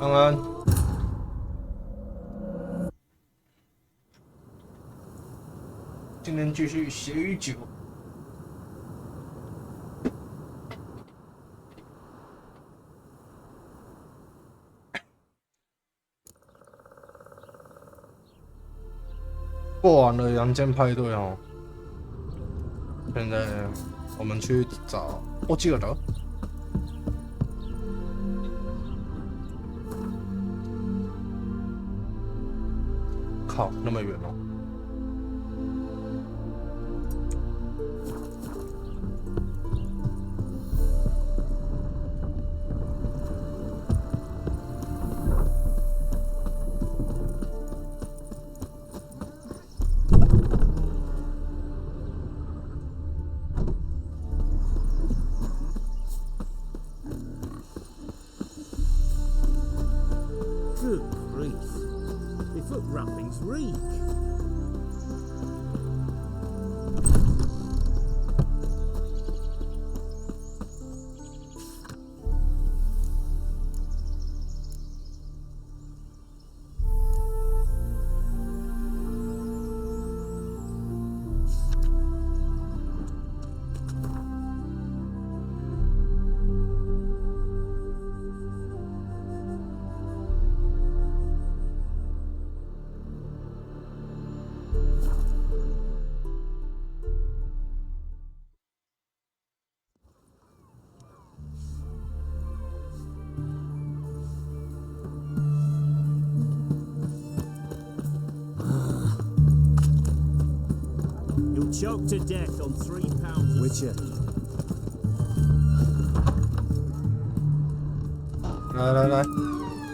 安安，今天继续血与酒。过完了阳间派对哦，现在我们去找欧吉尔德。靠，那么远哦！Wrappings reek. Choked to death on 3 pounds. Witcher. 来，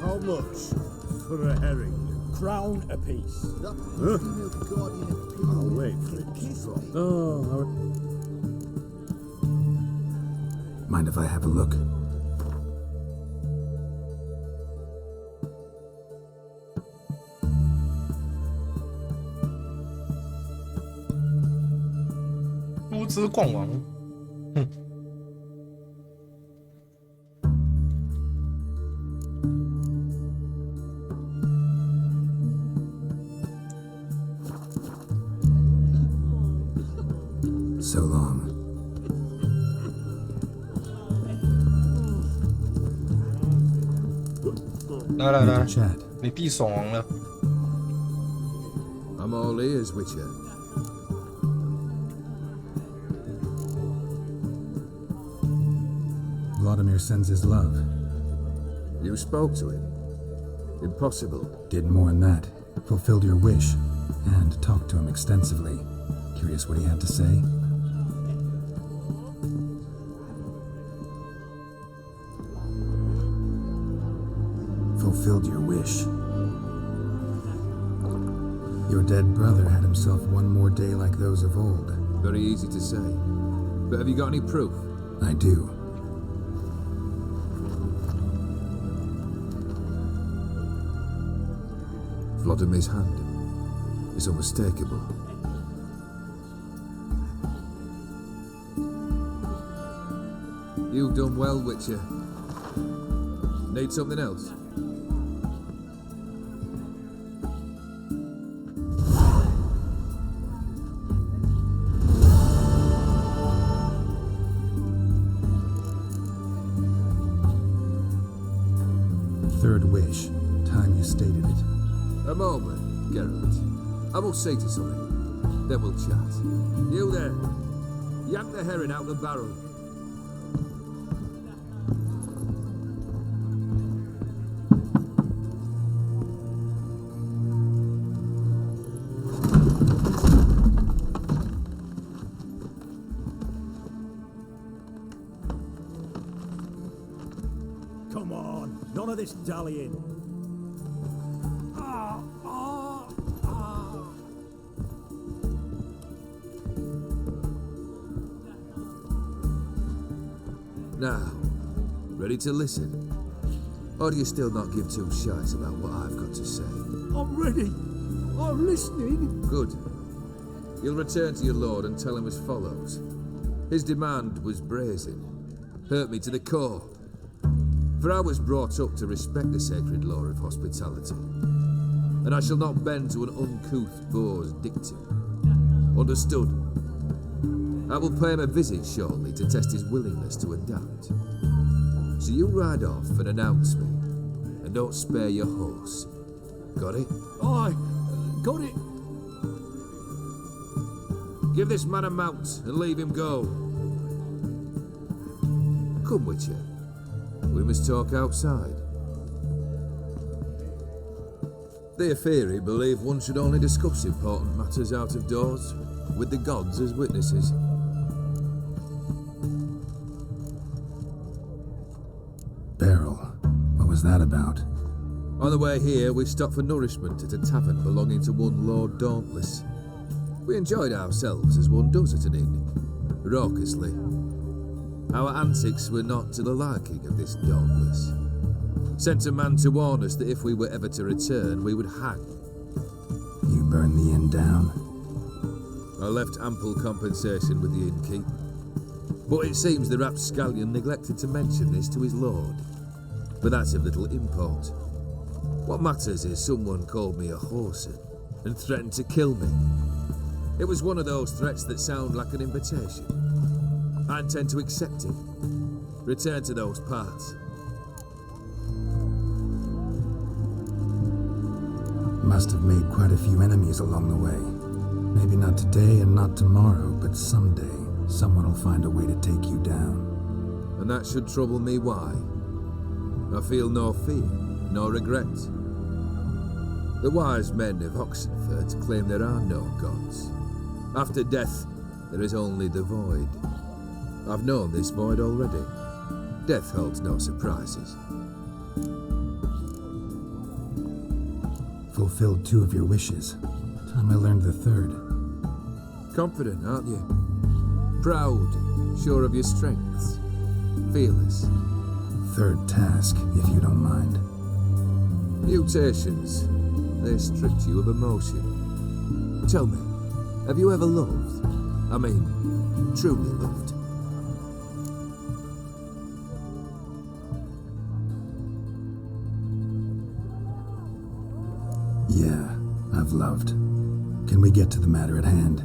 How much for a herring? Crown apiece. Huh? I'll wait for it to drop. Oh. Mind if I have a look? – 物资逛王，哼。So long. 来，你弟爽王了。I'm all ears, Witcher. Vladimir sends his love. You spoke to him? Impossible. Did more than that. Fulfilled your wish. And talked to him extensively. Curious what he had to say? Fulfilled your wish. Your dead brother had himself one more day like those of old. Very easy to say. But have you got any proof? I do. Vladimir's hand is unmistakable. You've done well, Witcher. Need something else? third wish, time you stated it. A moment, Geralt. I must say to something. Then we'll chat. You there. Yank the herring out the barrel. Come on, none of this dallying. Now, ready to listen? Or do you still not give two shites about what I've got to say? I'm ready. I'm listening. Good. You'll return to your lord and tell him as follows. His demand was brazen. Hurt me to the core. For I was brought up to respect the sacred law of hospitality. And I shall not bend to an uncouth boor's dictum. Understood? I will pay him a visit shortly to test his willingness to adapt. So you ride off and announce me, and don't spare your horse. Got it? Aye, got it. Give this man a mount and leave him go. Come, Witcher. We must talk outside. The Aetheri believe one should only discuss important matters out of doors, with the gods as witnesses. Barrel. What was that about? On the way here, we stopped for nourishment at a tavern belonging to one Lord Dauntless. We enjoyed ourselves as one does at an inn, raucously. Our antics were not to the liking of this Dauntless. Sent a man to warn us that if we were ever to return, we would hang. You burned the inn down? I left ample compensation with the innkeep. But it seems the rapscallion neglected to mention this to his lord. But that's of little import. What matters is someone called me a whoreson and threatened to kill me. It was one of those threats that sound like an invitation. I intend to accept it. Return to those parts. Must have made quite a few enemies along the way. Maybe not today and not tomorrow, but someday someone will find a way to take you down. And that should trouble me why? I feel no fear, no regret. The wise men of Oxenford claim there are no gods. After death, there is only the void. I've known this void already. Death holds no surprises. Fulfilled 2 of your wishes. Time I learned the 3rd. Confident, aren't you? Proud, sure of your strengths. Fearless. 3rd task, if you don't mind. Mutations. They strip you of emotion. Tell me, have you ever loved? I mean, truly loved? Yeah, I've loved. Can we get to the matter at hand?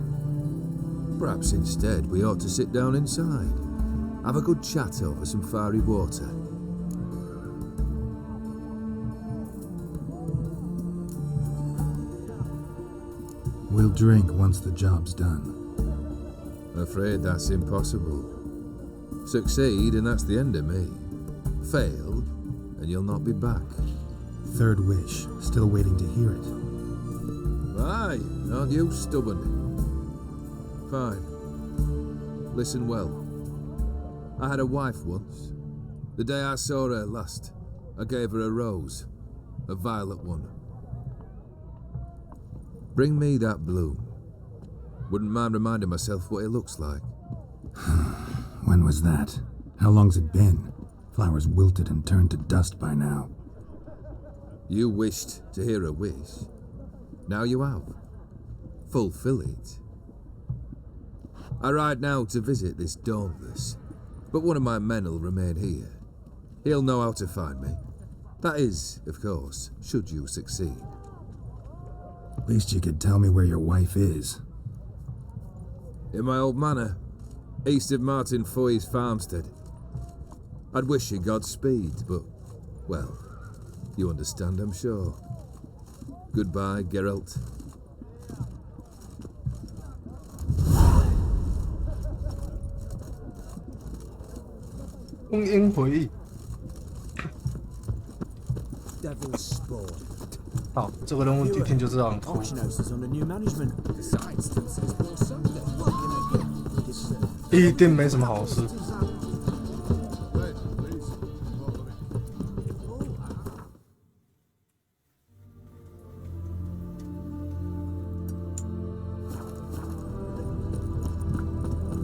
Perhaps instead we ought to sit down inside. Have a good chat over some fiery water. We'll drink once the job's done. Afraid that's impossible. Succeed and that's the end of me. Fail and you'll not be back. 3rd wish. Still waiting to hear it. Aye, aren't you stubborn? Fine. Listen well. I had a wife once. The day I saw her last, I gave her a rose. A violet one. Bring me that bloom. Wouldn't mind reminding myself what it looks like. When was that? How long's it been? Flowers wilted and turned to dust by now. You wished to hear a wish. Now you have. Fulfill it. I ride now to visit this Dauntless, but one of my men will remain here. He'll know how to find me. That is, of course, should you succeed. Least you could tell me where your wife is. In my old manor, east of Martin Foy's farmstead. I'd wish you Godspeed, but, well, You understand, I'm sure. Goodbye, Geralt. 婚姻回忆。 Devil's Spawn. 好，这个任务一听就知道很酷。 Archinosis on the new management. Besides, still says more something. What can I get? 一定没什么好事。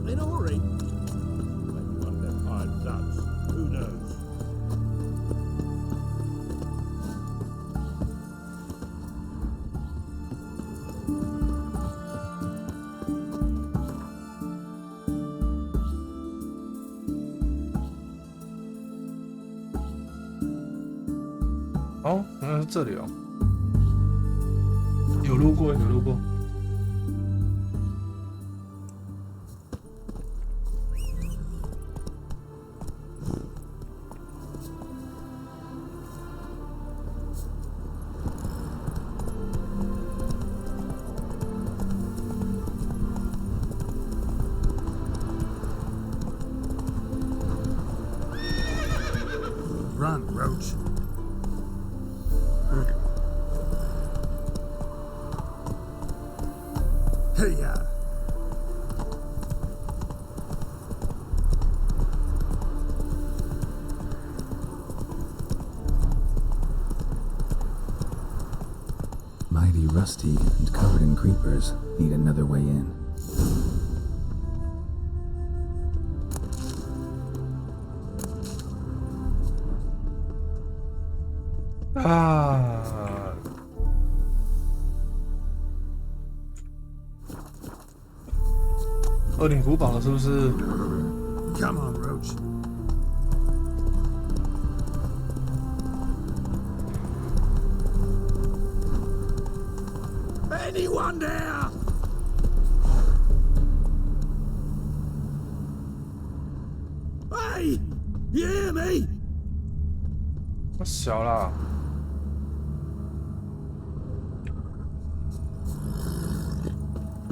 In a hurry. Maybe one of them hired thugs. Who knows? Oh, 哦，原来是这里哦。有路过，有路过。 Run, Roach. Hey-ya! Mighty rusty and covered in creepers. Need another way in. Ah. 恶灵古堡是不是？ Come on, Roach. Anyone there? Hey! You hear me? 我小啦。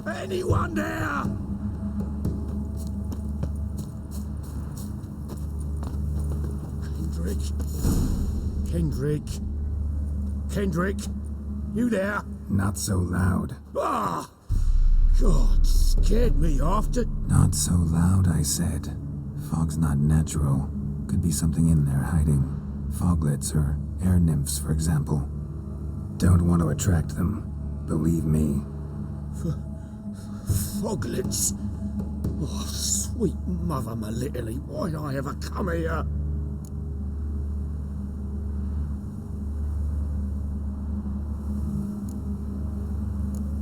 Anyone there? Kendrick, you there? Not so loud. Ah! God, scared me after. Not so loud, I said. Fog's not natural. Could be something in there hiding. Foglets or air nymphs, for example. Don't want to attract them. Believe me. Foglets. Oh, sweet mother, my little, why'd I ever come here?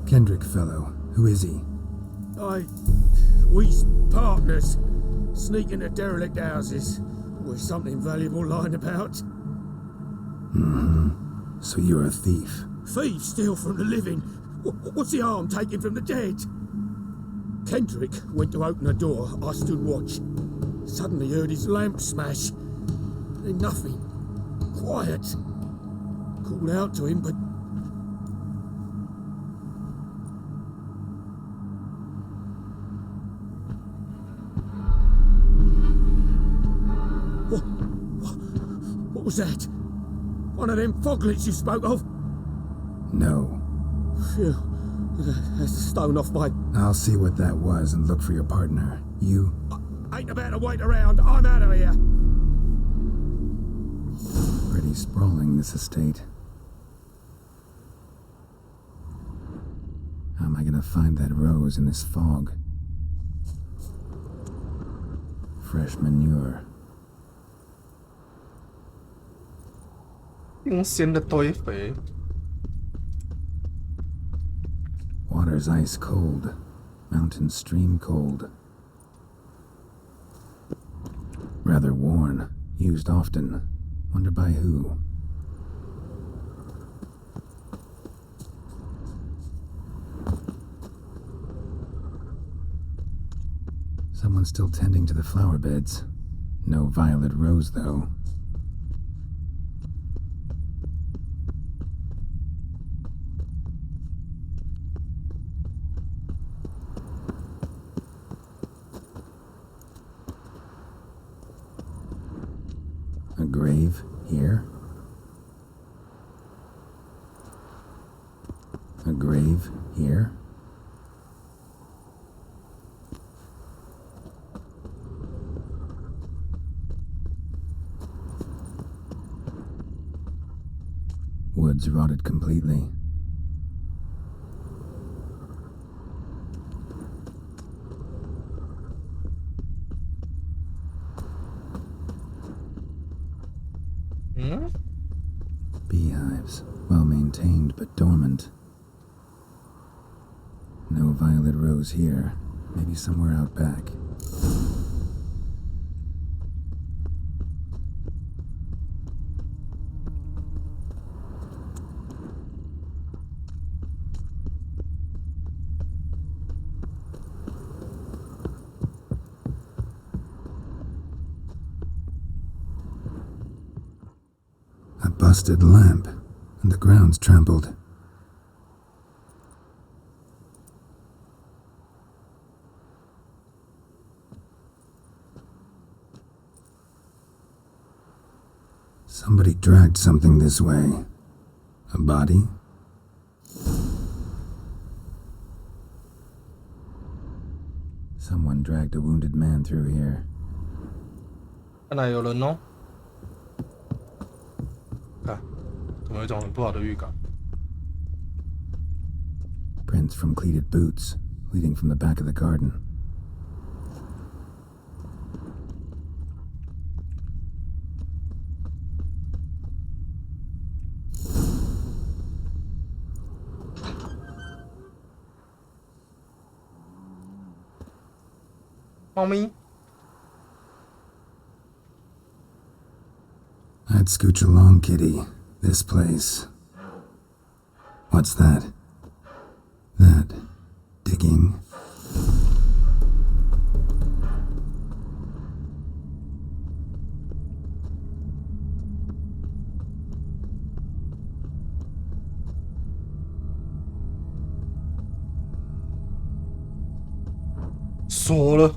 Kendrick fellow. Who is he? We's partners. Sneak into derelict houses with something valuable lying about. So you're a thief. Thieves steal from the living. What's the harm taking from the dead? Kendrick went to open the door. I stood watch. Suddenly heard his lamp smash. Then nothing. Quiet. Called out to him, but... What was that? One of them foglets you spoke of? No. Phew. That's a stone off my... I'll see what that was and look for your partner. You? Ain't about to wait around. I'm out of here. Pretty sprawling, this estate. How am I gonna find that rose in this fog? Fresh manure. 用鲜的堆肥。 Water's ice cold. Mountain stream cold. Rather worn. Used often. Wonder by who? Someone still tending to the flower beds. No violet rose, though. A grave here? A grave here? Woods rotted completely. Beehives, well maintained but dormant. No violet rose here. Maybe somewhere out back. A busted lamp, and the ground's trampled. Somebody dragged something this way. A body? Someone dragged a wounded man through here. 看来有人哦。看，怎么有一种很不好的预感？ Prints from cleated boots, leading from the back of the garden. Mommy? I'd scooch along, kitty. This place. What's that? That. Digging.锁了。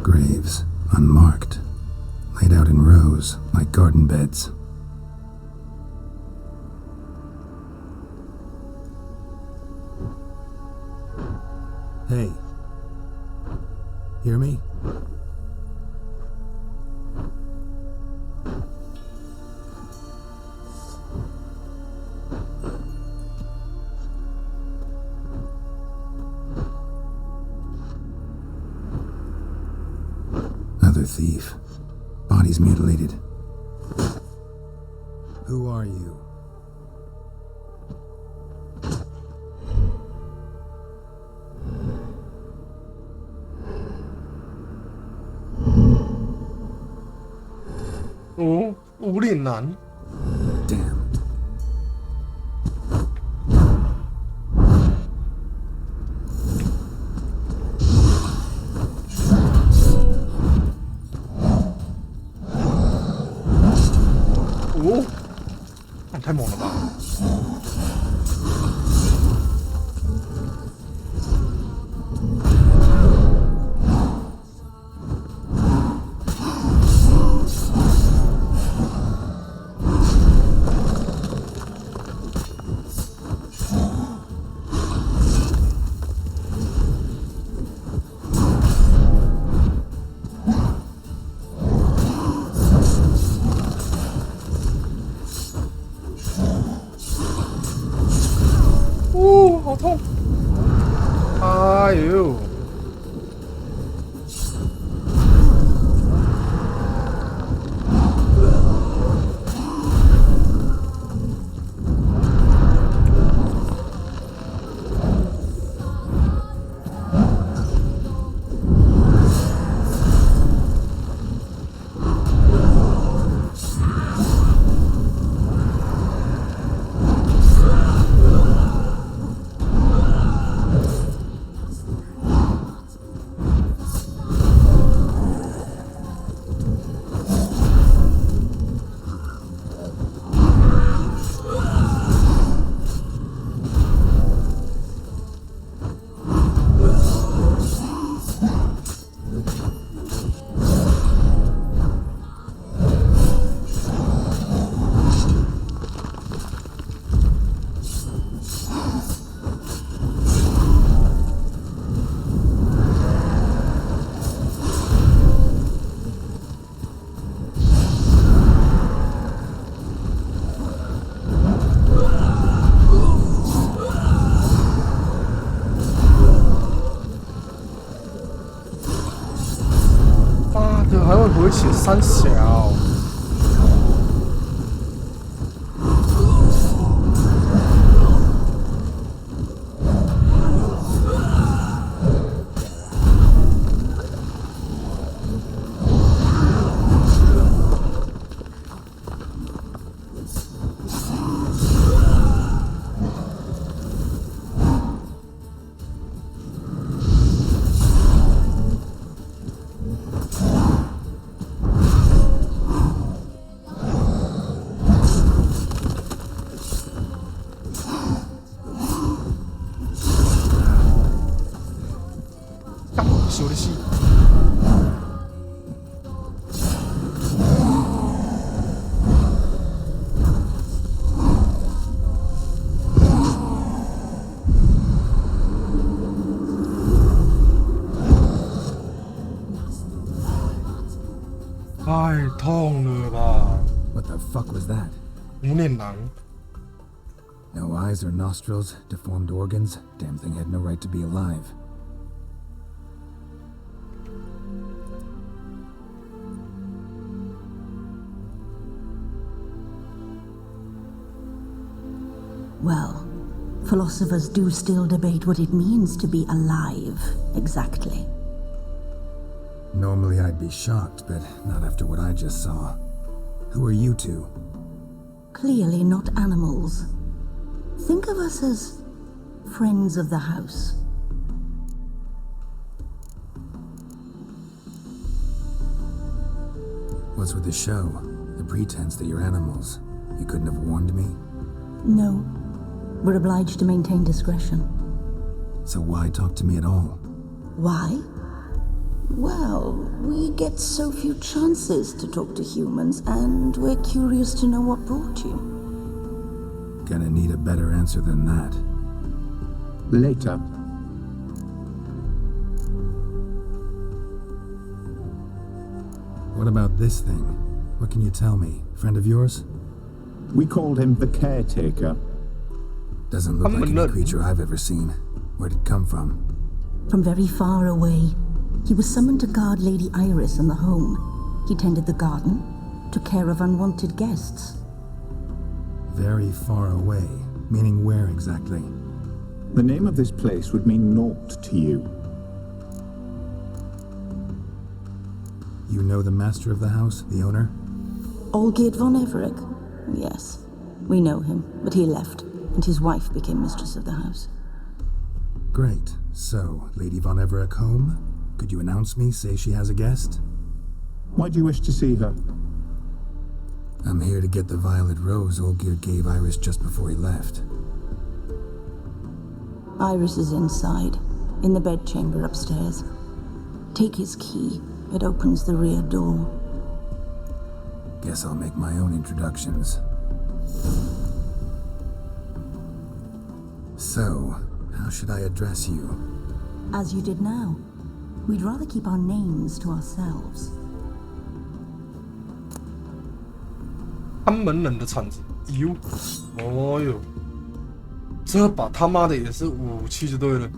Graves, unmarked, laid out in rows like garden beds. Hey. Hear me? Another thief. Bodies mutilated. Who are you?哦，无脸男。 Damn.哦，那太猛了吧！台湾不会写三小。修的戏。太痛了吧 What the fuck was that? 无脸狼。 No eyes or nostrils, deformed organs. Damn thing had no right to be alive. Well, philosophers do still debate what it means to be alive, exactly. Normally I'd be shocked, but not after what I just saw. Who are you two? Clearly not animals. Think of us as friends of the house. What's with the show? The pretense that you're animals. You couldn't have warned me? No. We're obliged to maintain discretion. So why talk to me at all? Why? Well, we get so few chances to talk to humans, and we're curious to know what brought you. Gonna need a better answer than that. Later. What about this thing? What can you tell me? Friend of yours? We called him the Caretaker. Doesn't look like any creature I've ever seen. Where'd it come from? From very far away. He was summoned to guard Lady Iris in the home. He tended the garden, took care of unwanted guests. Very far away. Meaning where exactly? The name of this place would mean naught to you. You know the master of the house, the owner? Olgierd von Everec? Yes. We know him, but he left, and his wife became mistress of the house. Great. So, Lady von Everec home? Could you announce me, say she has a guest? Why do you wish to see her? I'm here to get the violet rose Olgierd gave Iris just before he left. Iris is inside, in the bedchamber upstairs. Take his key. It opens the rear door. Guess I'll make my own introductions. So, how should I address you? As you did now. We'd rather keep our names to ourselves. 看门人的铲子，哟，哦哟，这把他妈的也是武器就对了。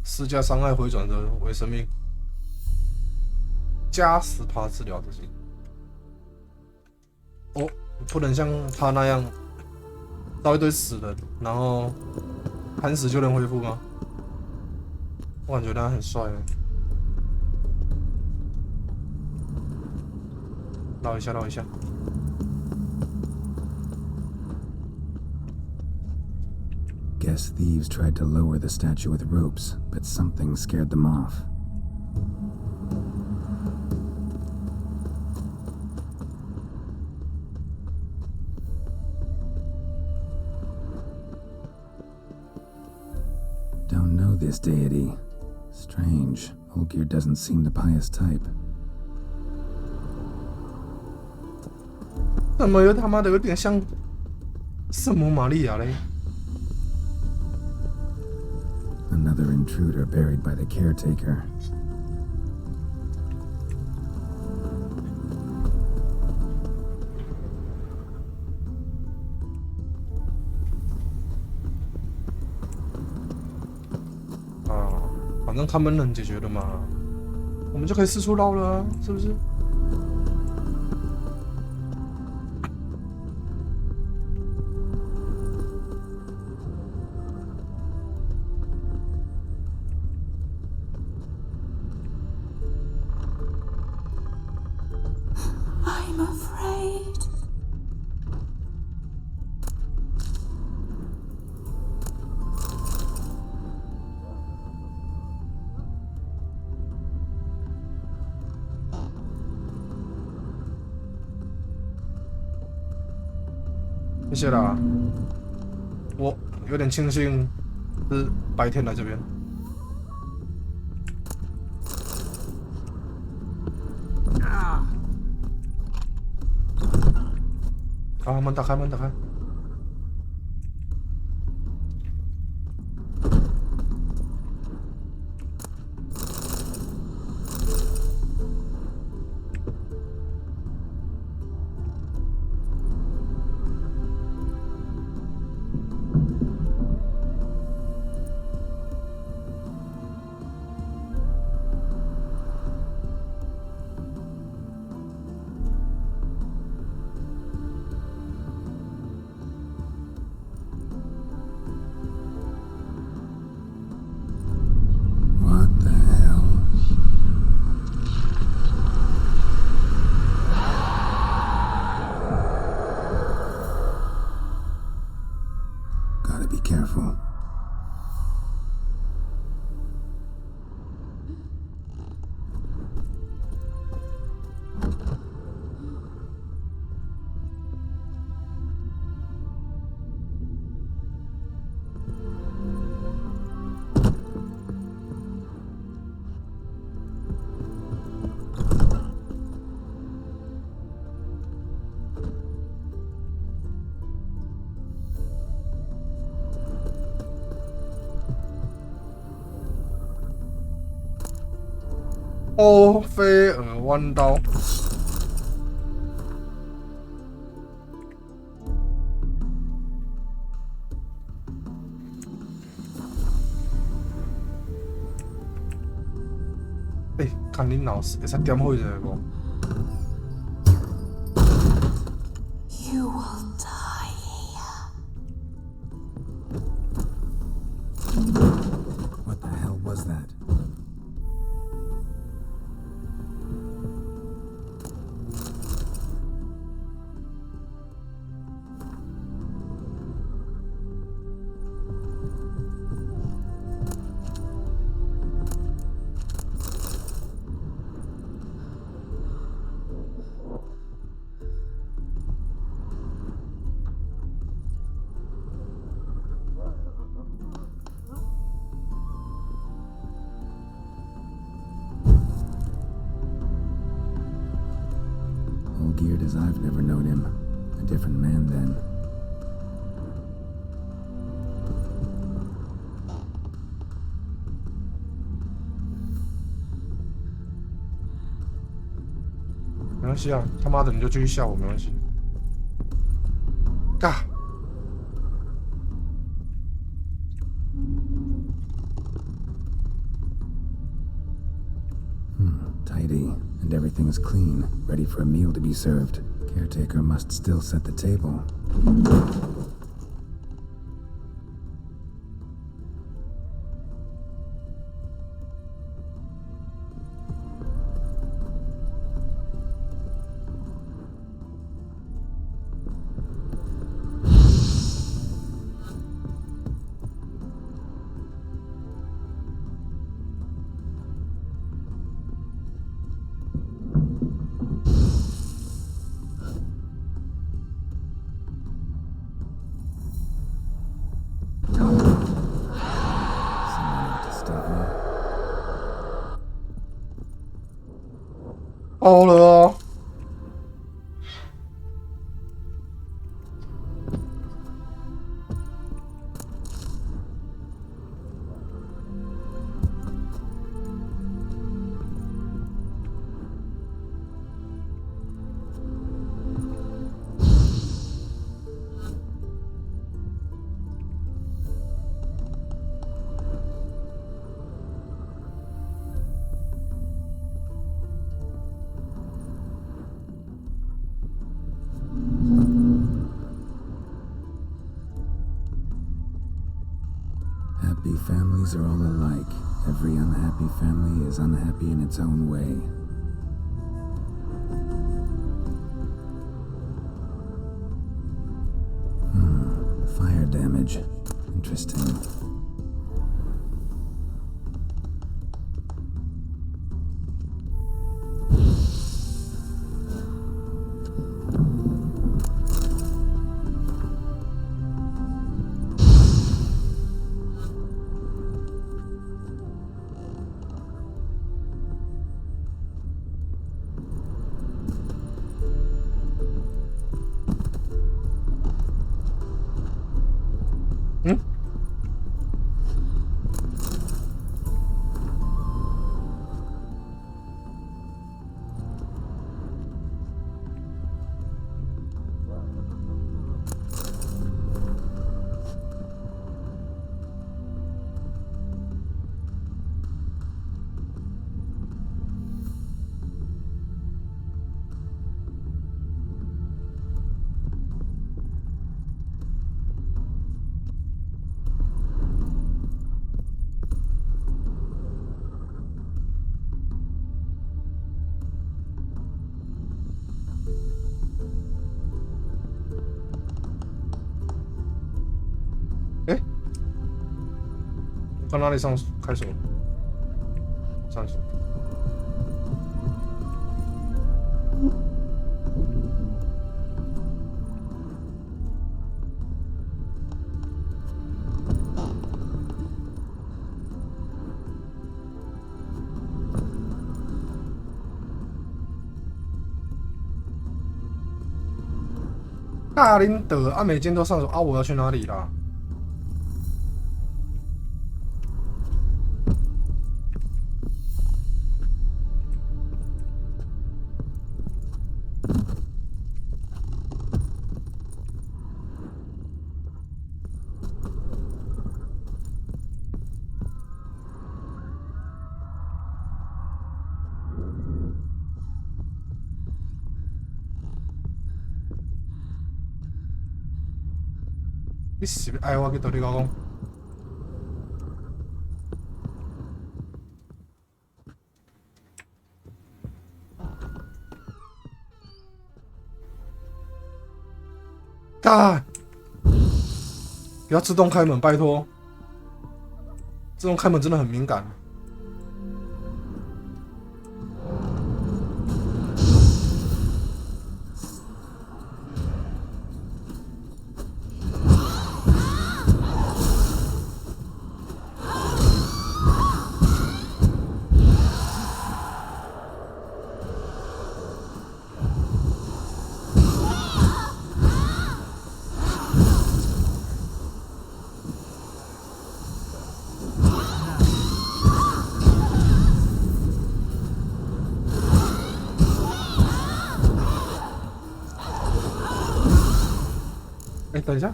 施加伤害回转的为生命，加10%治疗这些。哦，不能像他那样招一堆死人，然后砍死就能恢复吗？我感觉他很帅欸。绕一下，绕一下。Guess thieves tried to lower the statue with ropes, but something scared them off. Don't know this deity. Strange. Olgierd doesn't seem the pious type. 怎么他妈的有点像圣母玛利亚嘞？ Another intruder buried by the caretaker. Ah, 反正看门人解决了嘛。我们就可以四处绕了啊，是不是？I'm afraid. 谢谢啦，我有点庆幸是白天来这边。啊，门打开，门打开。Careful.《欧菲尔弯刀》看恁老师会使点火一下无？ You will die here. What the hell was that? Geared as I've never known him. A different man then. "没关系啊，他妈的你就继续吓我，没关系。嘎。Tidy, and everything's clean, ready for a meal to be served. Caretaker must still set the table. Someone out to stop me. 爆了哦！ Families are all alike. Every unhappy family is unhappy in its own way. Fire damage. Interesting.到哪里上开锁？上锁。大林德啊，每间都上锁啊！我要去哪里啦？你是要爱我去倒你讲？干！不要自动开门，拜托！自动开门真的很敏感。等一下，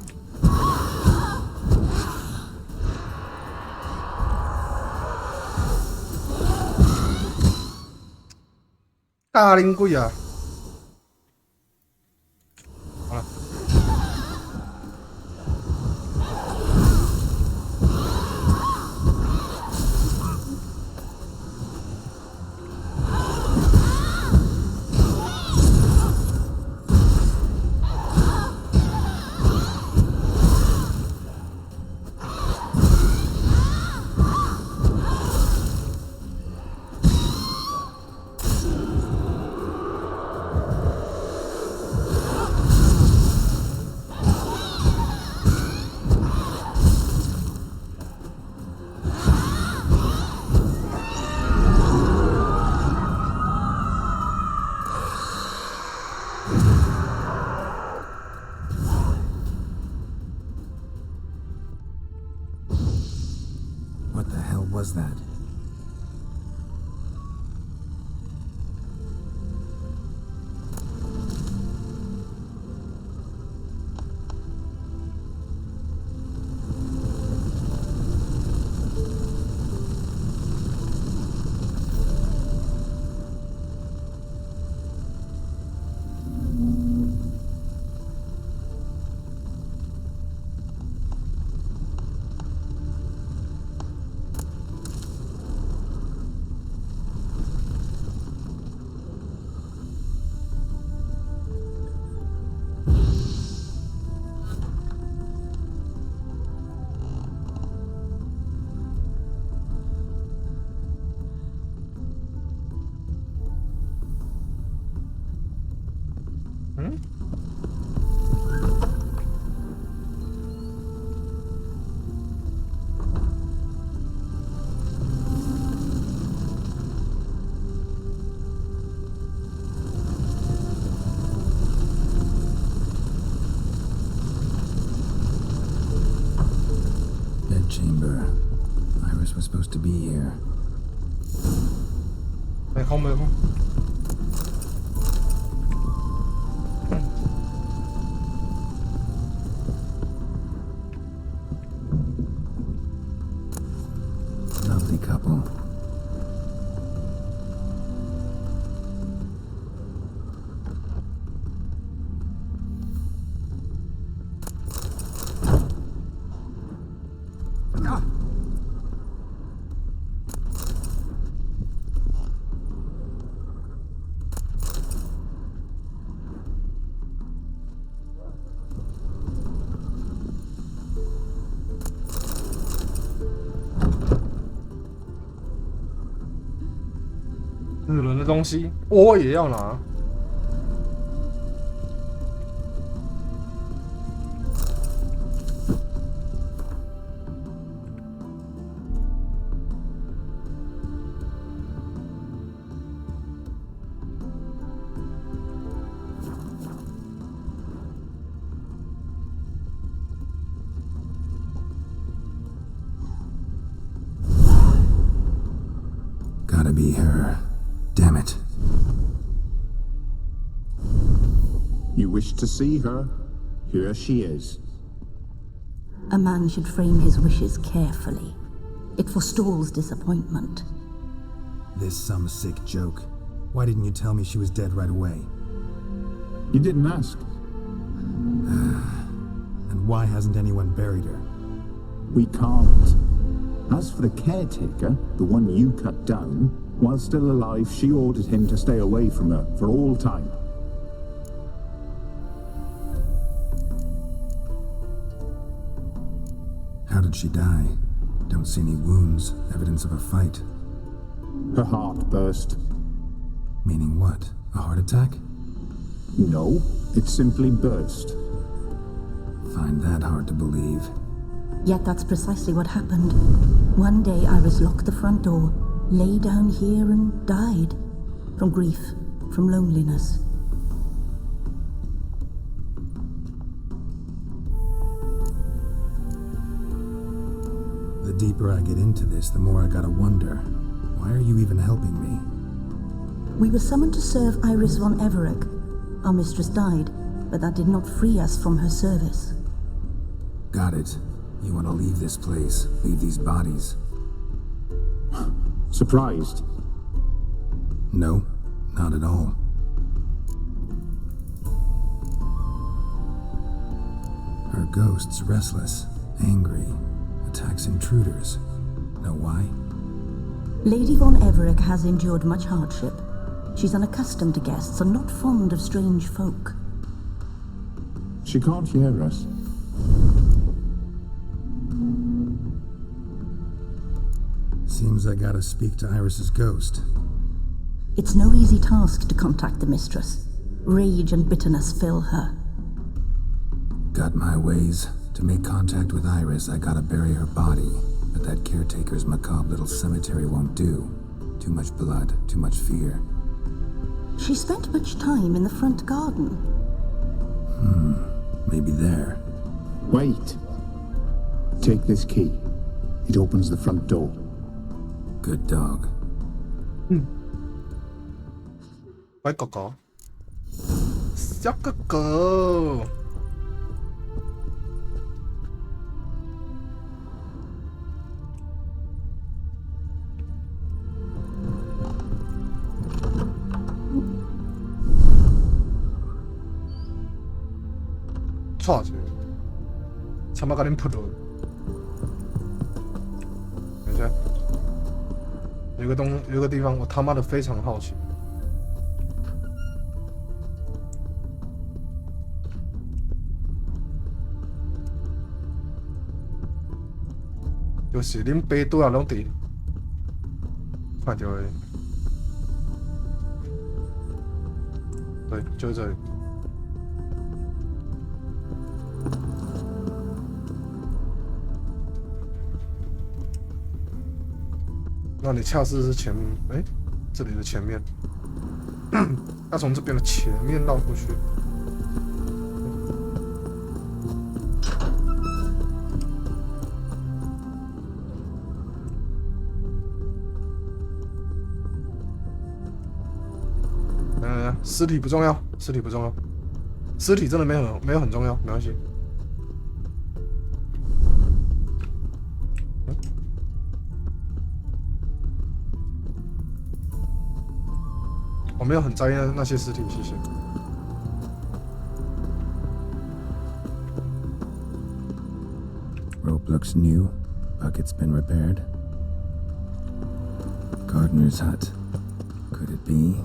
大灵鬼啊！好了，What the hell was that? Iris was supposed to be here. 来开门。Lovely couple. Ah! 死人的东西我也要拿。Gotta be her. Damn it. You wish to see her? Here she is. A man should frame his wishes carefully. It forestalls disappointment. This some sick joke. Why didn't you tell me she was dead right away? You didn't ask. And why hasn't anyone buried her? We can't. As for the caretaker, the one you cut down, while still alive, she ordered him to stay away from her for all time. How did she die? Don't see any wounds, evidence of a fight. Her heart burst. Meaning what? A heart attack? No, it simply burst. Find that hard to believe. Yet that's precisely what happened. One day Iris locked the front door, lay down here and died. From grief, from loneliness. The deeper I get into this, the more I gotta wonder. Why are you even helping me? We were summoned to serve Iris von Everett. Our mistress died, but that did not free us from her service. Got it. You want to leave this place, leave these bodies. Surprised? No, not at all. Her ghost's restless, angry, attacks intruders. Know why? Lady von Everett has endured much hardship. She's unaccustomed to guests and not fond of strange folk. She can't hear us. Seems I gotta speak to Iris's ghost. It's no easy task to contact the mistress. Rage and bitterness fill her. Got my ways. To make contact with Iris, I gotta bury her body. But that caretaker's macabre little cemetery won't do. Too much blood, too much fear. She spent much time in the front garden. Maybe there. Wait. Take this key. It opens the front door. Good dog.乖狗狗，小狗狗。错去，他妈赶紧扑了。等一下，有个地方，我他妈的非常好奇。就是恁爸拄啊拢伫看到的，对，就是这里。那你恰似是前，这里的前面，要从这边的前面绕过去。尸体不重要，尸体不重要，尸体真的没有很重要，没关系。我没有很在意那些尸体，谢谢。Rope looks new. Bucket's been repaired. Gardener's hut. Could it be?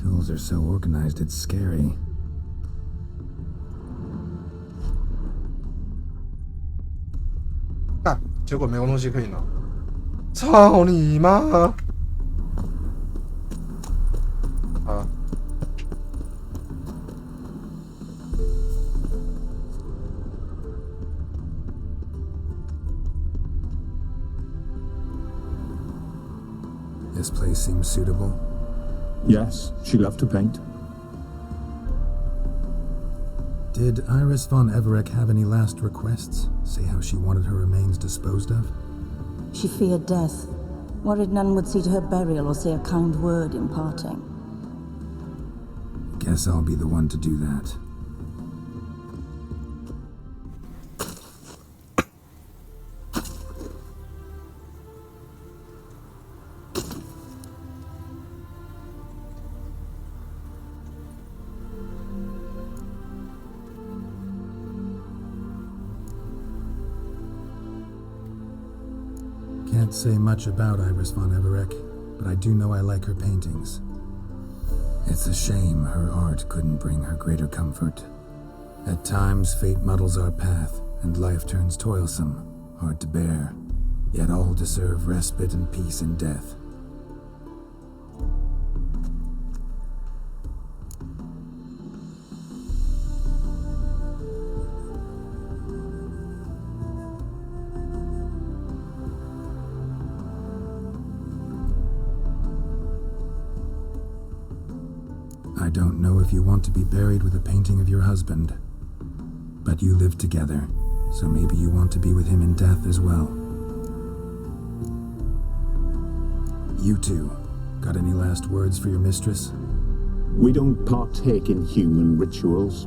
Tools are so organized it's scary. 干，结果没有东西可以拿。操你妈！啊。This place seems suitable. Yes, she loved to paint. Did Iris von Everec have any last requests? Say how she wanted her remains disposed of? She feared death, worried none would see to her burial or say a kind word in parting. Guess I'll be the one to do that. Can't say much about Iris von Everec, but I do know I like her paintings. It's a shame her art couldn't bring her greater comfort. At times, fate muddles our path, and life turns toilsome, hard to bear. Yet all deserve respite and peace in death. I don't know if you want to be buried with a painting of your husband, but you live together, so maybe you want to be with him in death as well. You two, got any last words for your mistress? We don't partake in human rituals.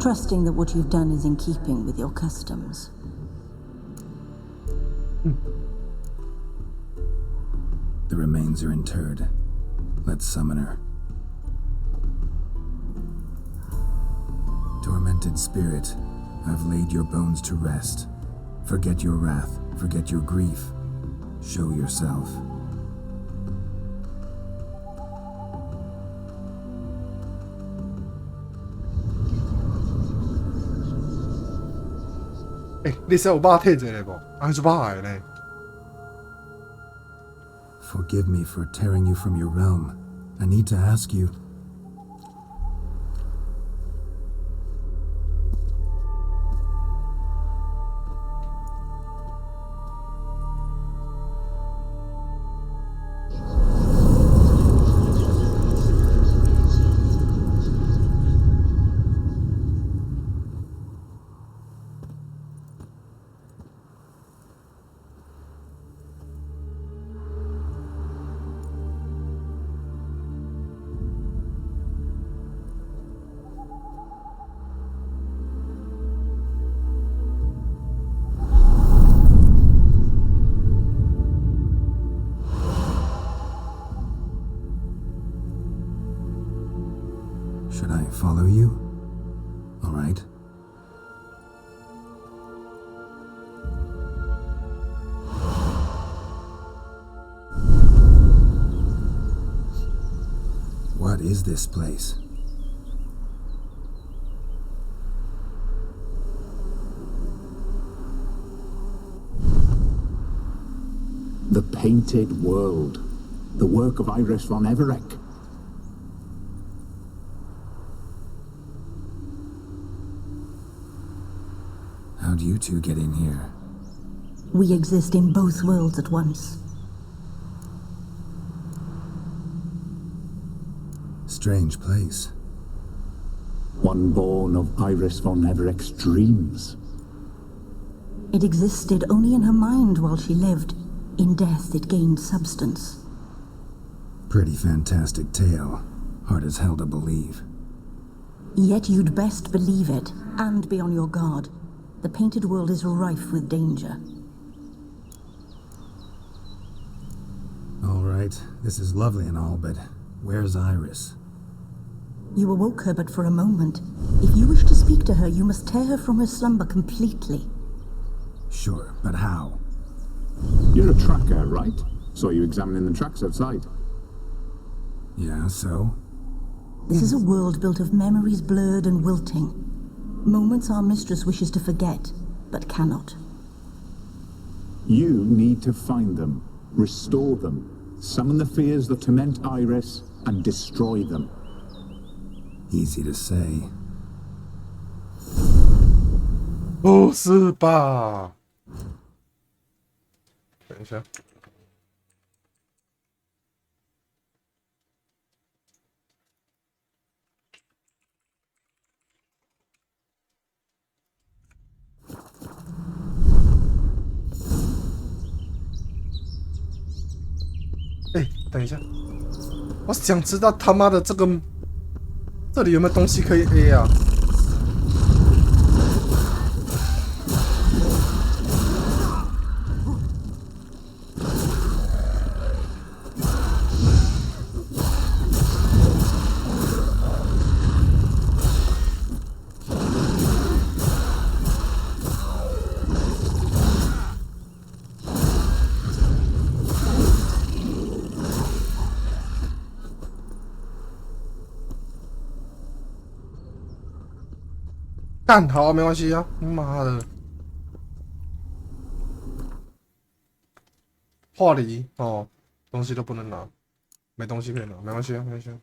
Trusting that what you've done is in keeping with your customs. The remains are interred. Let's summon her. Tormented spirit, I've laid your bones to rest. Forget your wrath, forget your grief. Show yourself.你使有肉摕一个无？安怎歹个呢？ Forgive me for tearing you from your realm. I need to ask you. Should I follow you? All right. What is this place? The Painted World. The work of Iris von Everec. How'd you two get in here? We exist in both worlds at once. Strange place. One born of Iris von Everec's dreams. It existed only in her mind while she lived. In death, it gained substance. Pretty fantastic tale. Hard as hell to believe. Yet you'd best believe it, and be on your guard. The painted world is rife with danger. All right, this is lovely and all, but where's Iris? You awoke her but for a moment. If you wish to speak to her, you must tear her from her slumber completely. Sure, but how? You're a tracker, right? Saw you examining the tracks outside. Yeah, so? This is a world built of memories blurred and wilting. Moments our mistress wishes to forget, but cannot. You need to find them, restore them, summon the fears that torment Iris, and destroy them. Easy to say. 不是吧？等一下。等一下，我想知道他妈的这里有没有东西可以 A 啊？干好，没关系啊！妈的，化离哦，东西都不能拿，没东西可以拿，没关系啊，没关系啊。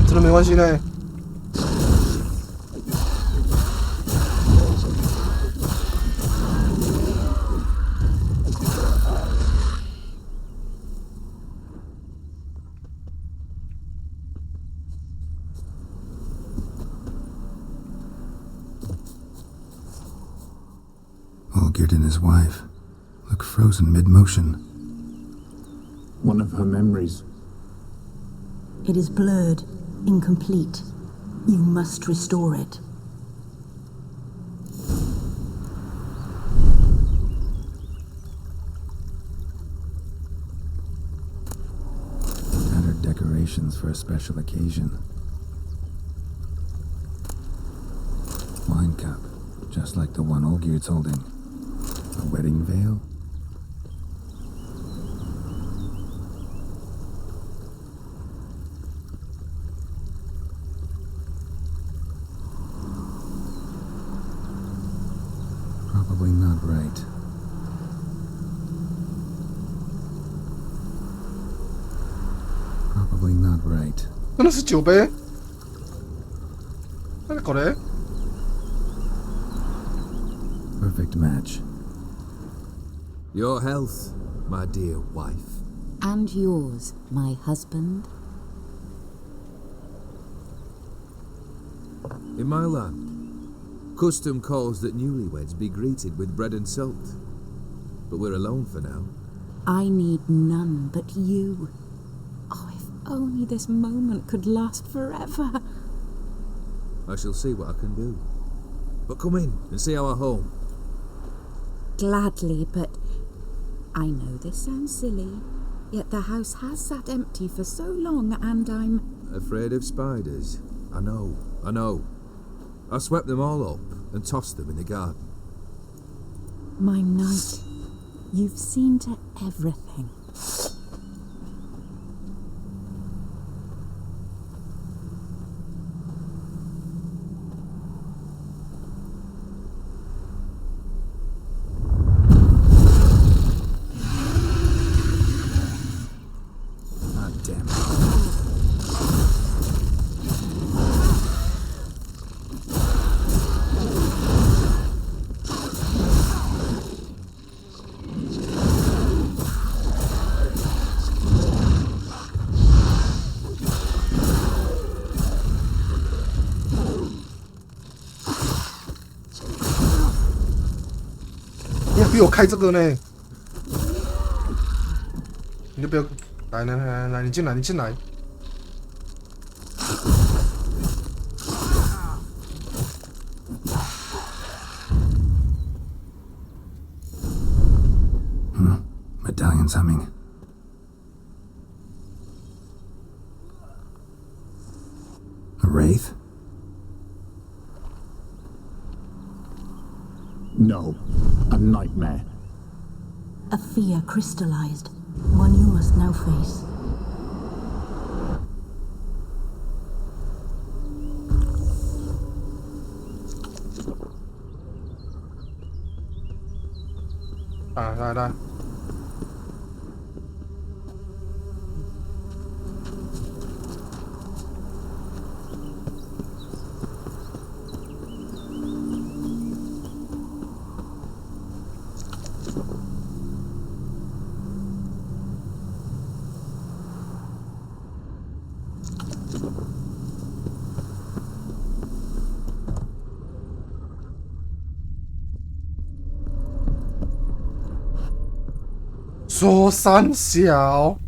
这都没关系呢。Olgierd and his wife look frozen mid-motion. One of her memories. It is blurred, incomplete. You must restore it. Tattered decorations for a special occasion. Wine cup, just like the one Olgierd's holding. A wedding veil? Probably not right. Probably not right. 真的是酒杯？那你搞的？Perfect match. Your health, my dear wife. And yours, my husband. In my land, custom calls that newlyweds be greeted with bread and salt. But we're alone for now. I need none but you. Oh, if only this moment could last forever. I shall see what I can do. But come in and see our home. Gladly, but I know this sounds silly, yet the house has sat empty for so long and I'm... Afraid of spiders? I know. I swept them all up and tossed them in the garden. My knight, you've seen to everything. 有开这个呢，你就不要来，你进来，你进来。Medallion's humming. A wraith? No, a nightmare. A fear crystallized, one you must now face. Đây. 说三小，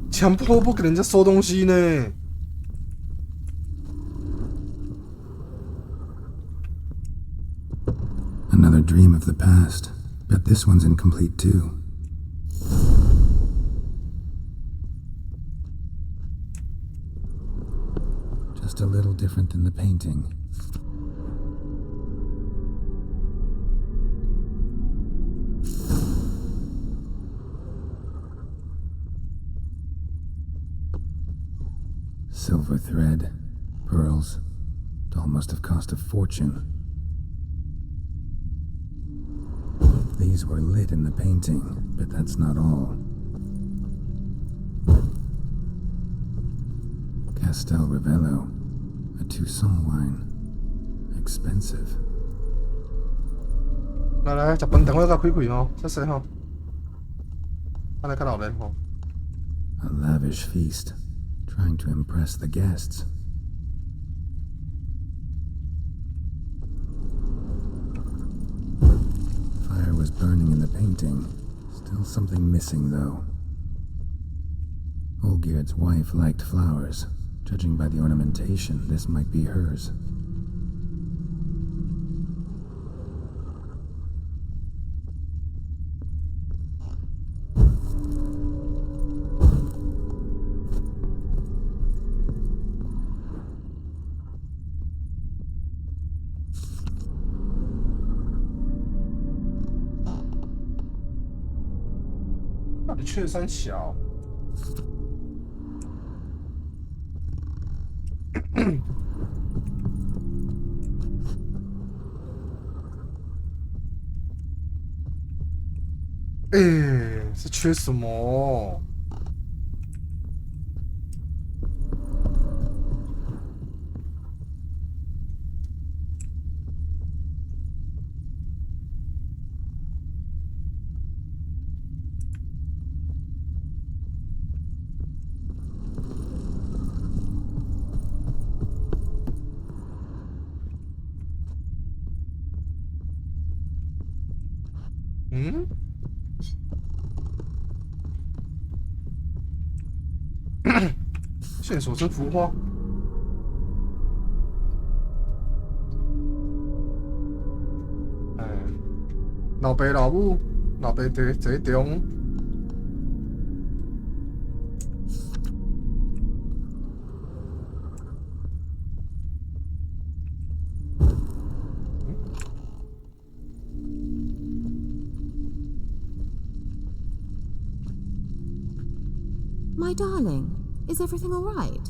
强迫不给人家收东西呢。Another dream of the past. Bet this one's incomplete too. Just a little different than the painting. Silver thread, pearls. Doll must have cost a fortune. These were lit in the painting, but that's not all. Castel Ravello, a Toussaint wine. Expensive. 来，食饭等我甲开开吼，谢谢吼。咱来较老练吼。A lavish feast, trying to impress the guests. Fire was burning in the painting. Still something missing, though. Olgierd's wife liked flowers. Judging by the ornamentation, this might be hers.到底缺三小？是缺什么？线索这幅画。老爸老母，老爸在中。My darling, is everything all right?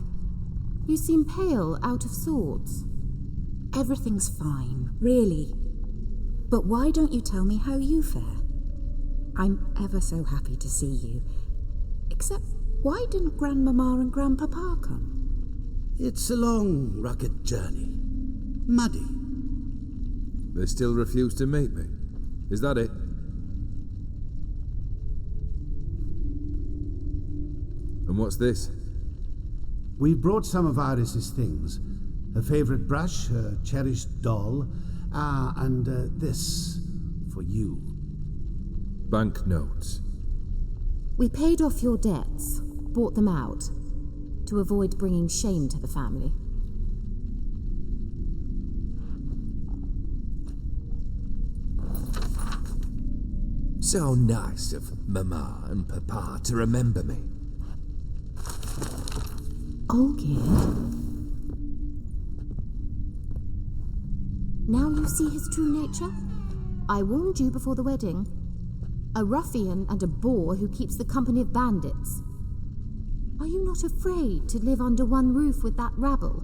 You seem pale, out of sorts. Everything's fine, really. But why don't you tell me how you fare? I'm ever so happy to see you. Except, why didn't Grandmama and Grandpapa come? It's a long, rugged journey. Muddy. They still refuse to meet me. Is that it? And what's this? We brought some of Iris's things. Her favorite brush, her cherished doll, and this for you. Banknotes. We paid off your debts, bought them out, to avoid bringing shame to the family. So nice of Mama and Papa to remember me. Olgierd? Now you see his true nature? I warned you before the wedding. A ruffian and a boor who keeps the company of bandits. Are you not afraid to live under one roof with that rabble?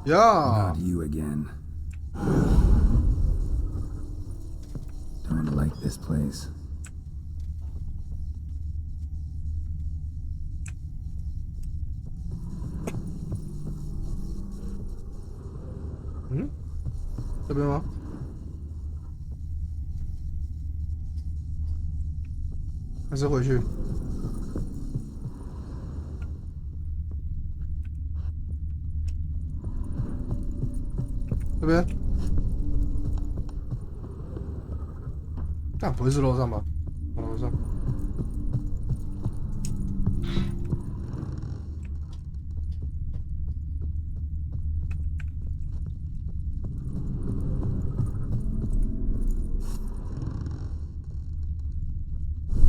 Yeah. Not you again. Don't like this place. Hmm? 这边吗？还是回去？这边？但不会是楼上吧？楼上。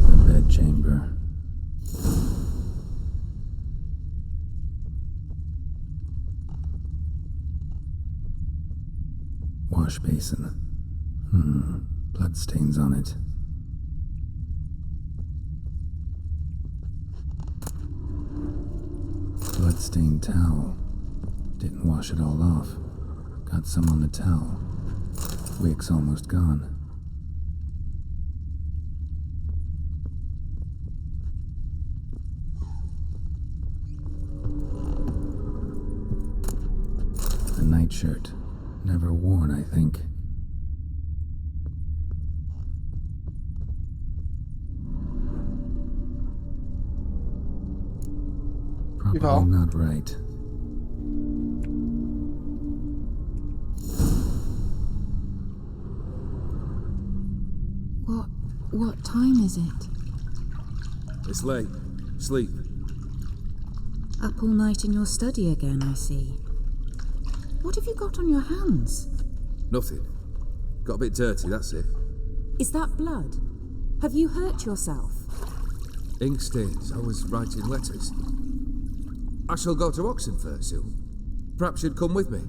The bedchamber. Wash basin. Bloodstains on it. Bloodstained towel. Didn't wash it all off. Got some on the towel. Wick's almost gone. A nightshirt. Never worn, I think. Probably not right. What time is it? It's late. Sleep. Up all night in your study again, I see. What have you got on your hands? Nothing. Got a bit dirty, that's it. Is that blood? Have you hurt yourself? Ink stains. I was writing letters. I shall go to Oxenfurt soon. Perhaps you'd come with me.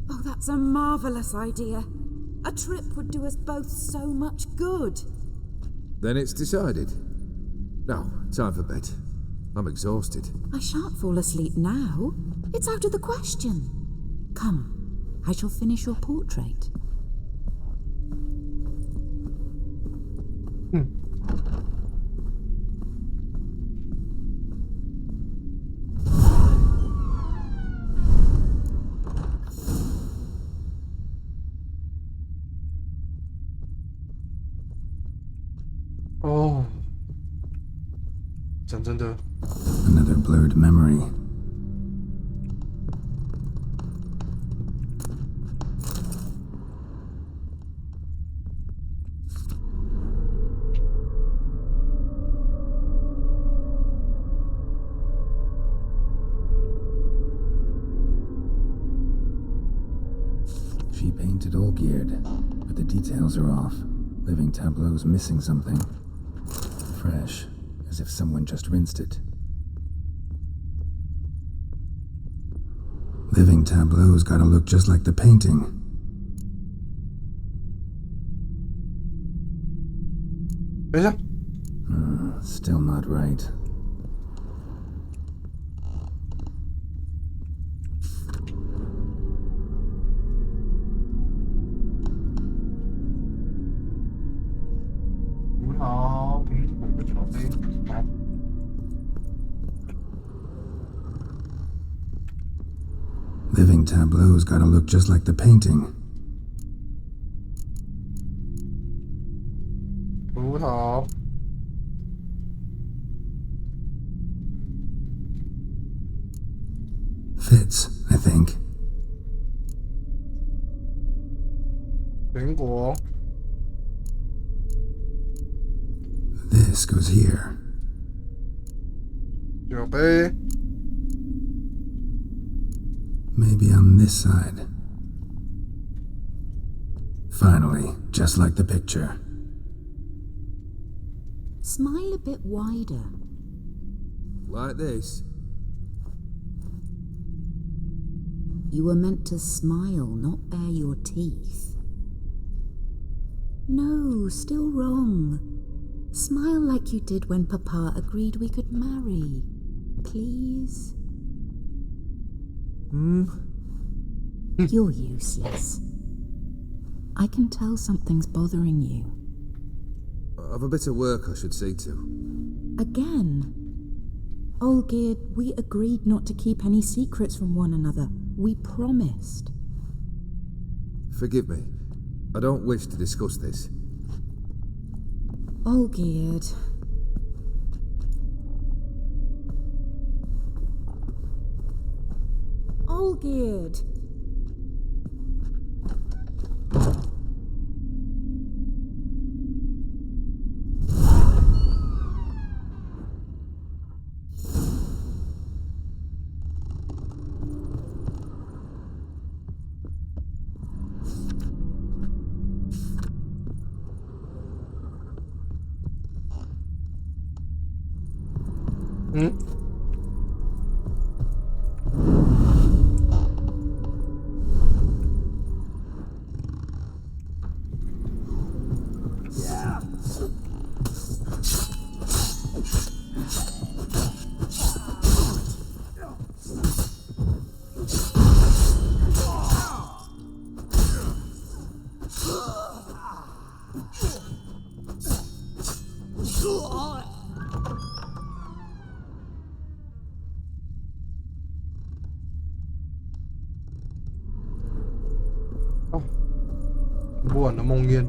Oh, that's a marvellous idea. A trip would do us both so much good. Then it's decided. Now, time for bed. I'm exhausted. I shan't fall asleep now. It's out of the question. Come, I shall finish your portrait. Oh. 讲真的。 Another blurred memory. She painted Olgierd, but the details are off. Living tableau's missing something. Fresh, as if someone just rinsed it. Living tableau's gotta look just like the painting. Still not right. living tableau's gotta look just like the painting. 葡萄。Fits, I think. 苹果。This goes here. 酒杯。 Maybe on this side. Finally, just like the picture. Smile a bit wider. Like this? You were meant to smile, not bare your teeth. No, still wrong. Smile like you did when Papa agreed we could marry. Please? You're useless. I can tell something's bothering you. I've a bit of work I should see to. Again? Olgerd, we agreed not to keep any secrets from one another. We promised. Forgive me. I don't wish to discuss this. Olgerd. Olgerd.不完的梦魇。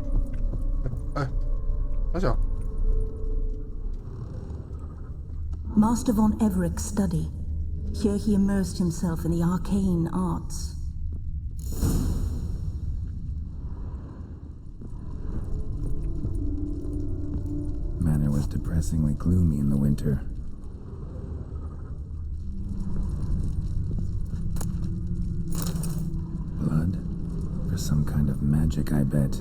哎，大小。 Master von Everett's study. Here he immersed himself in the arcane arts. Manor was depressingly gloomy in the winter. Blood? For some kind of magic, I bet.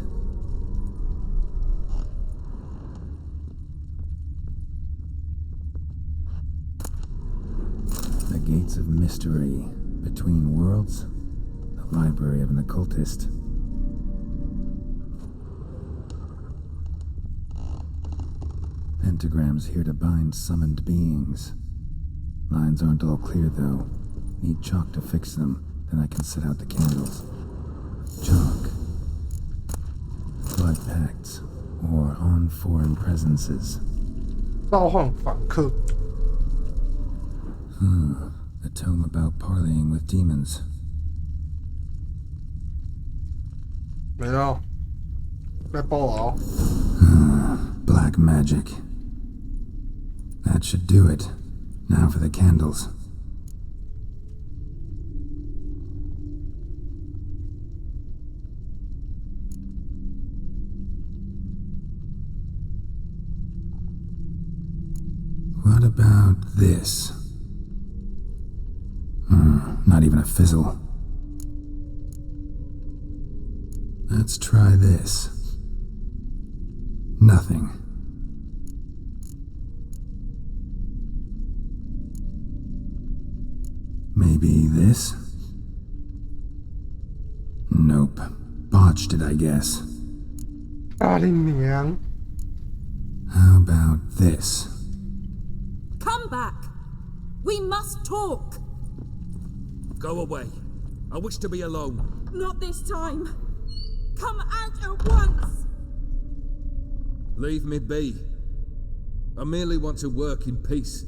The Gates of Mystery. Between Worlds? The Library of an Occultist. Pentagrams here to bind summoned beings. Lines aren't all clear, though. Need chalk to fix them, then I can set out the candles. Chalk. Blood pacts, or on foreign presences. 召唤访客。 A tome about parleying with demons. 没了，被爆了。 Black magic. That should do it. Now for the candles. What about this? Not even a fizzle. Let's try this. Nothing. Maybe this? Nope. Botched it, I guess. 大你娘！ How about this? Come back! We must talk! Go away. I wish to be alone. Not this time! Come out at once! Leave me be. I merely want to work in peace.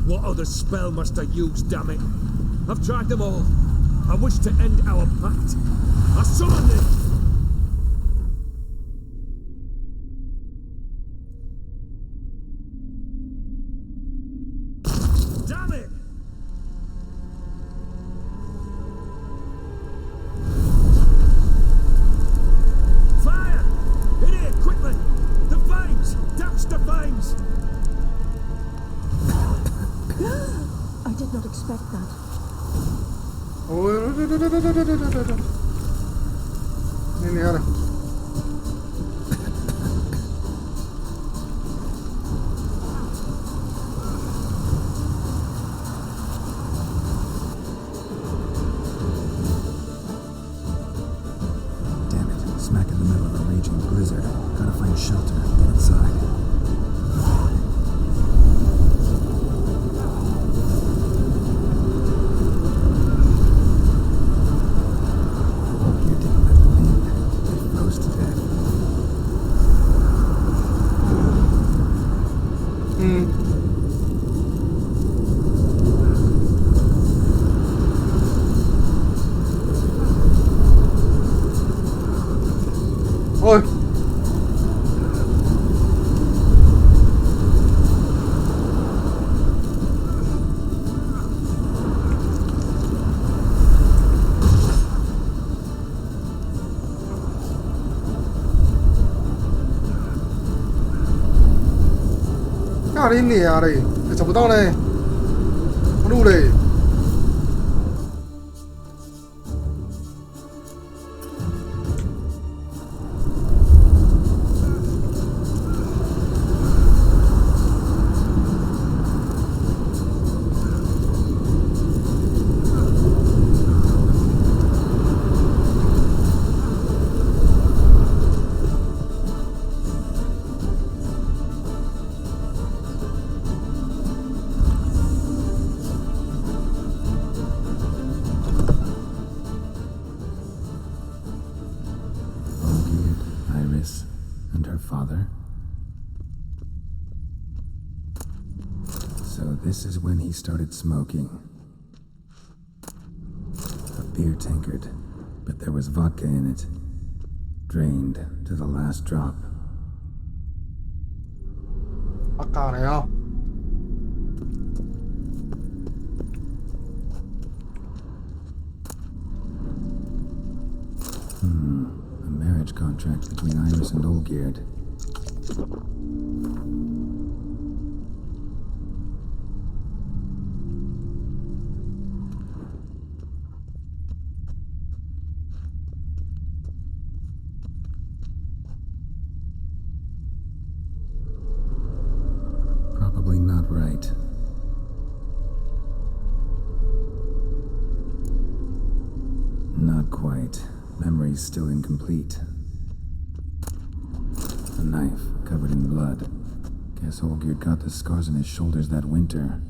What other spell must I use, damn it? I've tried them all. I wish to end our pact. I summon it! Damn it! Fire! In here, quickly! The flames! Douse the flames! I did not expect that. Ini ada. Damn it, smack in the middle of a raging blizzard. Gotta find shelter, get inside. Ôi. Cái đi nè đây, để chọc tao này. Con đu đây. And her father. So this is when he started smoking. A beer tankard, but there was vodka in it. Drained to the last drop. Vodka này không? A marriage contract between Iris and Olgierd. Probably not right. Not quite. Memory's still incomplete. A knife covered in blood. Guess Olgierd got the scars on his shoulders that winter.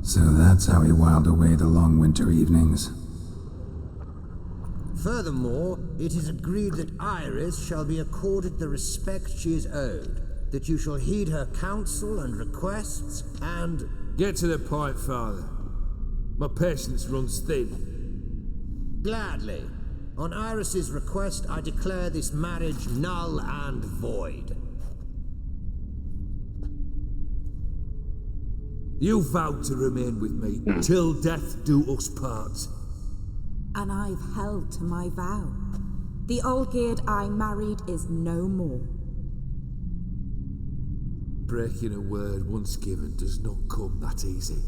So that's how he whiled away the long winter evenings. Furthermore, it is agreed that Iris shall be accorded the respect she is owed, that you shall heed her counsel and requests, and... Get to the point, Father. My patience runs thin. Gladly. On Iris's request, I declare this marriage null and void. You vowed to remain with me till death do us part. And I've held to my vow. The Olgierd I married is no more. Breaking a word once given does not come that easy.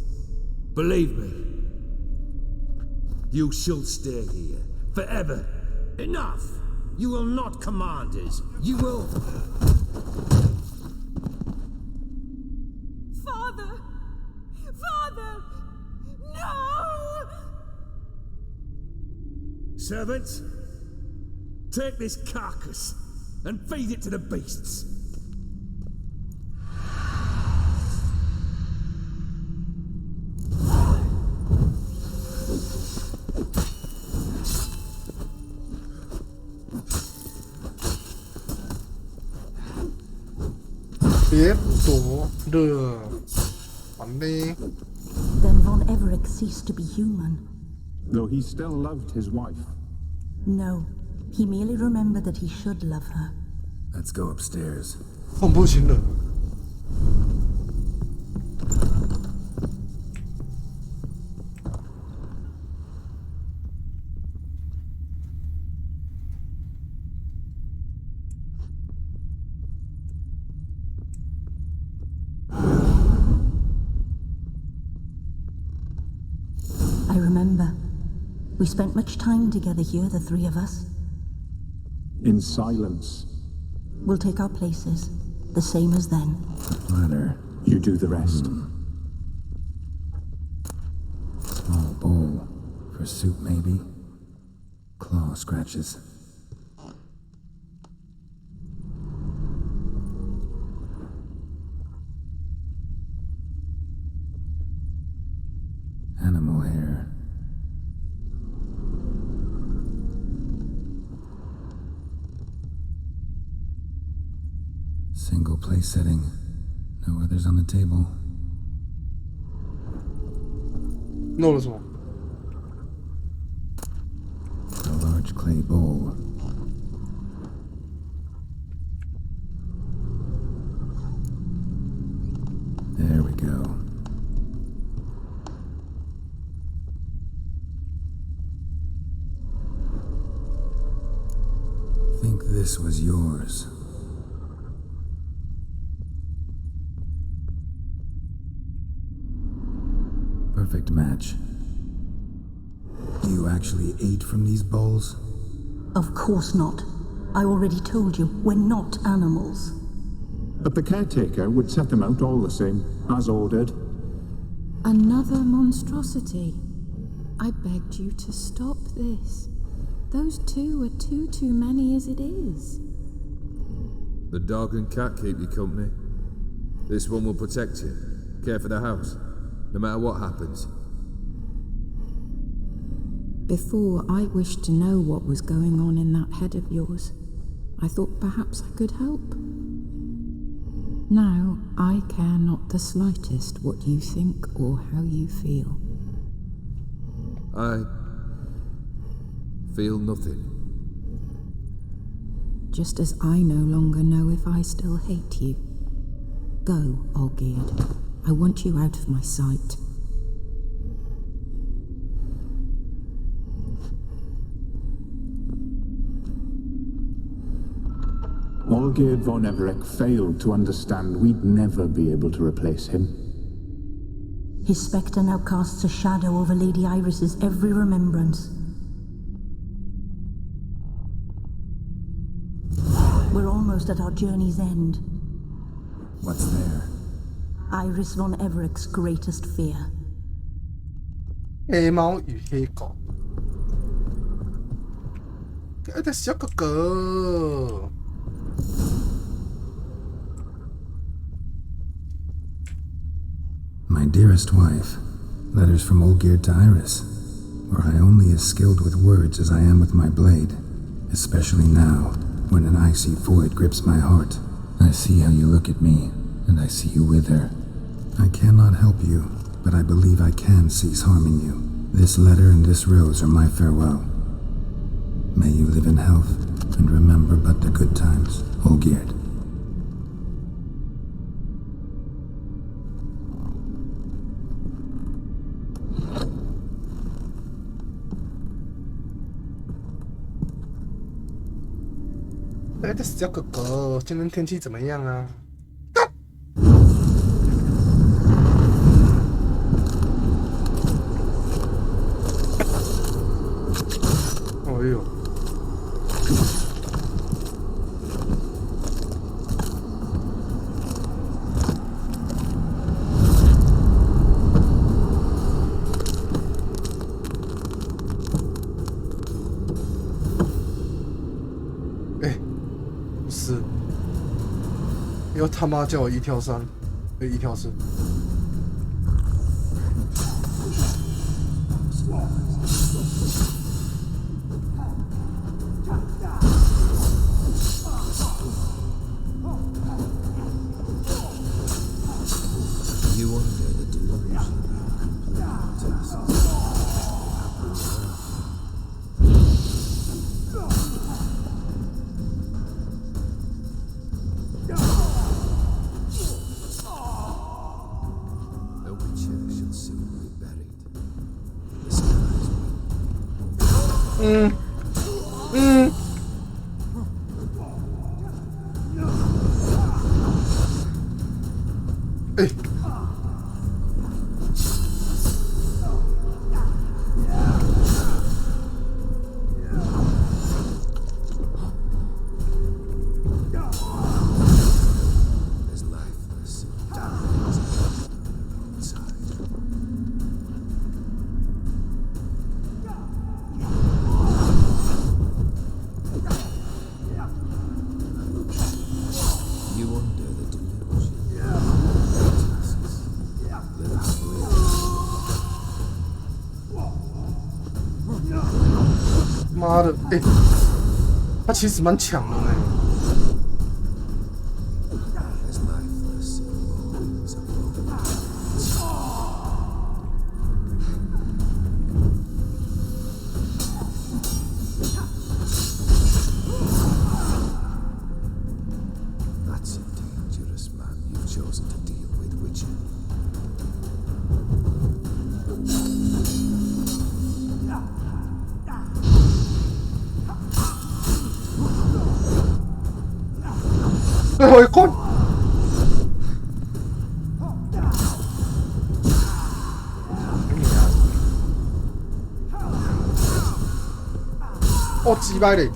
Believe me, you shall stay here forever. Enough! You will not command us. You will... Father! Father! No! Servants, take this carcass and feed it to the beasts. 别躲了，完嘞。 Then Von Everett ceased to be human. Though he still loved his wife. No, he merely remembered that he should love her. Let's go upstairs. 恐怖情人。I remember. We spent much time together here, the three of us. In silence. We'll take our places, the same as then. Ladder. You do the rest. Small bowl. For soup, maybe? Claw scratches. Animal hair. Single place setting. No others on the table. 弄了什么？ A large clay bowl. There we go. Think this was yours. Perfect match. You actually ate from these bowls? Of course not. I already told you, we're not animals. But the caretaker would set them out all the same, as ordered. Another monstrosity. I begged you to stop this. Those two are too many as it is. The dog and cat keep you company. This one will protect you, care for the house, no matter what happens. Before, I wished to know what was going on in that head of yours. I thought perhaps I could help. Now, I care not the slightest what you think or how you feel. I feel nothing. Just as I no longer know if I still hate you. Go, Olgierd. I want you out of my sight. Olgierd von Everett failed to understand we'd never be able to replace him. His spectre now casts a shadow over Lady Iris's every remembrance. We're almost at our journey's end. What's there? Iris von Everett's greatest fear. 黑猫与黑狗。可爱的小狗狗。 My dearest wife, letters from Olgierd to Iris, were I only as skilled with words as I am with my blade, especially now, when an icy void grips my heart. I see how you look at me, and I see you with her. I cannot help you, but I believe I can cease harming you. This letter and this rose are my farewell. May you live in health, and remember but the good times, Olgierd.哎，这小狗狗，今天天气怎么样啊？哎呦！不是，又他妈叫我一跳三，一跳四。哎。妈的，哎、他其实蛮强的呢。最后一关。哦，鸡掰嘞！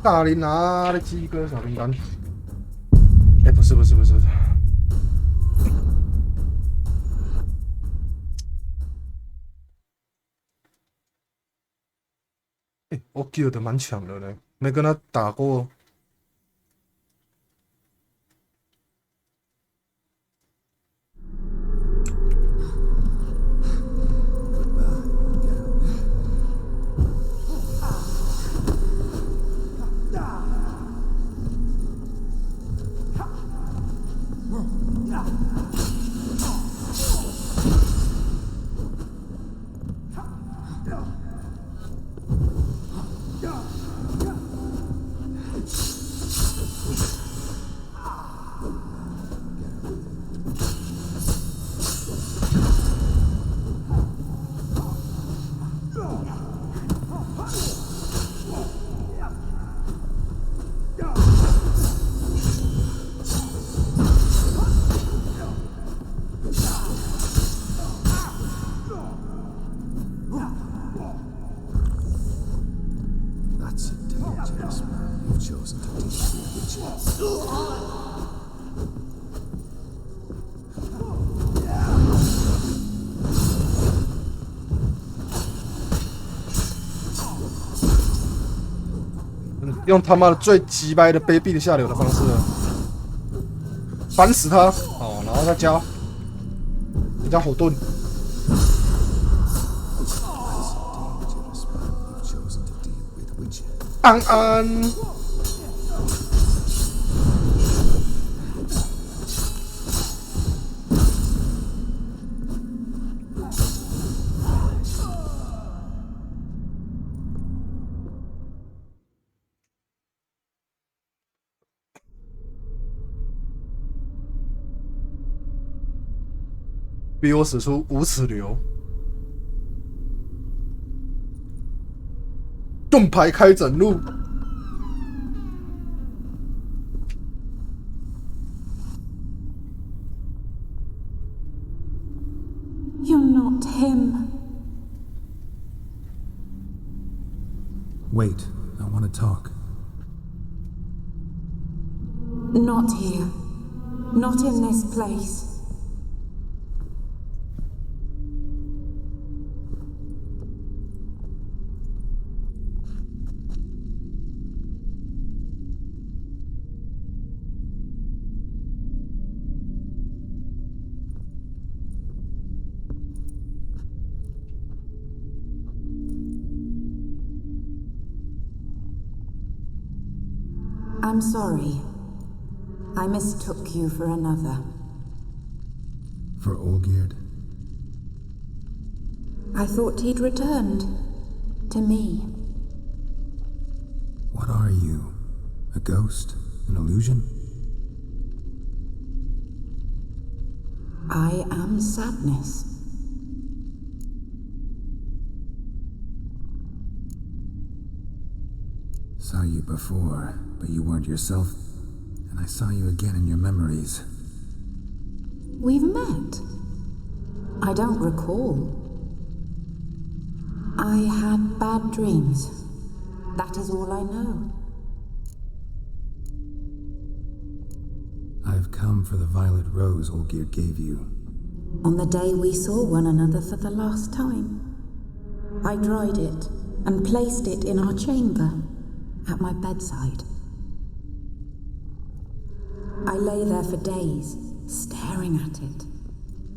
大林拿的鸡哥小铃铛，哎，不是，哎，我记得蛮强的嘞，没跟他打过。用他妈的最鸡掰的卑鄙的下流的方式，烦死他！哦，然后再加火盾。安安。逼我使出无齿流，盾牌开整路。You're not him. Wait, I want to talk. Not here. Not in this place. I'm sorry. I mistook you for another. For Olgierd? I thought he'd returned. To me. What are you? A ghost? An illusion? I am sadness. Saw you before, but you weren't yourself. And I saw you again in your memories. We've met. I don't recall. I had bad dreams. That is all I know. I've come for the violet rose Olgierd gave you. On the day we saw one another for the last time, I dried it and placed it in our chamber, at my bedside. I lay there for days, staring at it,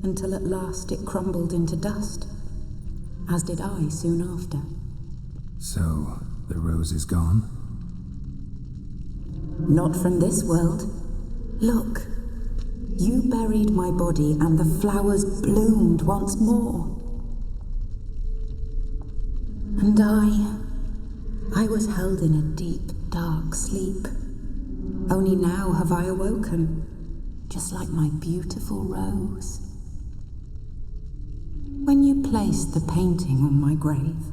until at last it crumbled into dust, as did I soon after. So, the rose is gone? Not from this world. Look, you buried my body and the flowers bloomed once more. And I was held in a deep, dark sleep. Only now have I awoken, just like my beautiful rose. When you placed the painting on my grave,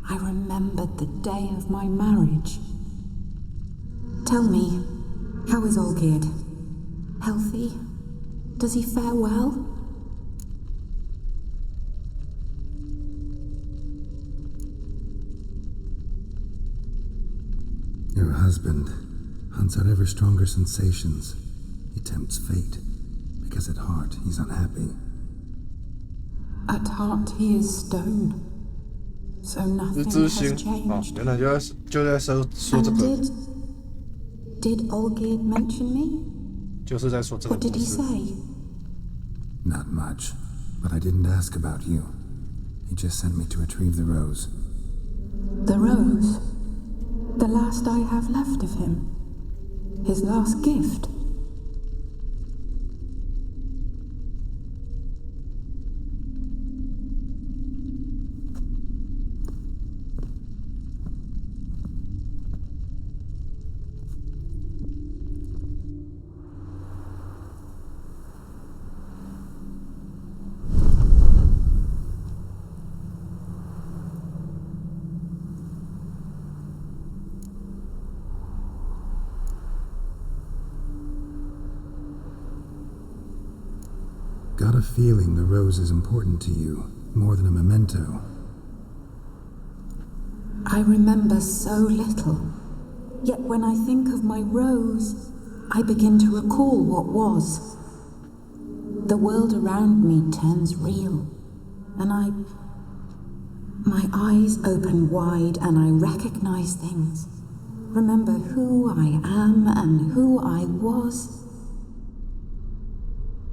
I remembered the day of my marriage. Tell me, how is Olgierd? Healthy? Does he fare well? Your husband hunts out ever stronger sensations. He tempts fate, because at heart he's unhappy. At heart he is stone, so nothing 之 has 心 changed. 原来就在说这 And 个， did Olgierd mention me? 就是在说这个 What did 故 he 事。 say? Not much, but I didn't ask about you. He just sent me to retrieve the rose. The rose? The last I have left of him? His last gift? Got a feeling the rose is important to you, more than a memento. I remember so little. Yet when I think of my rose, I begin to recall what was. The world around me turns real, and my eyes open wide and I recognize things. Remember who I am and who I was.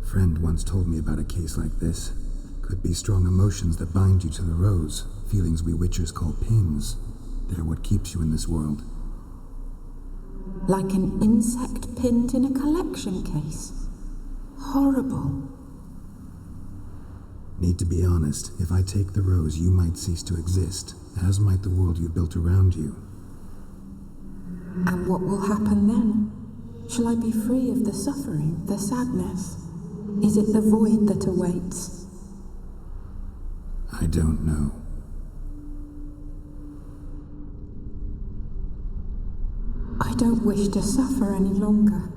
Friend once told me about a case like this. Could be strong emotions that bind you to the rose, feelings we witchers call pins. They're what keeps you in this world. Like an insect pinned in a collection case. Horrible. Need to be honest, if I take the rose, you might cease to exist, as might the world you built around you. And what will happen then? Shall I be free of the suffering, the sadness? Is it the void that awaits? I don't know. I don't wish to suffer any longer,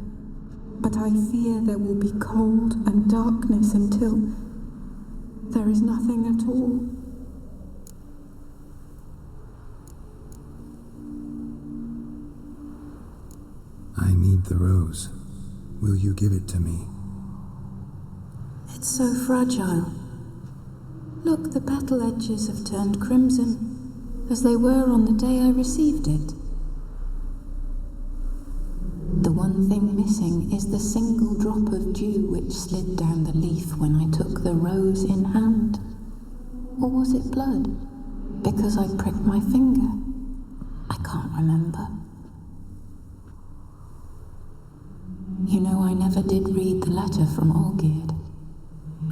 but I fear there will be cold and darkness until there is nothing at all. I need the rose. Will you give it to me? It's so fragile. Look, the petal edges have turned crimson, as they were on the day I received it. The one thing missing is the single drop of dew which slid down the leaf when I took the rose in hand. Or was it blood? Because I pricked my finger? I can't remember. You know, I never did read the letter from Olgierd.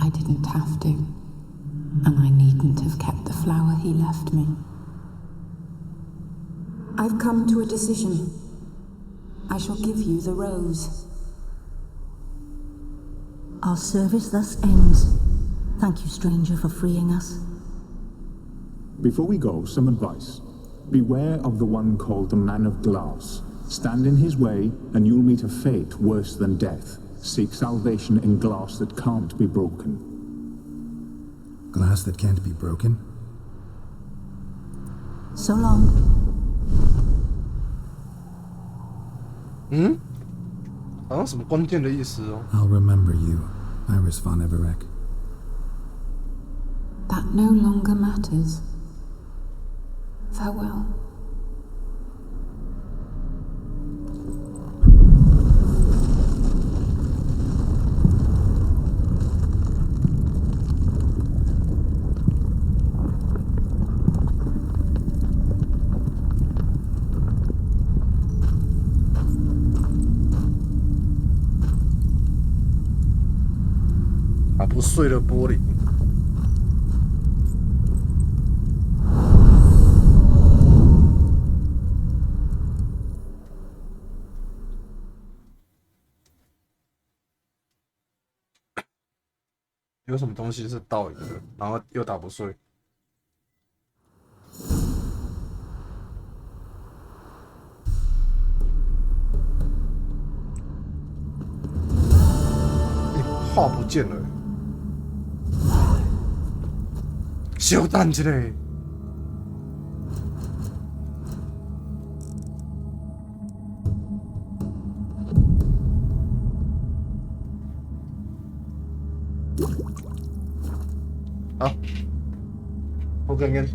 I didn't have to. And I needn't have kept the flower he left me. I've come to a decision. I shall give you the rose. Our service thus ends. Thank you, stranger, for freeing us. Before we go, some advice. Beware of the one called the Man of Glass. Stand in his way, and you'll meet a fate worse than death. Seek salvation in glass that can't be broken. Glass that can't be broken? So long. 好像什么关键的意思哦。 I'll remember you, Iris von Everec. That no longer matters. Farewell. 打不碎的玻璃。有什么东西是倒影的，然后又打不碎？画不见了。 小等一下，好，我看看。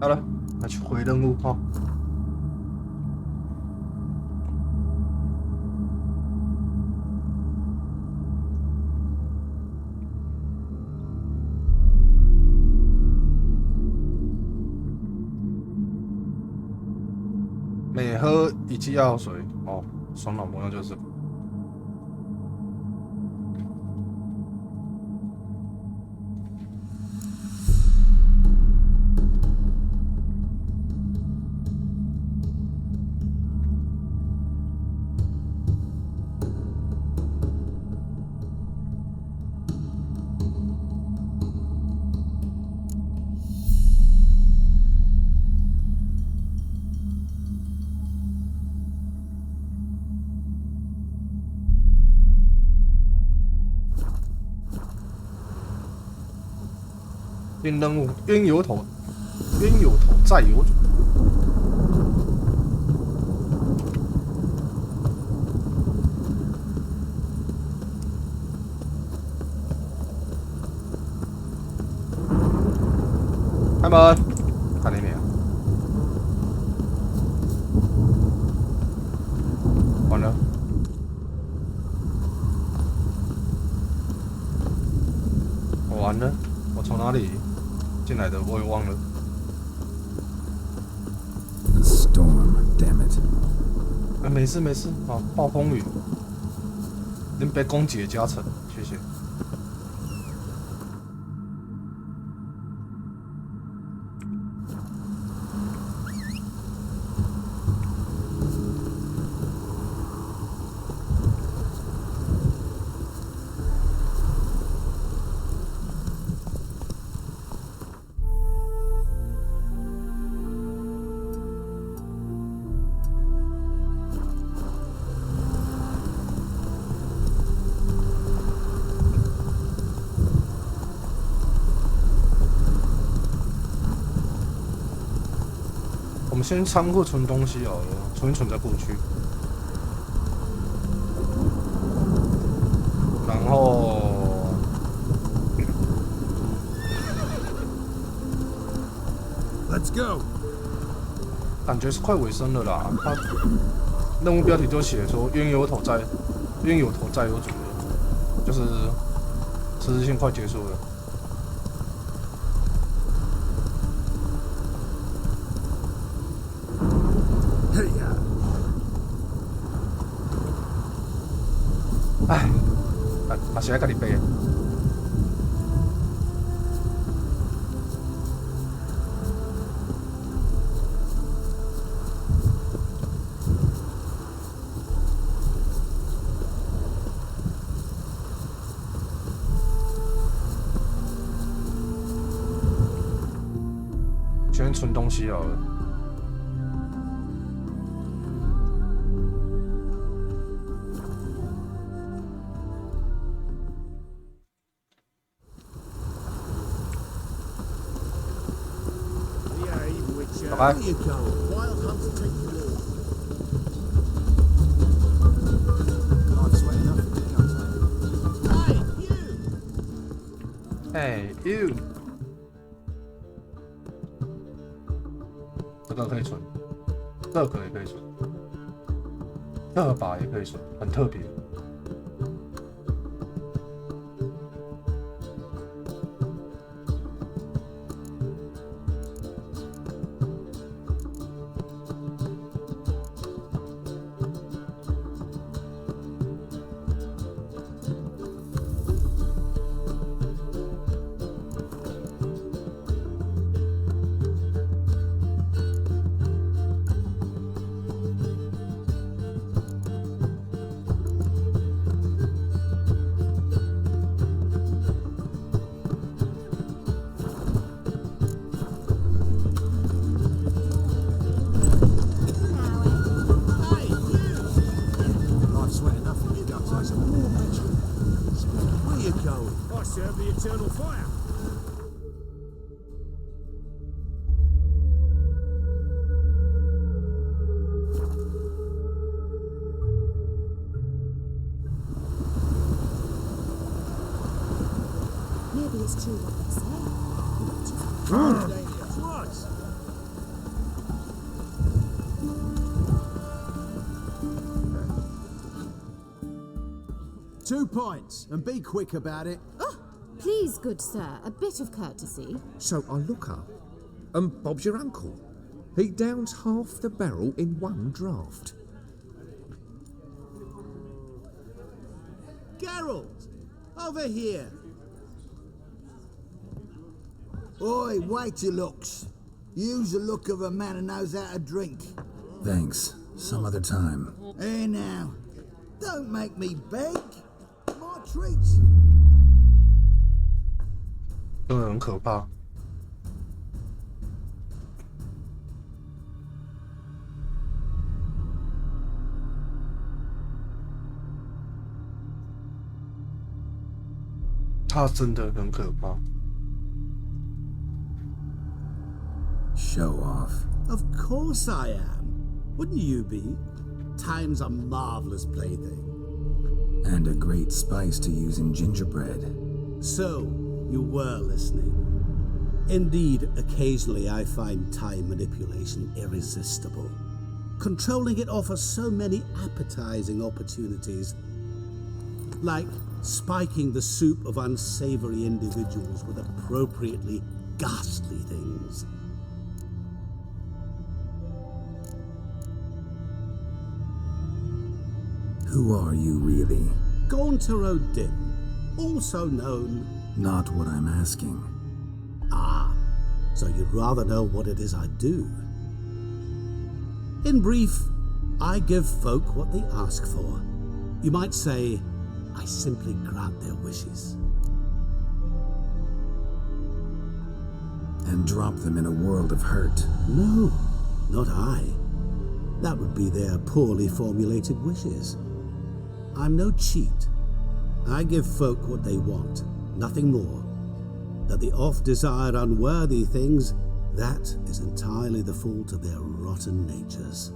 好了，那去回任务哈。喝一剂药水哦，双脑模样就是。新任务：冤有头债有主。开门，看你脸。完了。我完了，我从哪里进来的我也忘了。A storm, damn it. 没事没事啊，暴风雨，您被公姐加成，谢谢。我们先仓库存东西好了，存一存再过去。然后，感觉是快尾声了啦。他任务标题就写说冤有头债有主了，就是实质性快结束了。哎，嘛是爱甲你背。先存东西好了。拜拜。Hey you， 这个可以存，这个也可以存，这把也可以存，很特别。Maybe it's true what they say. 2 pints, and be quick about it. Oh, please, good sir, a bit of courtesy. So I look up, and Bob's your uncle. He downs half the barrel in one draught. Geralt! Over here! Oi, wait your looks. Use the look of a man who knows how to drink. Thanks. Some other time. Hey now, don't make me beg. My treat. 真的很可怕。他真的很可怕。Show off. Of course I am. Wouldn't you be? Time's a marvelous plaything. And a great spice to use in gingerbread. So, you were listening. Indeed, occasionally I find time manipulation irresistible. Controlling it offers so many appetizing opportunities. Like spiking the soup of unsavory individuals with appropriately ghastly things. Who are you really? Gaunter O'Dim, also known... Not what I'm asking. Ah, so you'd rather know what it is I do. In brief, I give folk what they ask for. You might say, I simply grant their wishes. And drop them in a world of hurt. No, not I. That would be their poorly formulated wishes. I'm no cheat. I give folk what they want, nothing more. That the oft-desired unworthy things, that is entirely the fault of their rotten natures.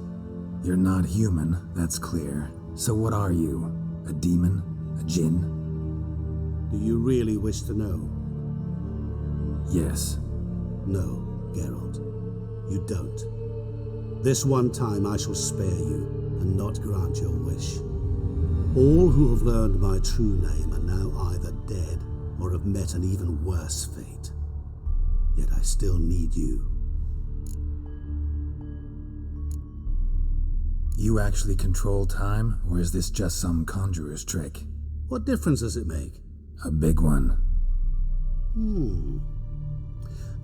You're not human, that's clear. So what are you? A demon? A djinn? Do you really wish to know? Yes. No, Geralt. You don't. This one time I shall spare you, and not grant your wish. All who have learned my true name are now either dead or have met an even worse fate. Yet I still need you. You actually control time, or is this just some conjurer's trick? What difference does it make? A big one.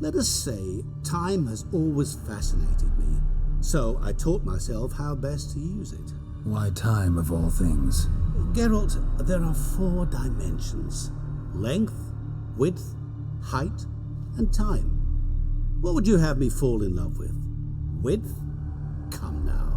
Let us say time has always fascinated me, so I taught myself how best to use it. Why time of all things? Geralt, there are 4 dimensions. Length, width, height, and time. What would you have me fall in love with? Width? Come now.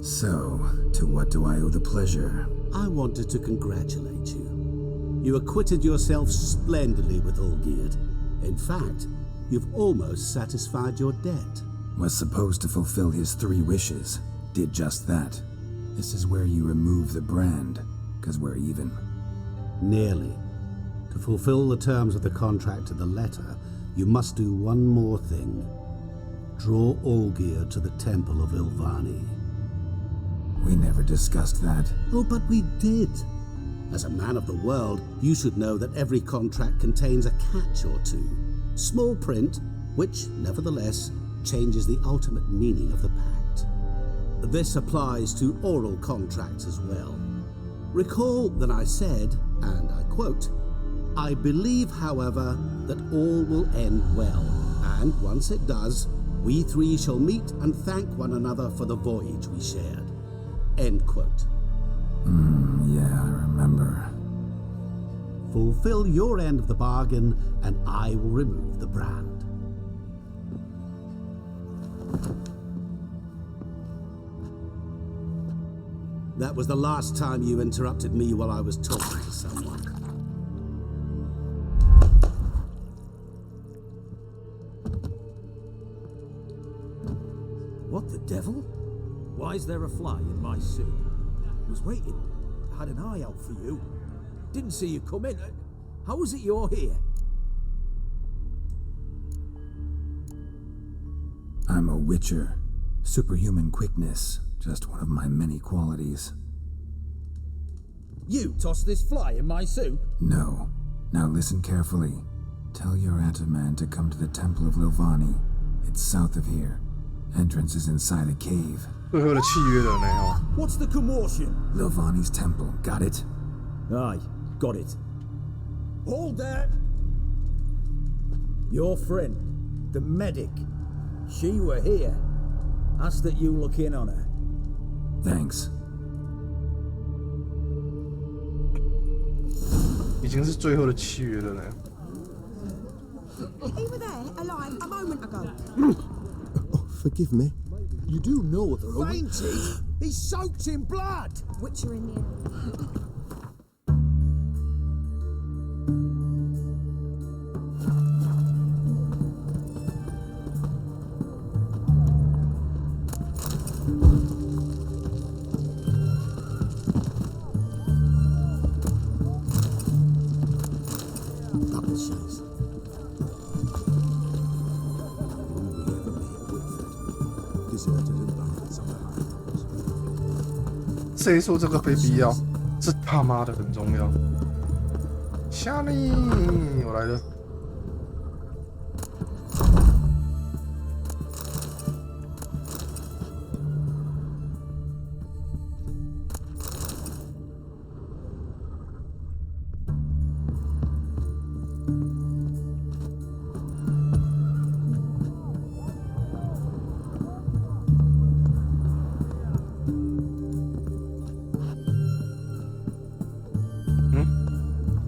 So, to what do I owe the pleasure? I wanted to congratulate you. You acquitted yourself splendidly with Olgierd. In fact, you've almost satisfied your debt. Was supposed to fulfill his 3 wishes. Did just that. This is where you remove the brand, 'cause we're even. Nearly. To fulfill the terms of the contract to the letter, you must do one more thing. Draw Olgierd to the Temple of Ilvani. We never discussed that. Oh, but we did. As a man of the world, you should know that every contract contains a catch or two. Small print, which, nevertheless, changes the ultimate meaning of the pact. This applies to oral contracts as well. Recall that I said, and I quote, "I believe, however, that all will end well, and once it does, we 3 shall meet and thank one another for the voyage we shared." End quote. Yeah, I remember. Fulfill your end of the bargain, and I will remove the brand. That was the last time you interrupted me while I was talking to someone. What the devil? Why is there a fly in my soup? Was waiting. Had an eye out for you. Didn't see you come in. How is it you're here? I'm a witcher. Superhuman quickness. Just one of my many qualities. You tossed this fly in my soup? No. Now listen carefully. Tell your Ataman to come to the Temple of Lilvani. It's south of here. Entrance is inside a cave. 最后的契约了呢哦。 What's the commotion? Lilvani's temple, got it? Aye, got it. Hold that! Your friend, the medic, she were here. Asked that you look in on her. Thanks. 已经是最后的契约了呢。 He were there, alive, a moment ago. Forgive me. You do know that... Fainted? He's soaked in blood! Witcher in the air. Appleseeds. 谁说这个非必要？这他妈的很重要。下面我来了。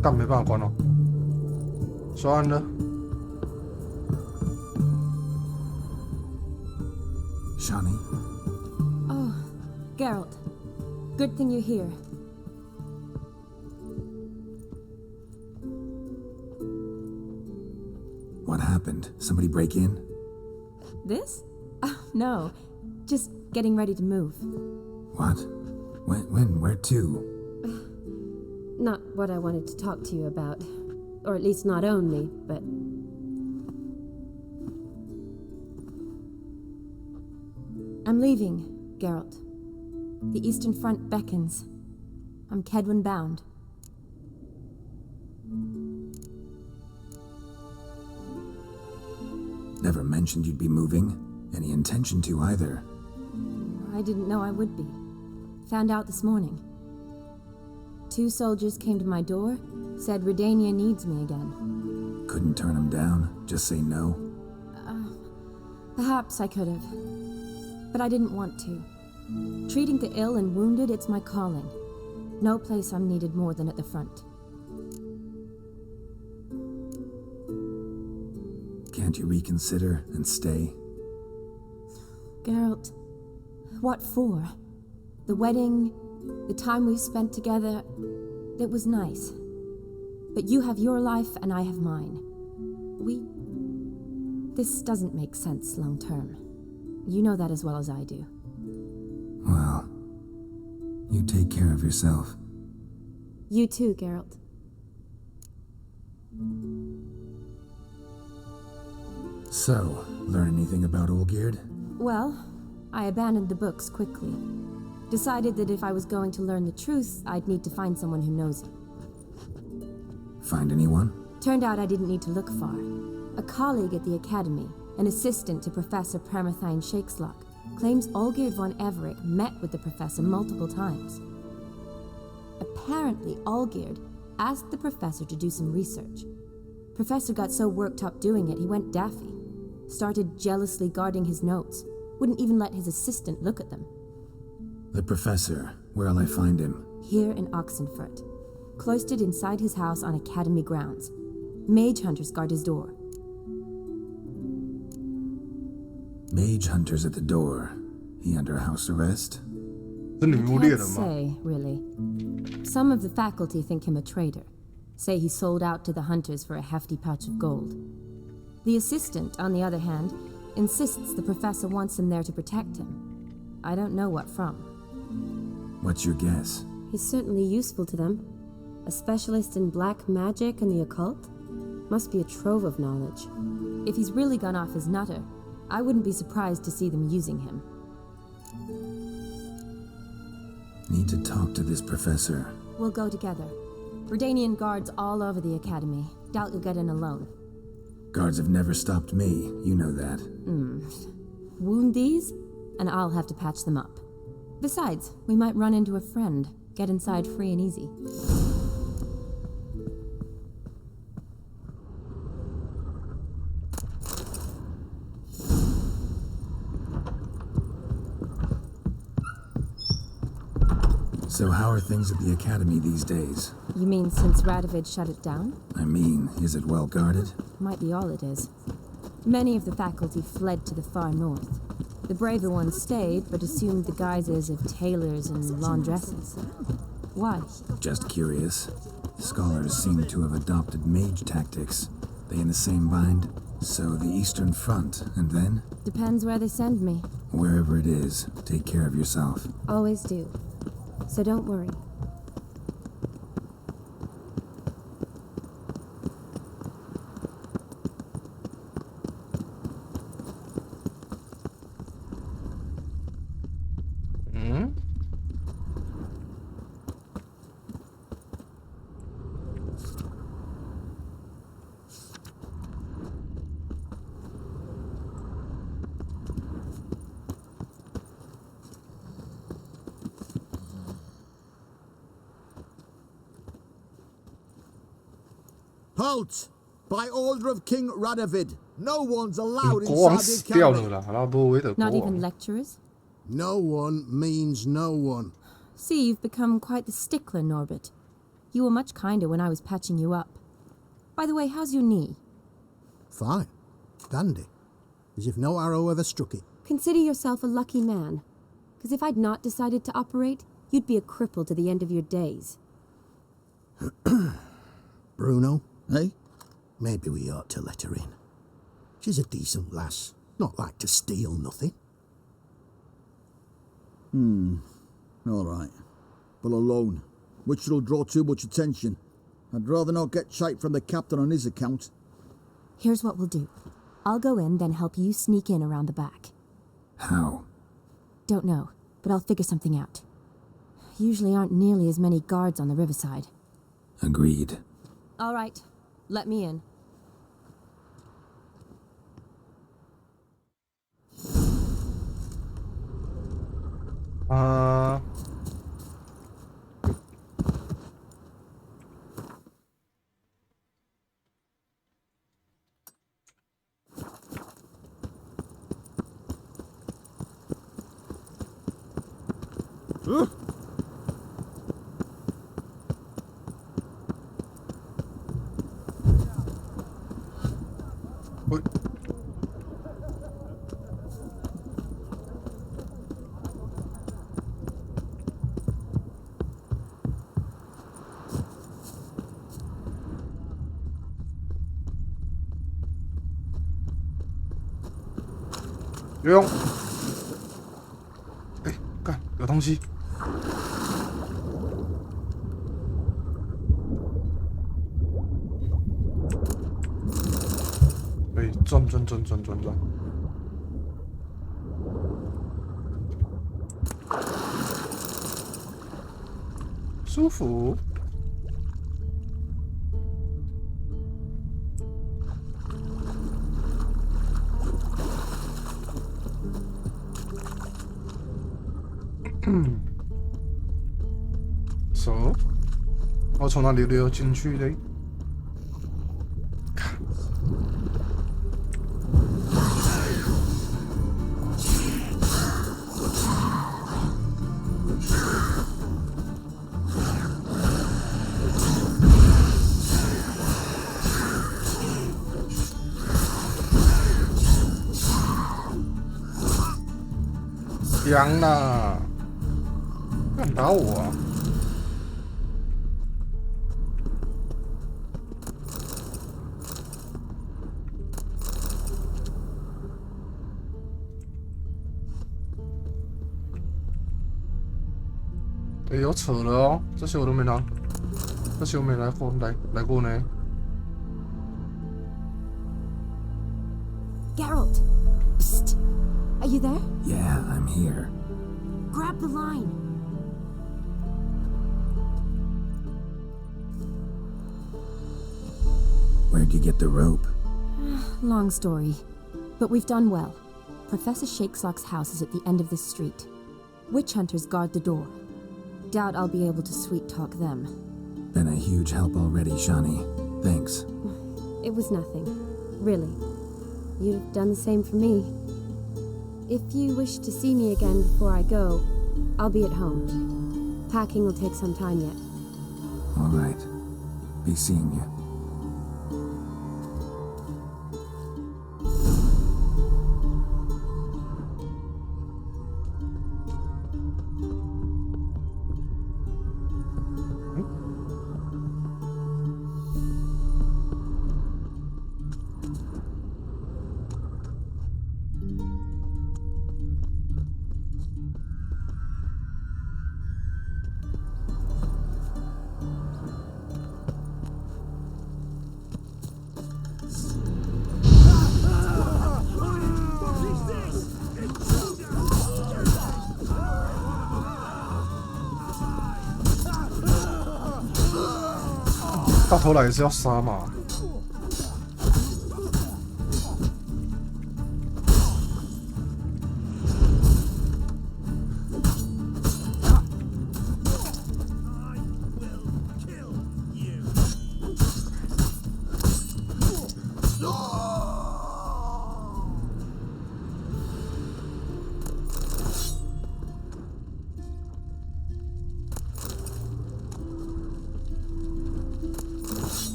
但没办法关哦，算了。Shani? Oh, Geralt. Good thing you're here. What happened? Somebody break in? This? Oh, no. Just getting ready to move. What? When? Where to? Not what I wanted to talk to you about. Or at least not only, but... I'm leaving, Geralt. The Eastern Front beckons. I'm Kedwin bound. Never mentioned you'd be moving. Any intention to either. I didn't know I would be. Found out this morning. 2 soldiers came to my door, said Redania needs me again. Couldn't turn them down? Just say no? Perhaps I could have. But I didn't want to. Treating the ill and wounded, it's my calling. No place I'm needed more than at the front. Can't you reconsider and stay? Geralt, what for? The wedding, the time we've spent together, it was nice. But you have your life and I have mine. This doesn't make sense long term. You know that as well as I do. Well, you take care of yourself. You too, Geralt. So, learn anything about Olgierd? Well, I abandoned the books quickly. Decided that if I was going to learn the truth, I'd need to find someone who knows it. Find anyone? Turned out I didn't need to look far. A colleague at the Academy, an assistant to Professor Permathine Shakeslock, claims Olgierd von Everett met with the professor multiple times. Apparently, Olgierd asked the professor to do some research. Professor got so worked up doing it, he went daffy. Started jealously guarding his notes. Wouldn't even let his assistant look at them. The professor, where'll I find him? Here in Oxenfurt. Cloistered inside his house on Academy grounds. Mage hunters guard his door. Mage hunters at the door. He under house arrest? I can't say, really. Some of the faculty think him a traitor. Say he sold out to the hunters for a hefty patch of gold. The assistant, on the other hand, insists the professor wants him there to protect him. I don't know what from. What's your guess? He's certainly useful to them. A specialist in black magic and the occult? Must be a trove of knowledge. If he's really gone off his nutter, I wouldn't be surprised to see them using him. Need to talk to this professor. We'll go together. Redanian guards all over the academy. Doubt you'll get in alone. Guards have never stopped me, you know that. Wound these, and I'll have to patch them up. Besides, we might run into a friend. Get inside free and easy. So how are things at the academy these days? You mean since Radovid shut it down? I mean, is it well guarded? Might be all it is. Many of the faculty fled to the far north. The braver ones stayed, but assumed the guises of tailors and laundresses. Why? Just curious. Scholars seem to have adopted mage tactics. They in the same bind? So the Eastern Front, and then? Depends where they send me. Wherever it is, take care of yourself. Always do. So don't worry. Halt! By order of King Radovid, no one's allowed inside the academy. Not even lecturers? No one means no one. See, you've become quite the stickler, Norbert. You were much kinder when I was patching you up. By the way, how's your knee? Fine. Dandy. As if no arrow ever struck it. Consider yourself a lucky man. Because if I'd not decided to operate, you'd be a cripple to the end of your days. Bruno? Eh? Maybe we ought to let her in. She's a decent lass. Not like to steal nothing. All right. But alone, which will draw too much attention. I'd rather not get shite from the captain on his account. Here's what we'll do. I'll go in, then help you sneak in around the back. How? Don't know, but I'll figure something out. Usually aren't nearly as many guards on the riverside. Agreed. All right. Let me in.游泳。哎，干，有东西。哎，转。舒服。So， 我从哪里溜进去的？香啦！干打我啊！哎，有扯了哦，这些我都没拿，这些我没来过，来过呢。Geralt, psst. Are you there? Yeah, I'm here. Grab the line. Where'd you get the rope? Long story. But we've done well. Professor Shakesock's house is at the end of this street. Witch hunters guard the door. Doubt I'll be able to sweet-talk them. Been a huge help already, Shani. Thanks. It was nothing. Really. You've done the same for me. If you wish to see me again before I go, I'll be at home. Packing will take some time yet. All right. Be seeing you.到头来也是要杀嘛。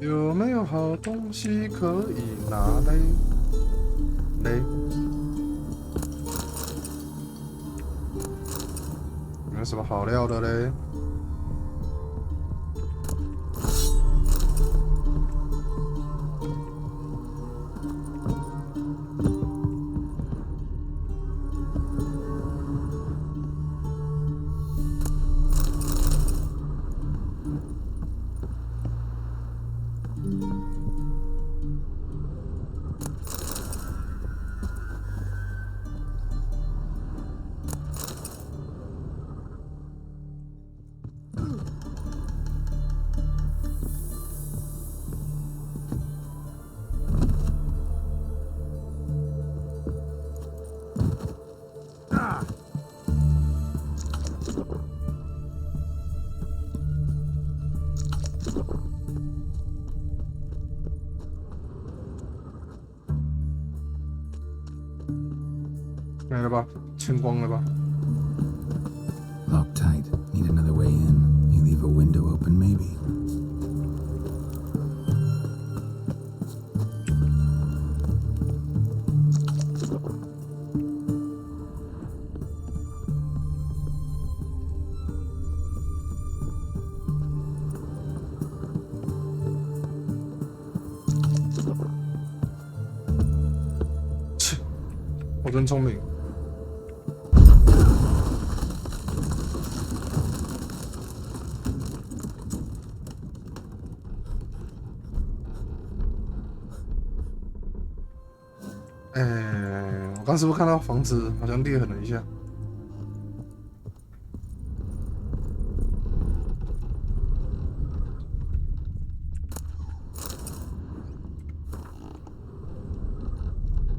有没有好东西可以拿嘞？有没有什么好料的嘞？没了吧，清光了吧。Lock tight. Need another way in. You leave a window open, maybe.切，我真聪明。我刚是不是看到房子好像裂痕了一下？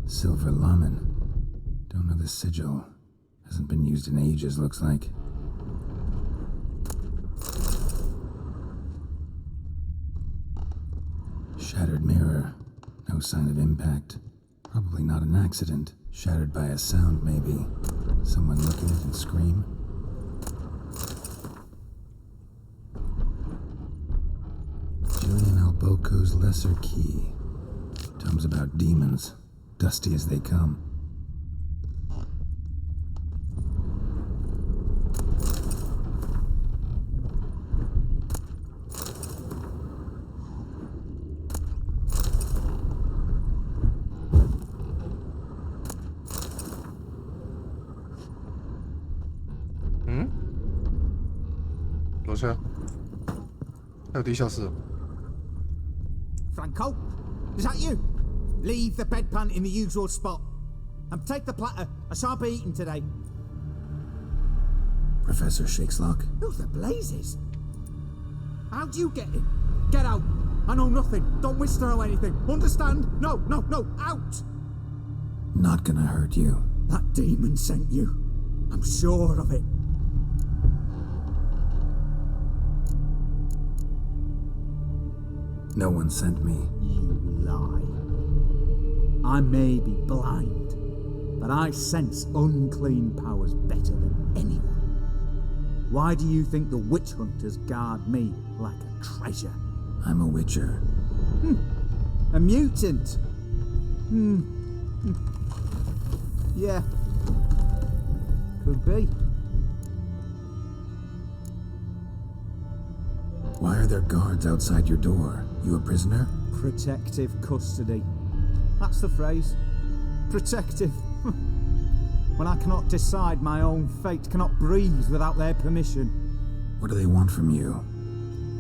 Silver Laman. Don't know the sigil. Hasn't been used in ages, looks like. Shattered mirror. No sign of impact. Probably not an accident. Shattered by a sound, maybe. Someone look at it and scream. Julian Alboco's lesser key. Tomes about demons. Dusty as they come. 下，还有地下室。 Franco, is that you? Leave the bedpan in the usual spot. And take the platter. I shan't be eating today. Professor Shakeslock? Who the blazes? How'd you get in? Get out. I know nothing. Don't wish to know anything. Understand? No, no, no. Out! Not gonna hurt you. That demon sent you. I'm sure of it. No one sent me. You lie. I may be blind, but I sense unclean powers better than anyone. Why do you think the witch hunters guard me like a treasure? I'm a witcher. A mutant? Yeah. Could be. Why are there guards outside your door? You a prisoner? Protective custody. That's the phrase. Protective. When I cannot decide my own fate, cannot breathe without their permission. What do they want from you?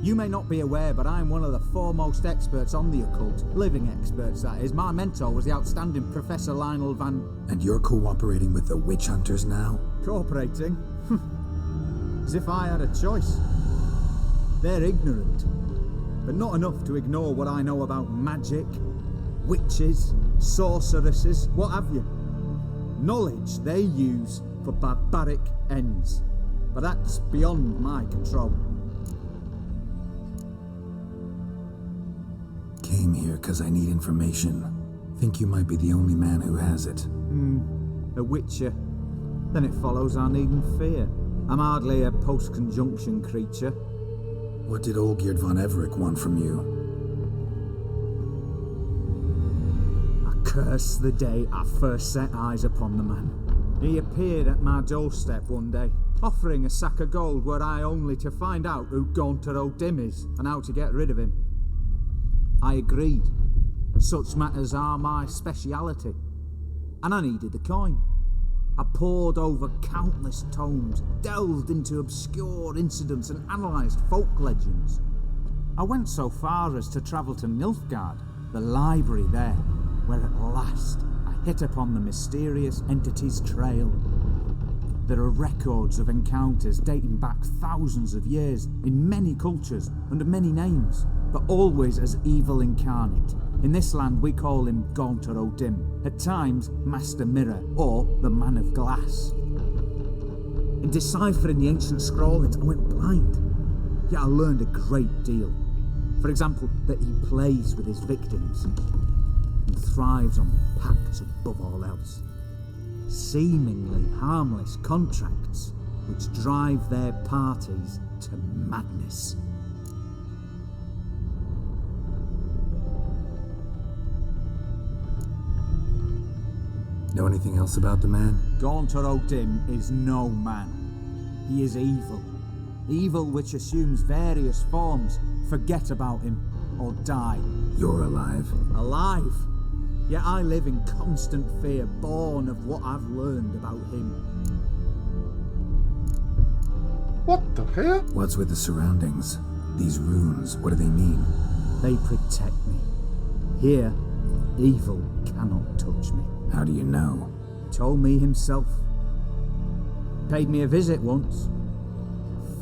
You may not be aware, but I'm one of the foremost experts on the occult. Living experts, that is. My mentor was the outstanding Professor Lionel Van... And you're cooperating with the witch hunters now? Cooperating? As if I had a choice. They're ignorant, but not enough to ignore what I know about magic, witches, sorceresses, what have you. Knowledge they use for barbaric ends, but that's beyond my control. Came here because I need information. Think you might be the only man who has it. A witcher. Then it follows I needn't fear. I'm hardly a post-conjunction creature. What did Olgierd von Everec want from you? I curse the day I first set eyes upon the man. He appeared at my doorstep one day, offering a sack of gold were I only to find out who Gaunter O'Dim is and how to get rid of him. I agreed. Such matters are my speciality. And I needed the coin. I pored over countless tomes, delved into obscure incidents and analysed folk legends. I went so far as to travel to Nilfgaard, the library there, where at last I hit upon the mysterious entity's trail. There are records of encounters dating back thousands of years in many cultures under many names, but always as evil incarnate. In this land we call him Gaunter O'Dim, at times Master Mirror or the Man of Glass. In deciphering the ancient scrawlings I went blind, yet I learned a great deal. For example, that he plays with his victims and thrives on pacts above all else. Seemingly harmless contracts which drive their parties to madness. Know anything else about the man? Gaunter O'Dim is no man. He is evil. Evil which assumes various forms. Forget about him, or die. You're alive. Alive? Yet I live in constant fear, born of what I've learned about him. What the hell? What's with the surroundings? These runes, what do they mean? They protect me. Here, evil cannot touch me. How do you know? Told me himself. Paid me a visit once.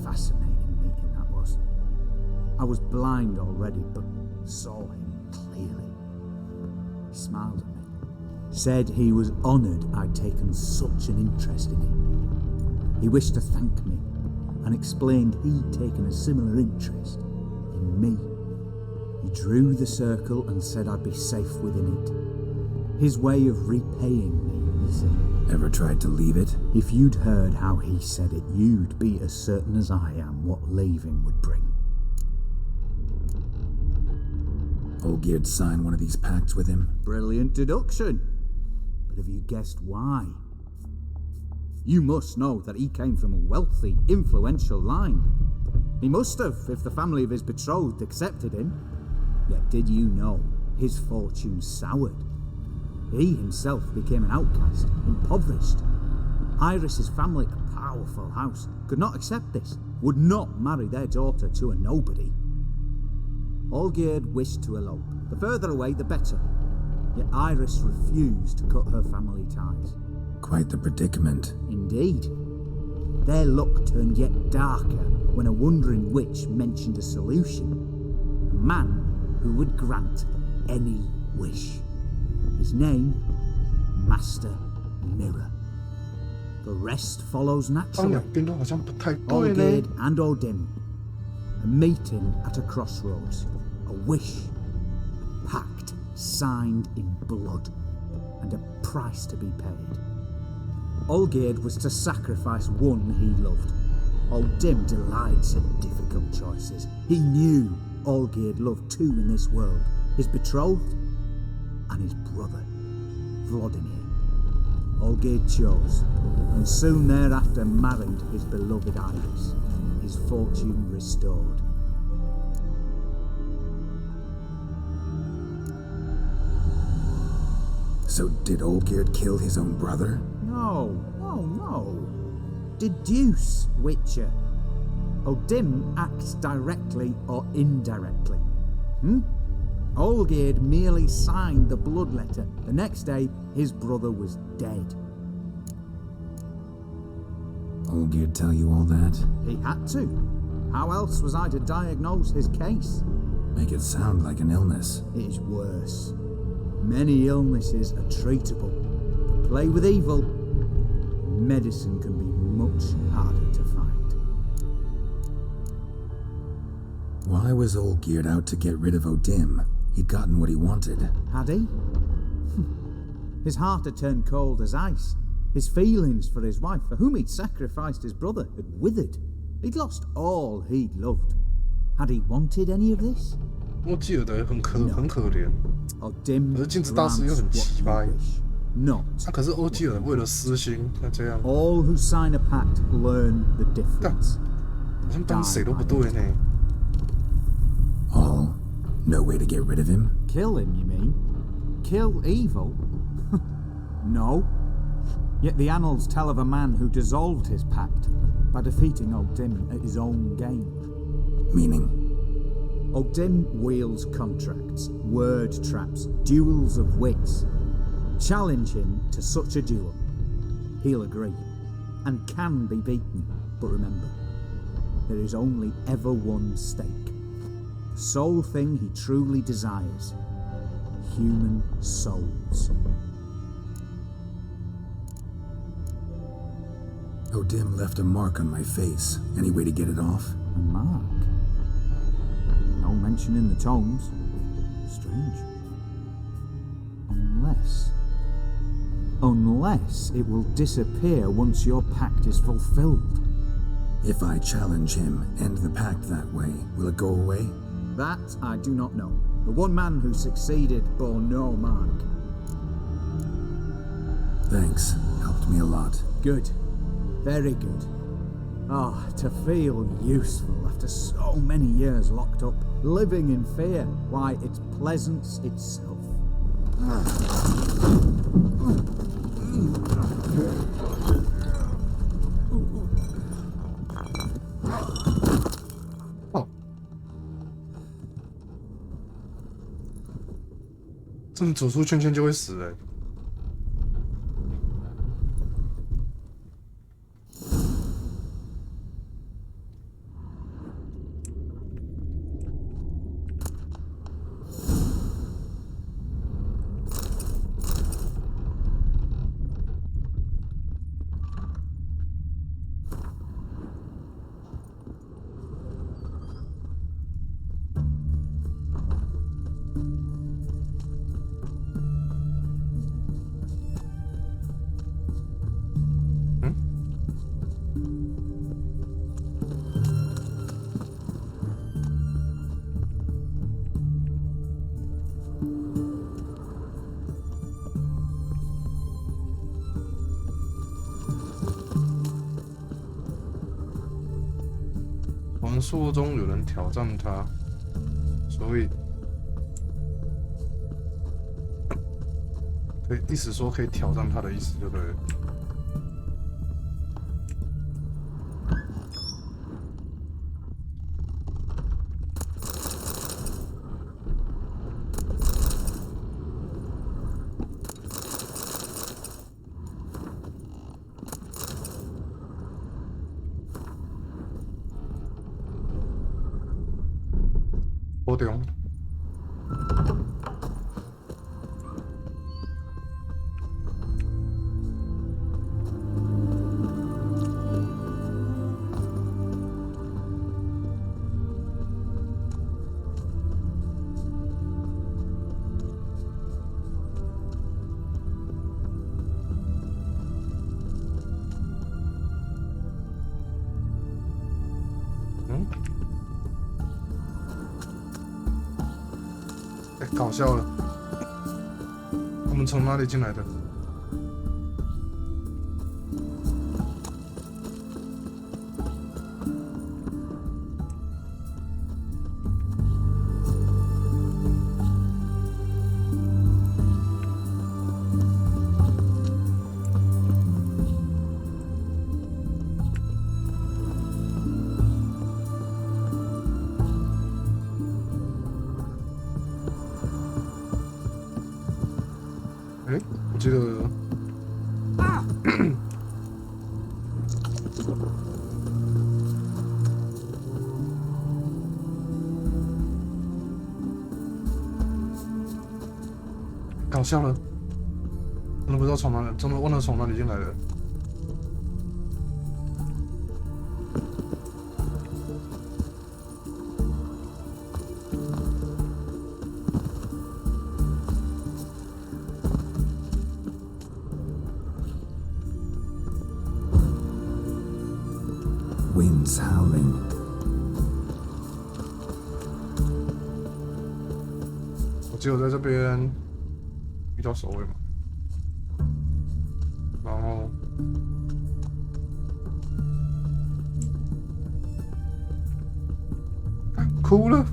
Fascinating meeting that was. I was blind already, but saw him clearly. He smiled at me. Said he was honoured I'd taken such an interest in him. He wished to thank me, and explained he'd taken a similar interest in me. He drew the circle and said I'd be safe within it. His way of repaying me, you see. Ever tried to leave it? If you'd heard how he said it, you'd be as certain as I am what leaving would bring. Olgierd signed one of these pacts with him? Brilliant deduction. But have you guessed why? You must know that he came from a wealthy, influential line. He must have, if the family of his betrothed accepted him. Yet did you know his fortune soured? He himself became an outcast, impoverished. Iris's family, a powerful house, could not accept this. would not marry their daughter to a nobody. Olgierd wished to elope. The further away, the better. Yet Iris refused to cut her family ties. Quite the predicament. Indeed. Their luck turned yet darker when a wandering witch mentioned a solution. A man who would grant any wish. His name, Master Mirror. The rest follows naturally. Olgierd and Odin. A meeting at a crossroads. A wish. A pact signed in blood. And a price to be paid. Olgierd was to sacrifice one he loved. Odin delights in difficult choices. He knew Olgierd loved two in this world. His betrothed and his brother, Vladimir. Olgierd chose, and soon thereafter married his beloved Iris, his fortune restored. So did Olgierd kill his own brother? No. Deduce, Witcher. Odin acts directly or indirectly. Olgierd merely signed the blood letter. The next day, his brother was dead. Olgierd tell you all that? He had to. How else was I to diagnose his case? Make it sound like an illness. It is worse. Many illnesses are treatable. But play with evil, medicine can be much harder to find. Why was Olgierd out to get rid of Odin? He'd gotten what he wanted. Had he? His heart had turned cold as ice. His feelings for his wife, for whom he'd sacrificed his brother, had withered. He'd lost all he'd loved. Had he wanted any of this? 我记得很可怜，可是镜子大师又很奇葩。可是欧吉尔为了私心，他这样。All who sign a pact learn the difference. 好像当谁都不对呢。All? No way to get rid of him? Kill him, you mean? Kill evil? No. Yet the annals tell of a man who dissolved his pact by defeating Odin at his own game. Meaning? Odin wields contracts, word traps, duels of wits. Challenge him to such a duel. He'll agree, and can be beaten. But remember, there is only ever one stake. The sole thing he truly desires. Human souls. Odin left a mark on my face. Any way to get it off? A mark? No mention in the tomes. Strange. Unless it will disappear once your pact is fulfilled. If I challenge him, end the pact that way, will it go away? That I do not know. The one man who succeeded bore no mark. Thanks. Helped me a lot. Good. Very good. Oh, to feel useful after so many years locked up, living in fear. Why, it's pleasance itself.哦，真的走出圈圈就会死哎。传说中有人挑战他，所以可以意思说可以挑战他的意思，对不对？不中。搞笑了，他们从哪里进来的？我记得搞笑了，真的不知道从哪里，真的忘了从哪里进来的。Winds howling. 我只有在这边遇到守卫嘛，然后哭了。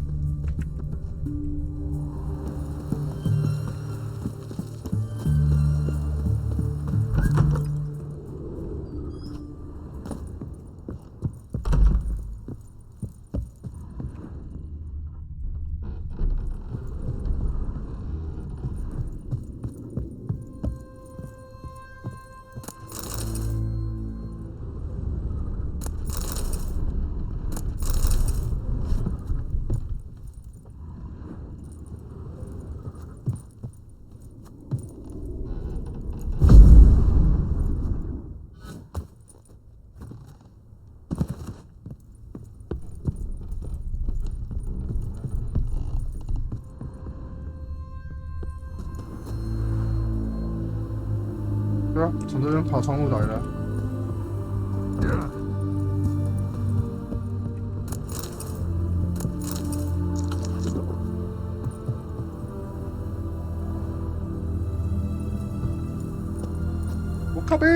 对啊，从这边爬窗户来的。我靠呗！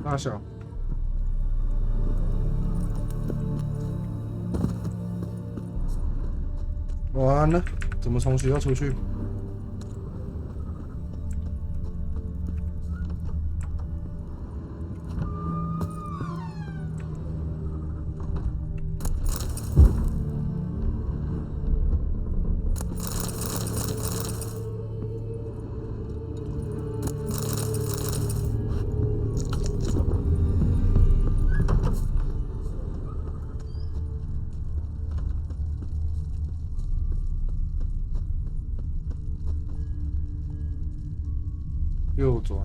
大小，完了，怎么从学校出去？右转。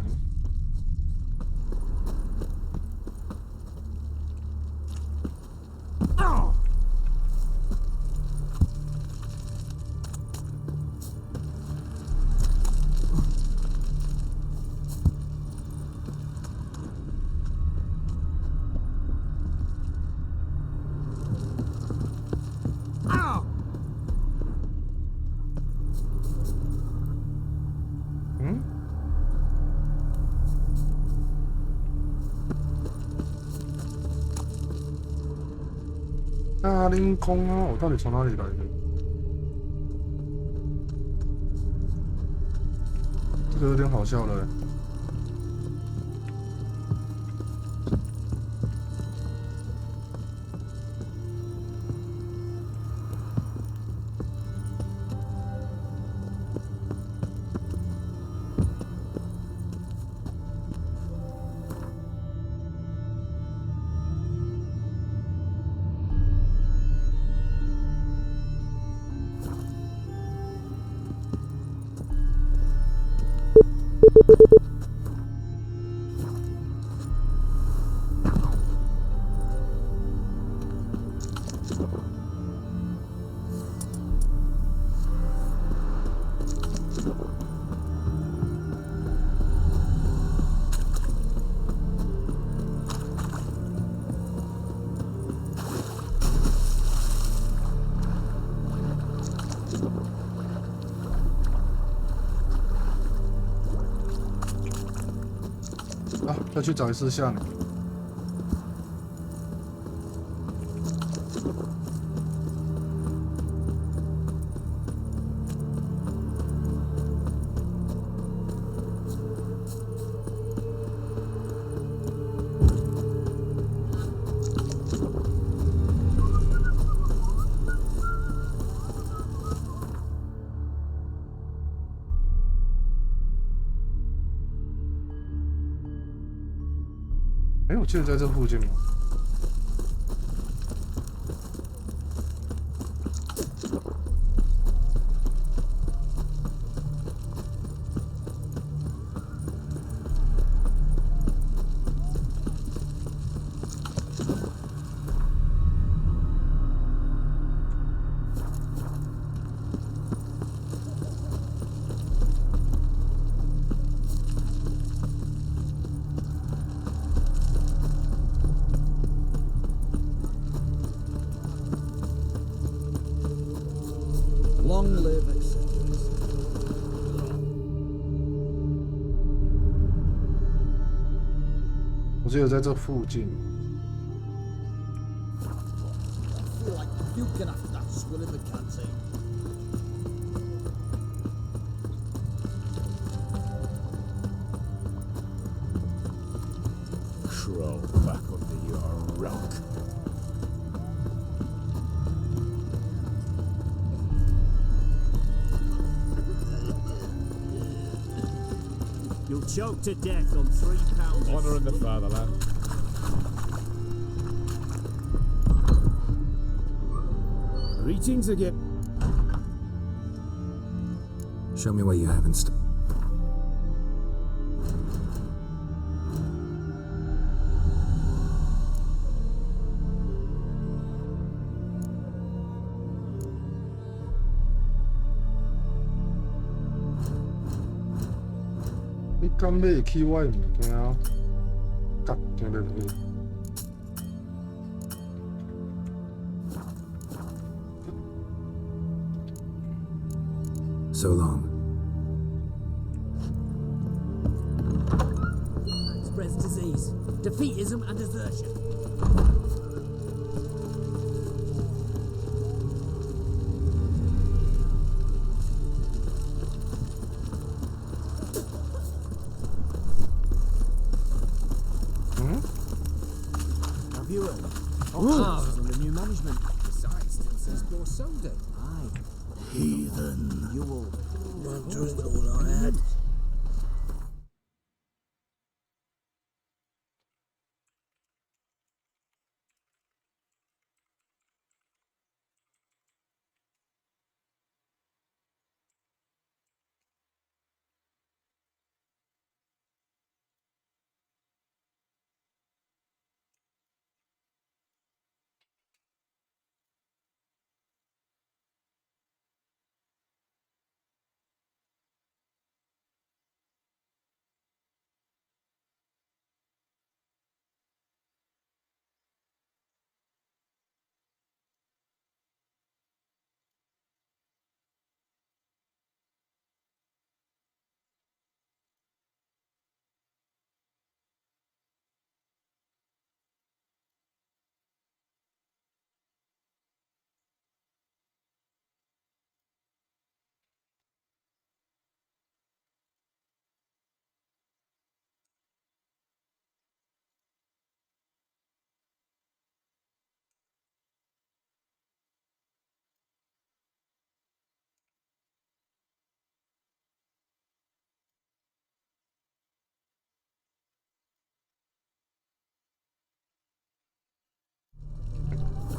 大凌空啊！我到底从哪里来的？这个有点好笑了。要去找一次像。哎，我记得在这附近吗？Long live acceptance. 我记得在这附近。I feel like puking after that swill in the canteen. Crawl back under your rock. You'll choke to death on 3 pounds. Honouring the fatherland. Greetings again. Show me what you haven't stopped.你敢买起我的物件？干，听得你。So long. Spreads disease, defeatism, and desertion. Ours under new management. Besides, still says poor Sunday. Aye. Heathen. You will. One drink all I had.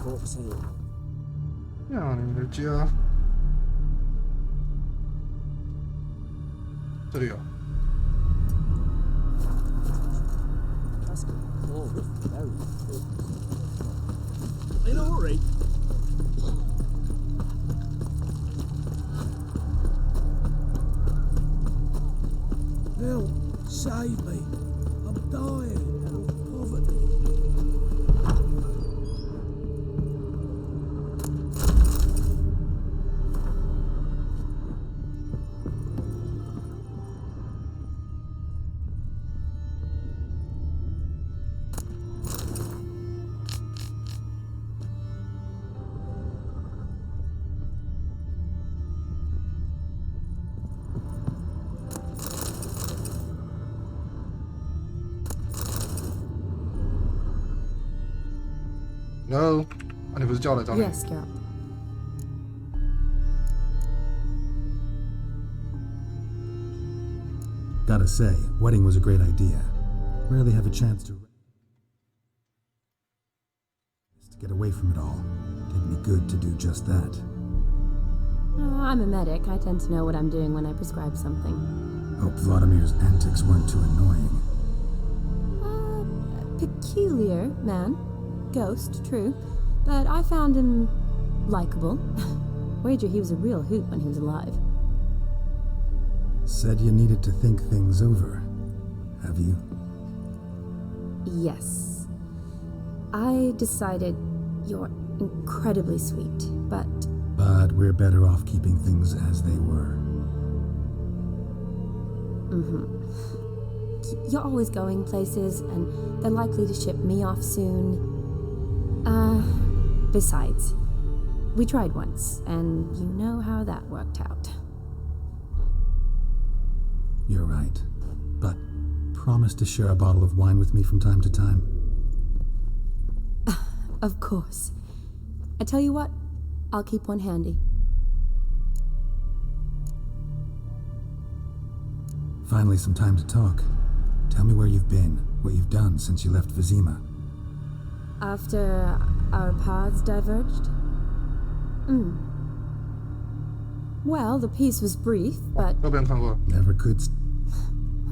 Fox Hill. 呀，你的家这里有。That's oh, very good. In a hurry. Help! Save me! I'm dying of poverty. No， 啊，你不是叫来找你 Yes, Geralt. Gotta say, wedding was a great idea. Rarely have a chance to get away from it all. Did me good to do just that. Oh, I'm a medic. I tend to know what I'm doing when I prescribe something. Hope Vladimir's antics weren't too annoying. Peculiar man. Ghost, true. But I found him likable. Wager he was a real hoot when he was alive. Said you needed to think things over. Have you? Yes. I decided you're incredibly sweet, but... But we're better off keeping things as they were. You're always going places, and they're likely to ship me off soon. Besides, we tried once, and you know how that worked out. You're right. But promise to share a bottle of wine with me from time to time. Of course. I tell you what, I'll keep one handy. Finally, some time to talk. Tell me where you've been, what you've done since you left Vizima. After our paths diverged? Well, the peace was brief, but... Never could.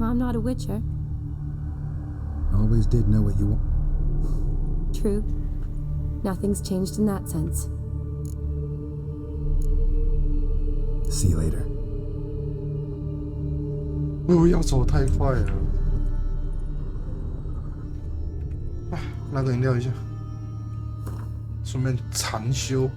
I'm not a witcher. Always did know what you want. True. Nothing's changed in that sense. See you later. 不要走太快了。拿个饮料一下，顺便禅修。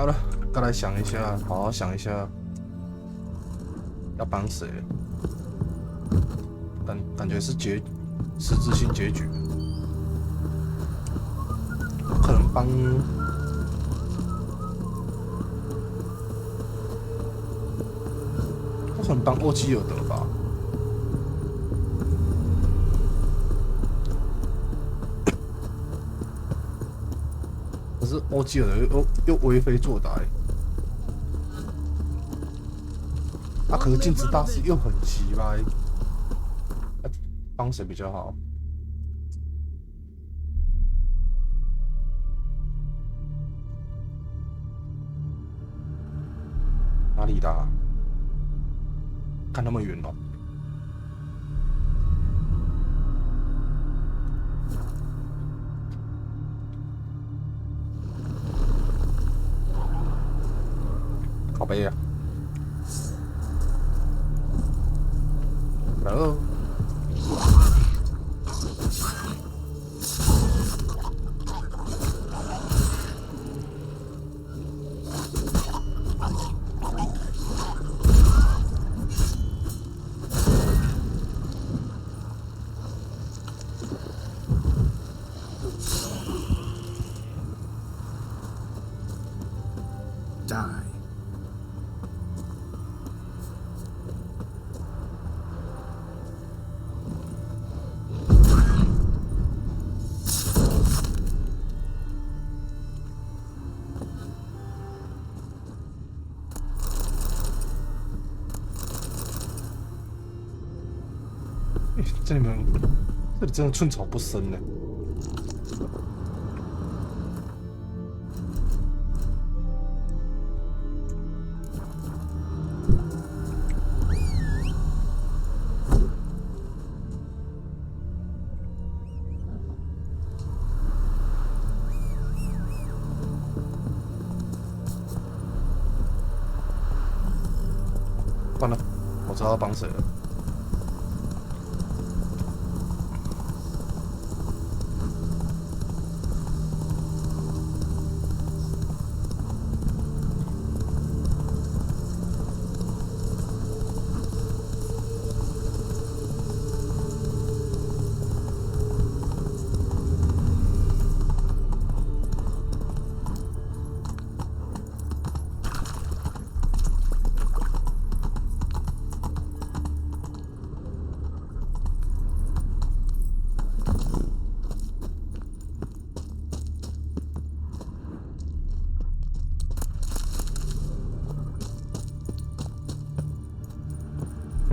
好了，再来想一下，好好想一下，要帮谁？感觉是实质性结局，可能帮。我可能帮欧基尔德吧。可是欧基尔德又为非作歹，啊！可是镜子大师又很奇怪，帮谁比较好？哪里的啊？看那么远哦。靠背啊。然后。Die. Eh, 这里真的寸草不生呢。算了，我知道要帮谁了。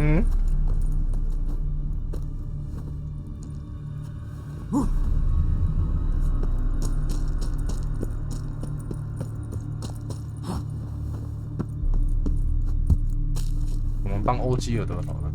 嗯？我们帮欧基尔德好了。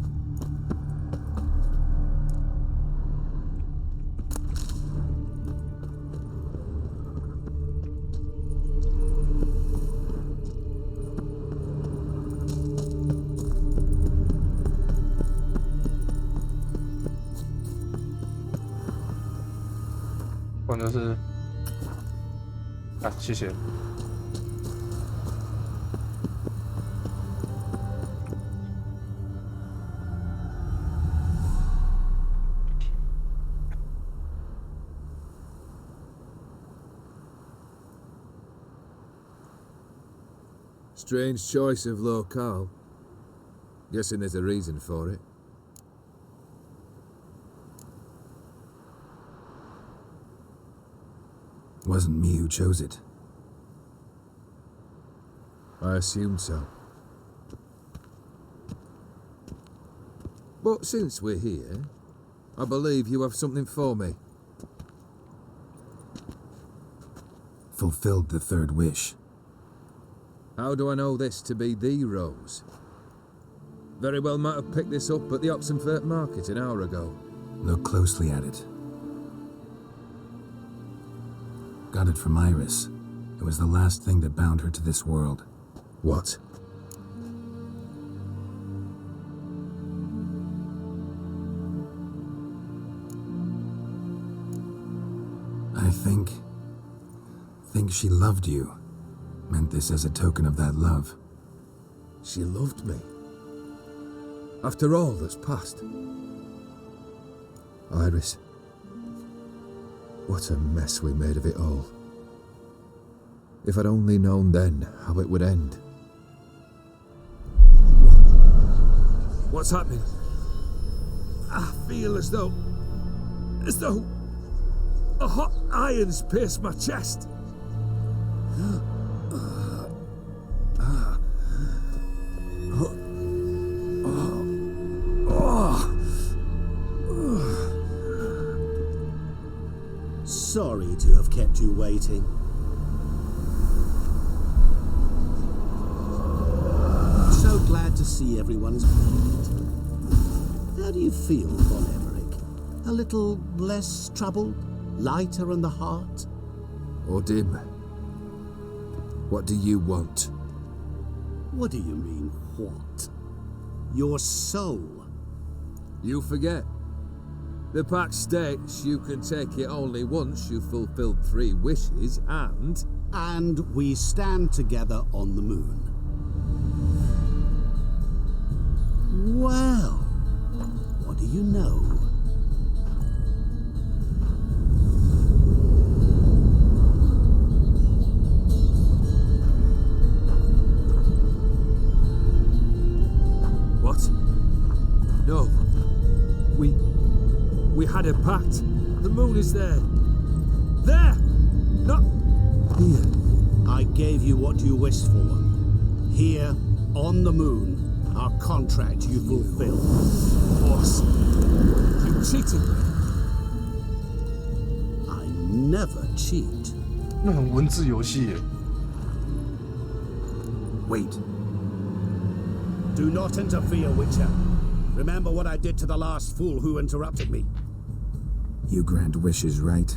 不然就是，啊，谢谢。Strange choice of locale. Guessing there's a reason for it. Wasn't me who chose it. I assumed so. But since we're here, I believe you have something for me. Fulfilled the third wish. How do I know this to be the rose? Very well might have picked this up at the Oxenfurt market an hour ago. Look closely at it. Got it from Iris. It was the last thing that bound her to this world. What? I think she loved you. Meant this as a token of that love. She loved me. After all that's passed. Iris. What a mess we made of it all. If I'd only known then how it would end. What's happening? I feel as though a hot iron's pierced my chest. Sorry to have kept you waiting. So glad to see everyone's made it. How do you feel, Von Emmerich? A little less troubled? Lighter in the heart? Odim, what do you want? What do you mean, what? Your soul. You forget. The pact states you can take it only once you've fulfilled 3 wishes, and... And we stand together on the moon. Well, what do you know? What? No. We had a pact. The moon is there. There! Not here. I gave you what you wished for. Here, on the moon, our contract you fulfilled. Boss, you cheated me. I never cheat. 那很文字游戏耶。Wait. Do not interfere, Witcher. Remember what I did to the last fool who interrupted me. You grant wishes, right?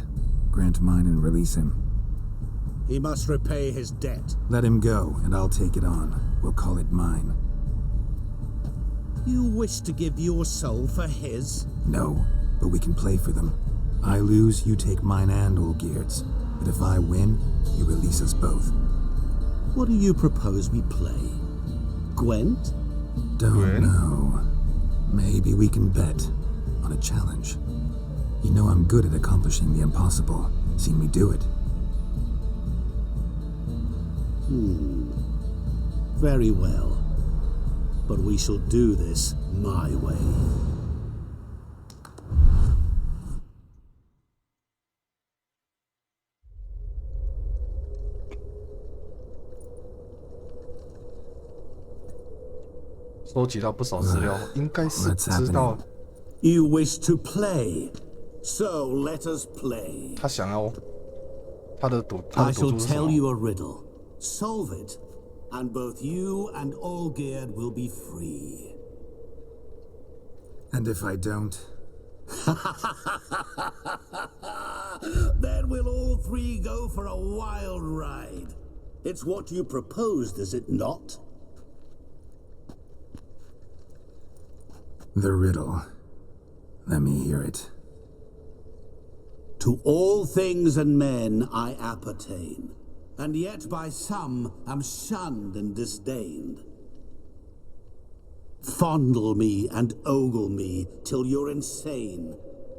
Grant mine and release him. He must repay his debt. Let him go, and I'll take it on. We'll call it mine. You wish to give your soul for his? No, but we can play for them. I lose, you take mine and Olgierd's. But if I win, you release us both. What do you propose we play? Gwent? Don't know. Maybe we can bet on a challenge. You know I'm good at accomplishing the impossible. Seen me do it. Very well. But we shall do this my way.收集到不少资料，应该是知道。You wish to play, so let us play. 他想要他的赌注 I 是 shall 什 tell 么？ you a riddle. Solve it, and both you and Olgierd will be free. And if I don't? Then we'll all 3 go for a wild ride. It's what you proposed, is it not? The riddle. Let me hear it. To all things and men I appertain, and yet by some am shunned and disdained. Fondle me and ogle me till you're insane,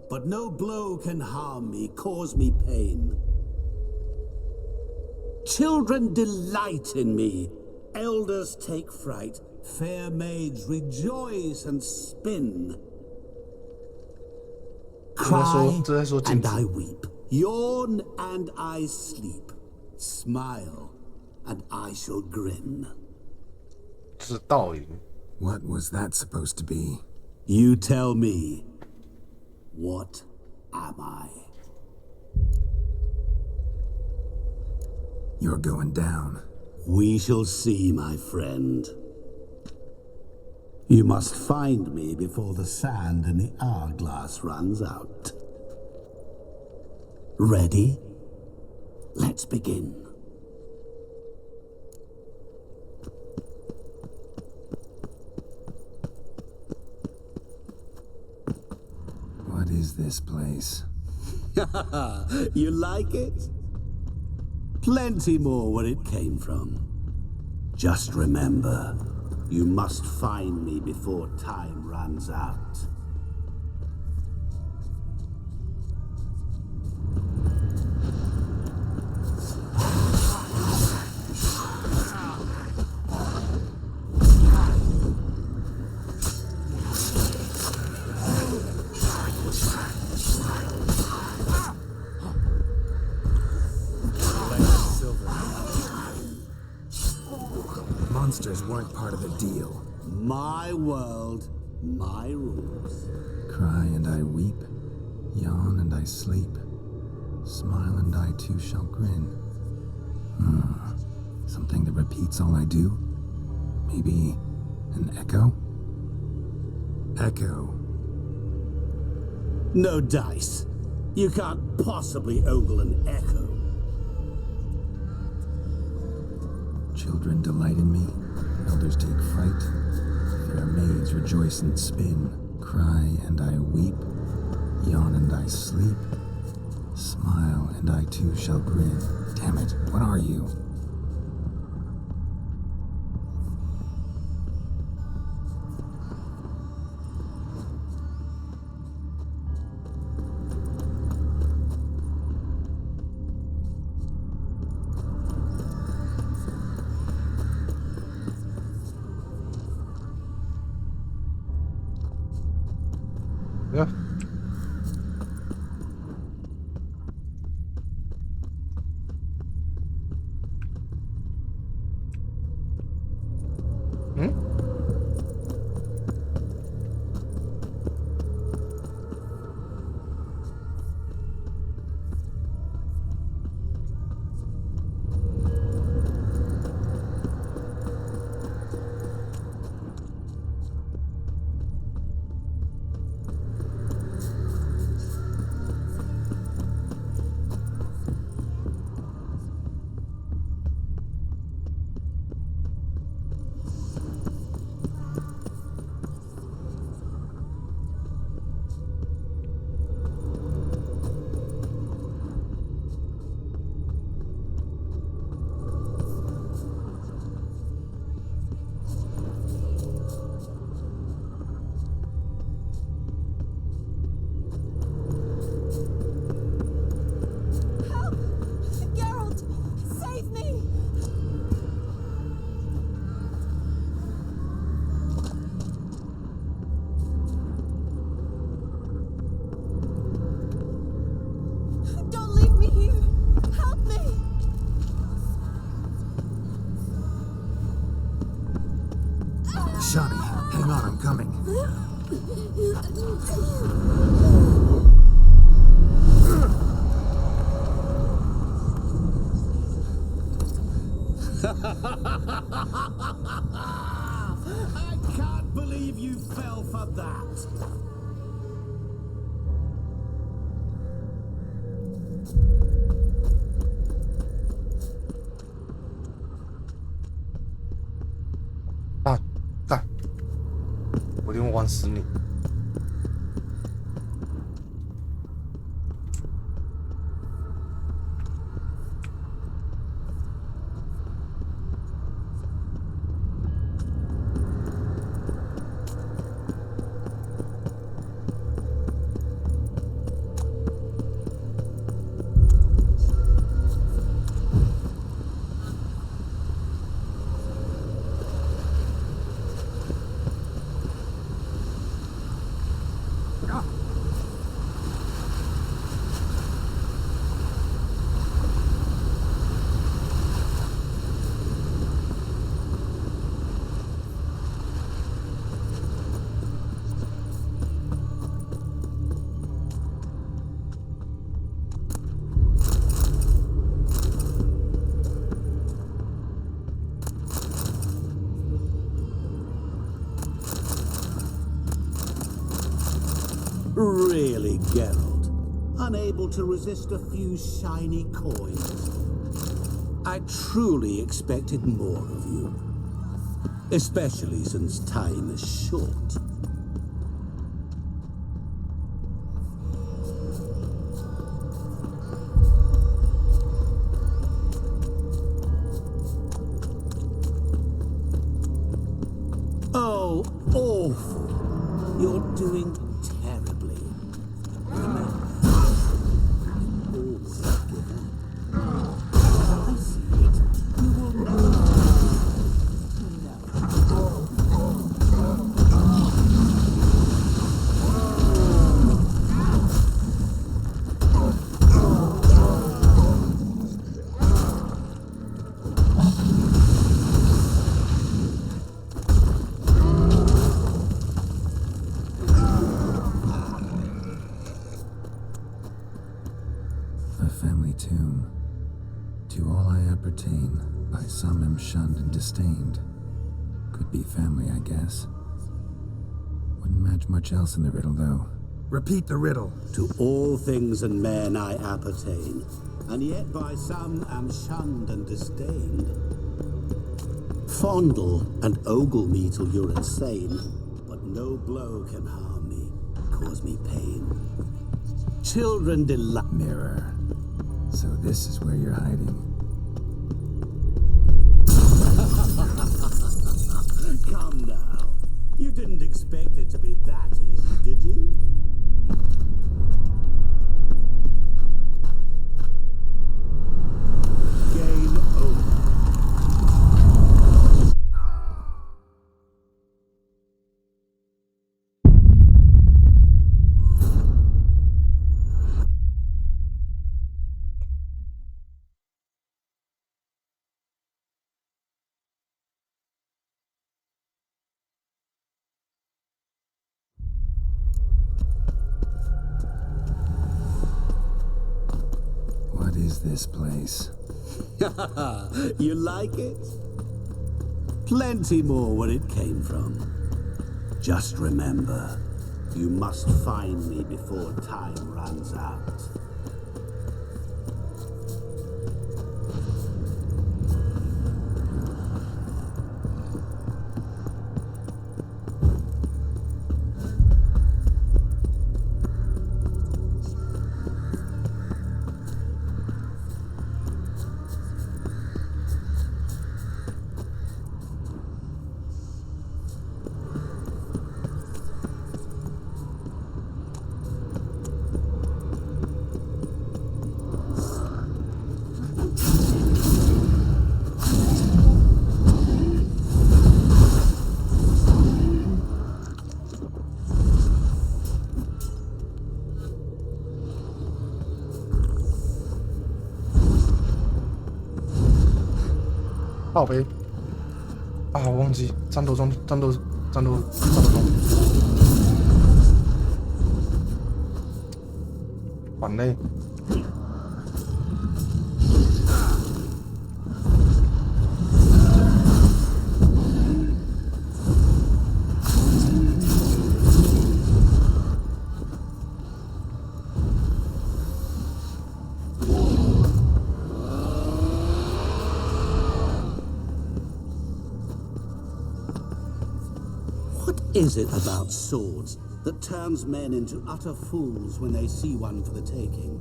but no blow can harm me, cause me pain. Children delight in me, elders take fright, fair maids rejoice and spin. Cry and I weep, yawn and I sleep, smile and I shall grin. 这是倒影。 What was that supposed to be? You tell me. What am I? You're going down. We shall see, my friend. You must find me before the sand in the hourglass runs out. Ready? Let's begin. What is this place? You like it? Plenty more where it came from. Just remember, you must find me before time runs out. Monsters weren't part of the deal. My world, my rules. Cry and I weep, yawn and I sleep, smile and I too shall grin. Something that repeats all I do? Maybe an echo? Echo. No dice. You can't possibly ogle an echo. Children delight in me, elders take fright, fair maids rejoice and spin, cry and I weep, yawn and I sleep, smile and I too shall grin. Damn it, what are you? Yeah. Shani, hang on, I'm coming. I can't believe you fell for that.干！我一定会玩死你！Really, Geralt? Unable to resist a few shiny coins? I truly expected more of you. Especially since time is short. awful. You're doing terribly. Remember, always give up. I see it. You will never. Tomb. To all I appertain, by some am shunned and disdained. Could be family, I guess. Wouldn't match much else in the riddle, though. Repeat the riddle. To all things and men I appertain, and yet by some am shunned and disdained. Fondle and ogle me till you're insane, but no blow can harm me, cause me pain. Children delight. Mirror. So this is where you're hiding. Come now. You didn't expect it to be that easy, did you? Game over. What is this place? You like it? Plenty more where it came from. Just remember, you must find me before time runs out.靠背啊，我忘记战斗中，战斗中，反类。What is it about swords that turns men into utter fools when they see one for the taking?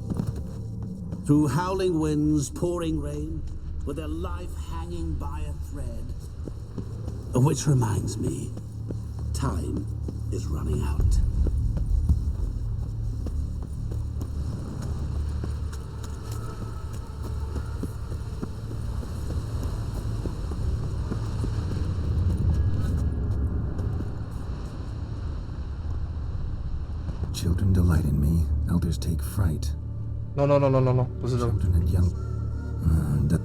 Through howling winds, pouring rain, with their life hanging by a thread. Which reminds me, time is running out. Children delight in me, elders take fright. No, 不是这个。 Children and young.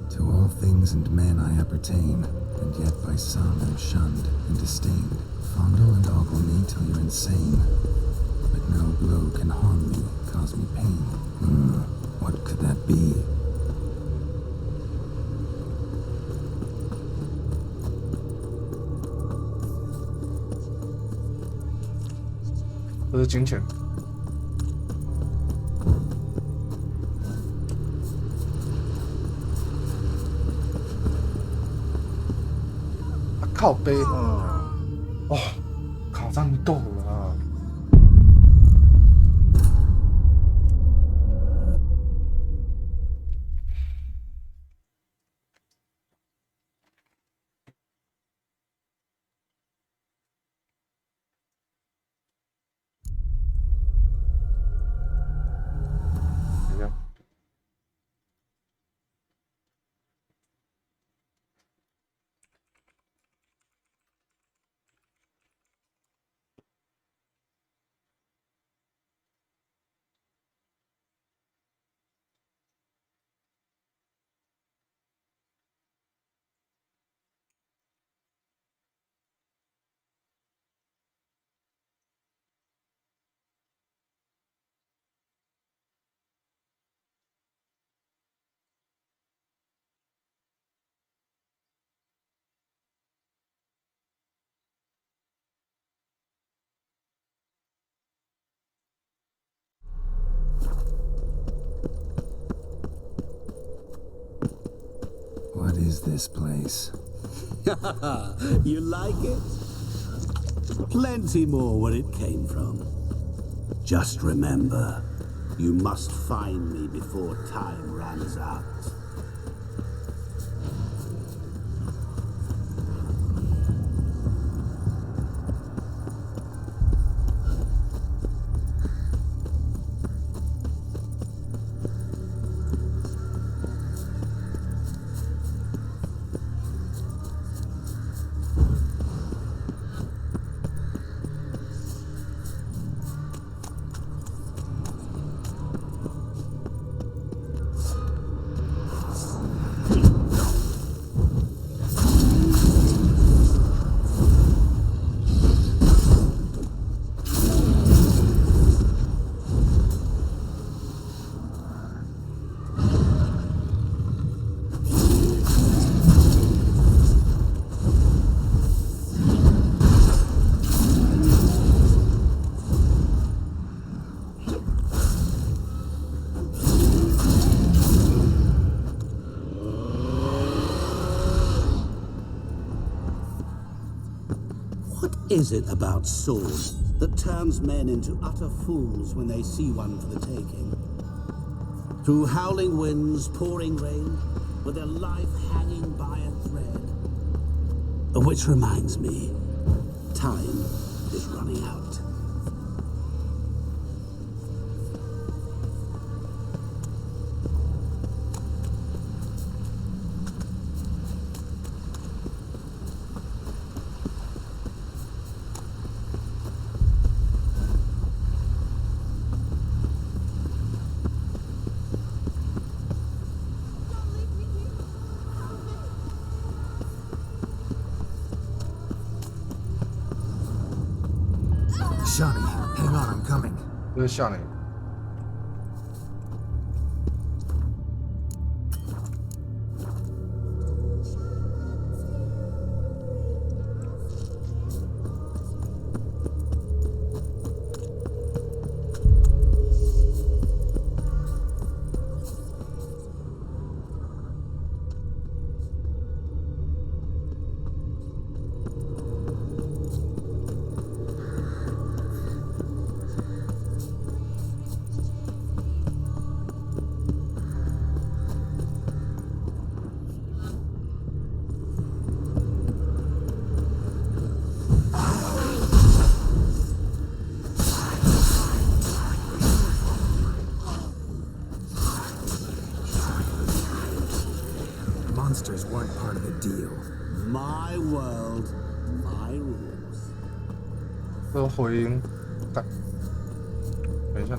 To all things and men I appertain, and yet by some am shunned and disdained. Fondle and ogle me till you're insane, but no blow can harm me, cause me pain. What could that be? "这是金钱。靠背，哦，卡战斗了啊！ is this place? You like it? Plenty more where it came from. Just remember, you must find me before time runs out. What is it about swords that turns men into utter fools when they see one for the taking? Through howling winds, pouring rain, with their life hanging by a thread. Which reminds me, time is running out. Shawnee, hang on, I'm coming. Where's Shawnee? Monsters weren't part of the deal. My world, my rules. 这个回音，干，等一下。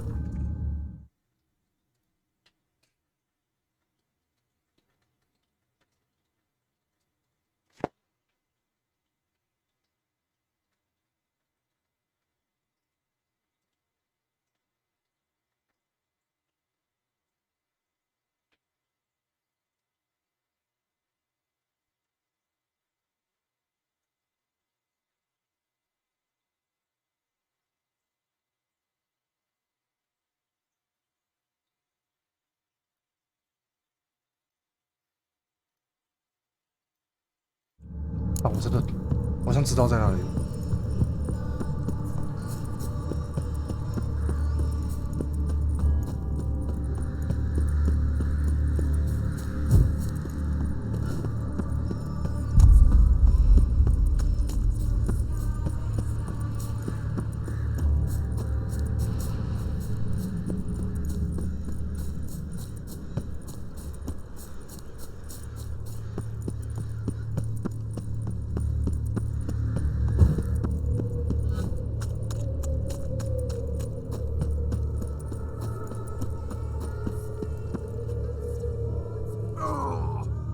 啊，我真的好像知道在哪里。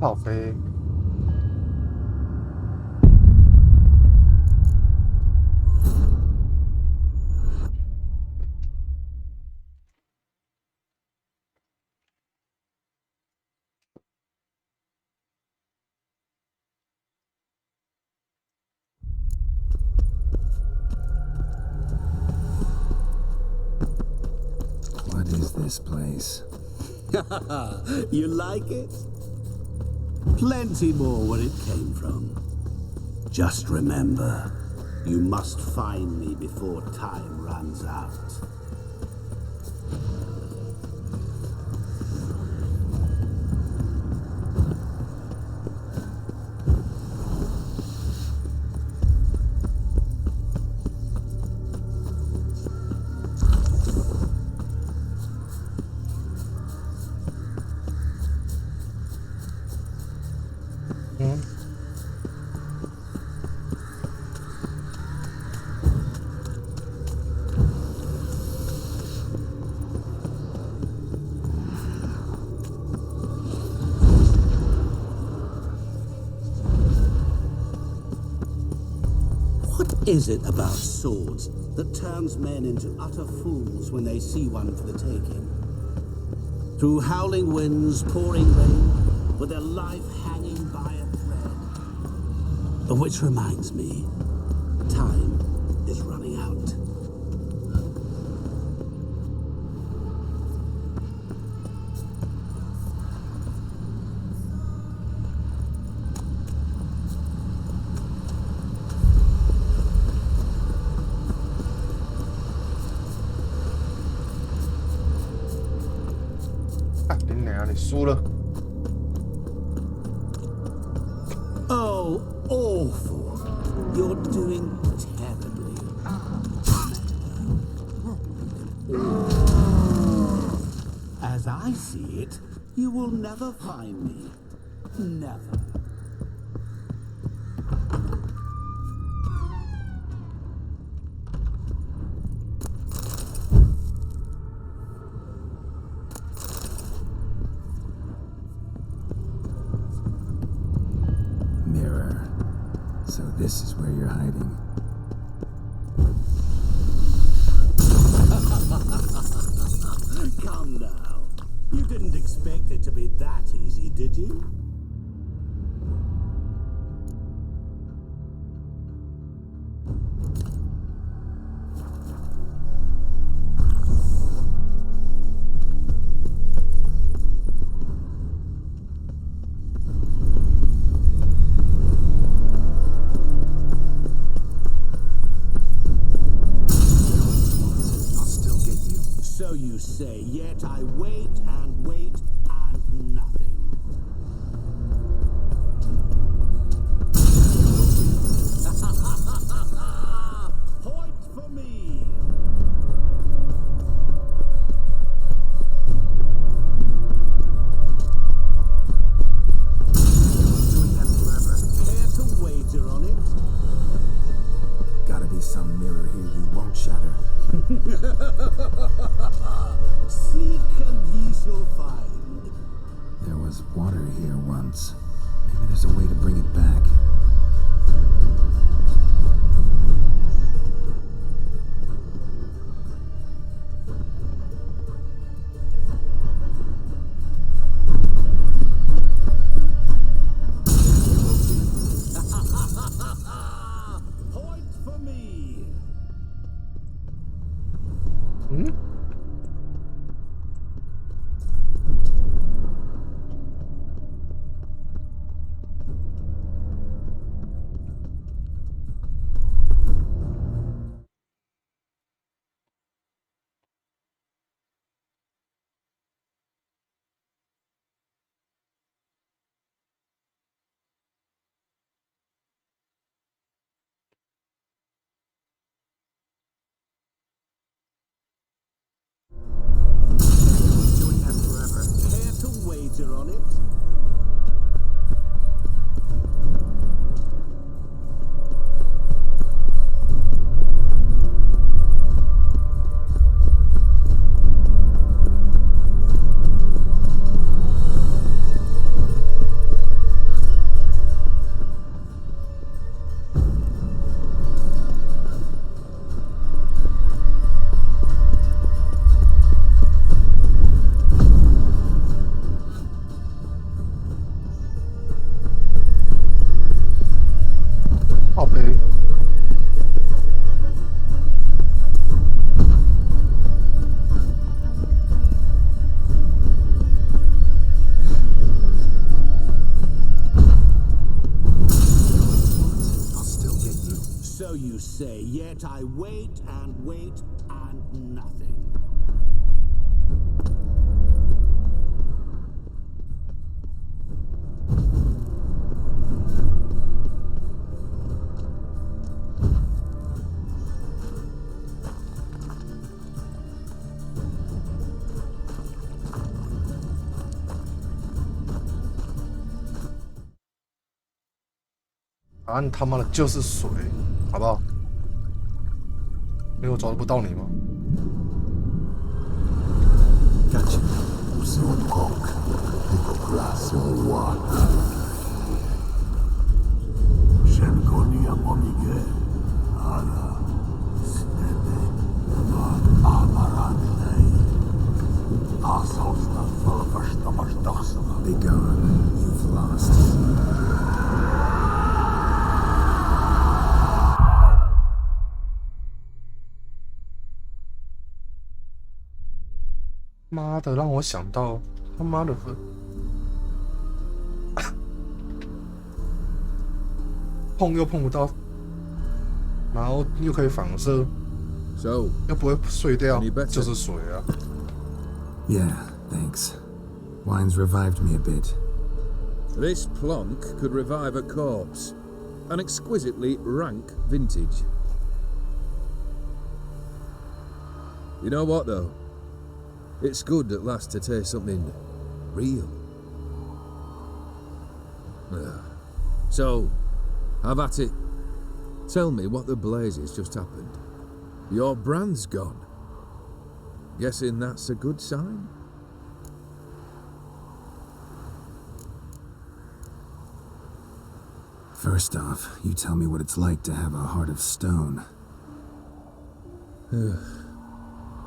好飞。What is this place? You like it? Plenty more where it came from. Just remember, you must find me before time runs out. What is it about swords that turns men into utter fools when they see one for the taking? Through howling winds, pouring rain, with their life hanging by a thread. Which reminds me, time is running out. Oh, awful. You're doing terribly. As I see it, you will never find me. Never. So this is where you're hiding. Come now. You didn't expect it to be that easy, did you? So you say, yet I wait and wait and nothing. Point for me! Doing that forever. Care to wager on it? Gotta be some mirror here you won't shatter. Seek and ye shall find. There was water here once. Maybe there's a way to bring it back. Point for me. Yet I wait and wait and nothing. 答案他妈的就是水，好不好？因为我抓不到你吗？Be gone. You've lost. 妈的，让我想到他妈的碰又碰不到，然后又可以反射，又不会碎掉，就是水啊。Yeah, thanks. Wine's revived me a bit. This plonk could revive a corpse. An exquisitely rank vintage. You know what, though? It's good at last to taste something real. So, have at it. Tell me what the blazes just happened. Your brand's gone. Guessing that's a good sign? First off, you tell me what it's like to have a heart of stone.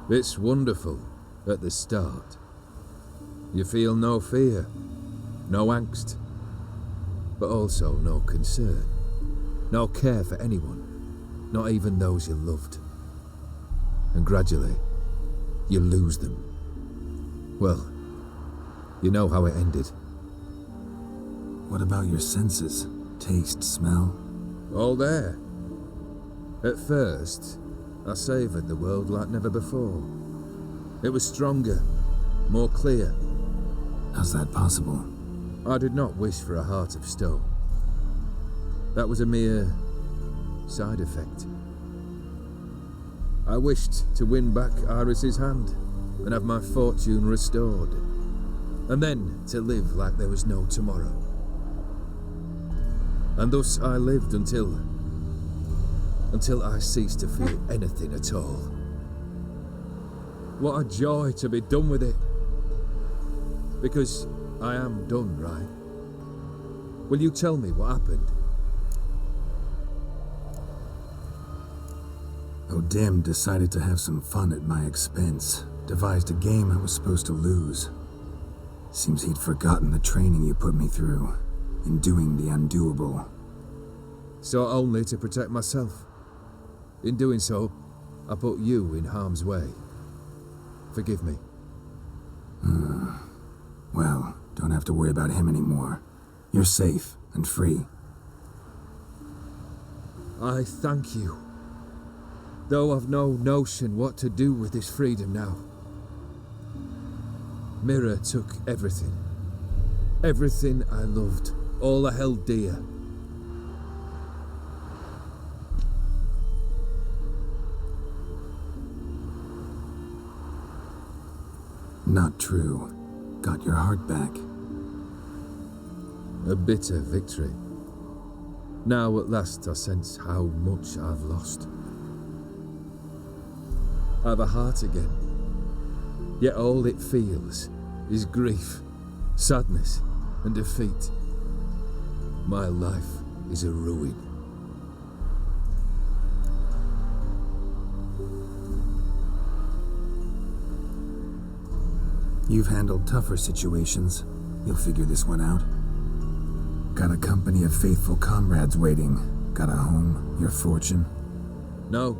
It's wonderful at the start. You feel no fear, no angst, but also no concern, no care for anyone, not even those you loved. And gradually, you lose them. Well, you know how it ended. What about your senses? Taste, smell? All there. At first, I savoured the world like never before. It was stronger, more clear. How's that possible? I did not wish for a heart of stone. That was a mere side effect. I wished to win back Iris's hand and have my fortune restored, and then to live like there was no tomorrow. And thus I lived until I ceased to feel anything at all. What a joy to be done with it. Because I am done, right? Will you tell me what happened? O'Dim decided to have some fun at my expense. Devised a game I was supposed to lose. Seems he'd forgotten the training you put me through in doing the undoable. So only to protect myself. In doing so, I put you in harm's way. Forgive me. Well, don't have to worry about him anymore. You're safe and free. I thank you. Though I've no notion what to do with this freedom now. Mira took everything. Everything I loved. All I held dear. Not true. Got your heart back. A bitter victory. Now at last I sense how much I've lost. I've a heart again. Yet all it feels is grief, sadness, and defeat. My life is a ruin. You've handled tougher situations. You'll figure this one out. Got a company of faithful comrades waiting. Got a home, your fortune. No.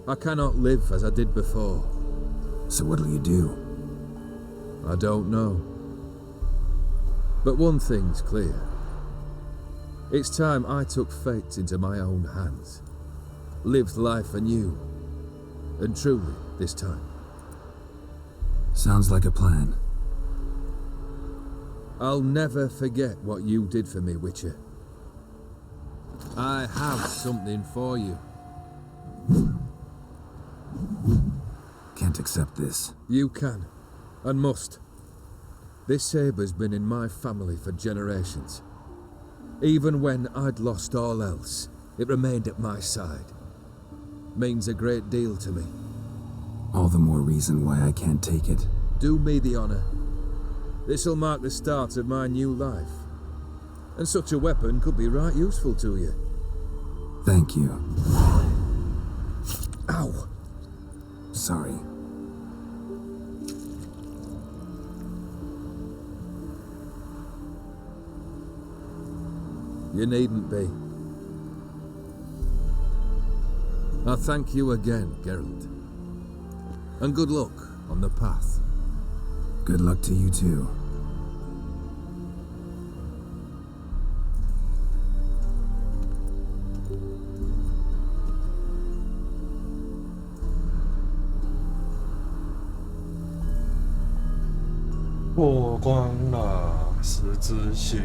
I cannot live as I did before. So what'll you do? I don't know. But one thing's clear. It's time I took fate into my own hands. lived life anew. And truly, this time. Sounds like a plan. I'll never forget what you did for me, Witcher. I have something for you. Can't accept this. You can, and must. This sabre's been in my family for generations. Even when I'd lost all else, it remained at my side. Means a great deal to me. All the more reason why I can't take it. Do me the honor. This'll mark the start of my new life. And such a weapon could be right useful to you. Thank you. Ow! Sorry. You needn't be. I thank you again, Geralt. And good luck on the path. Good luck to you too. "破光了十之心。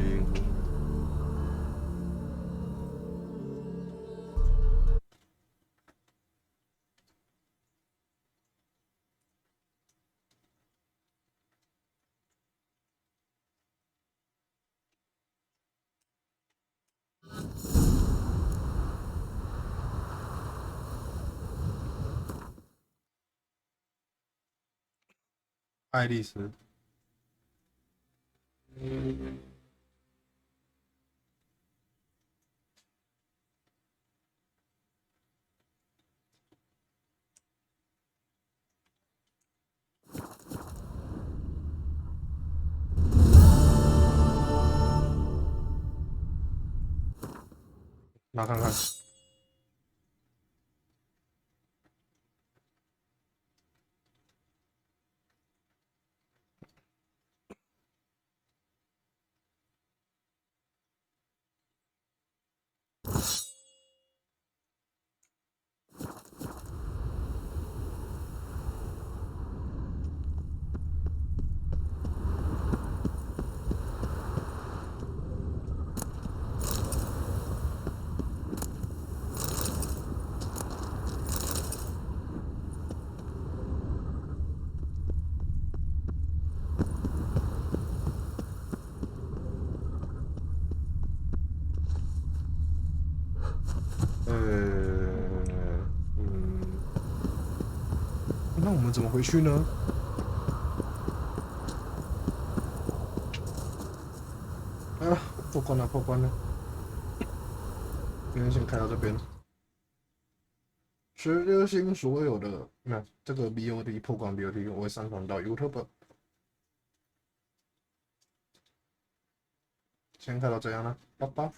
爱丽丝。拿看看。那我们怎么回去呢？啊，破关了，破关了！今天先开到这边。16星所有的，那这个 VOD 破关 VOD 我会上传到 YouTube。先开到这样了，拜拜。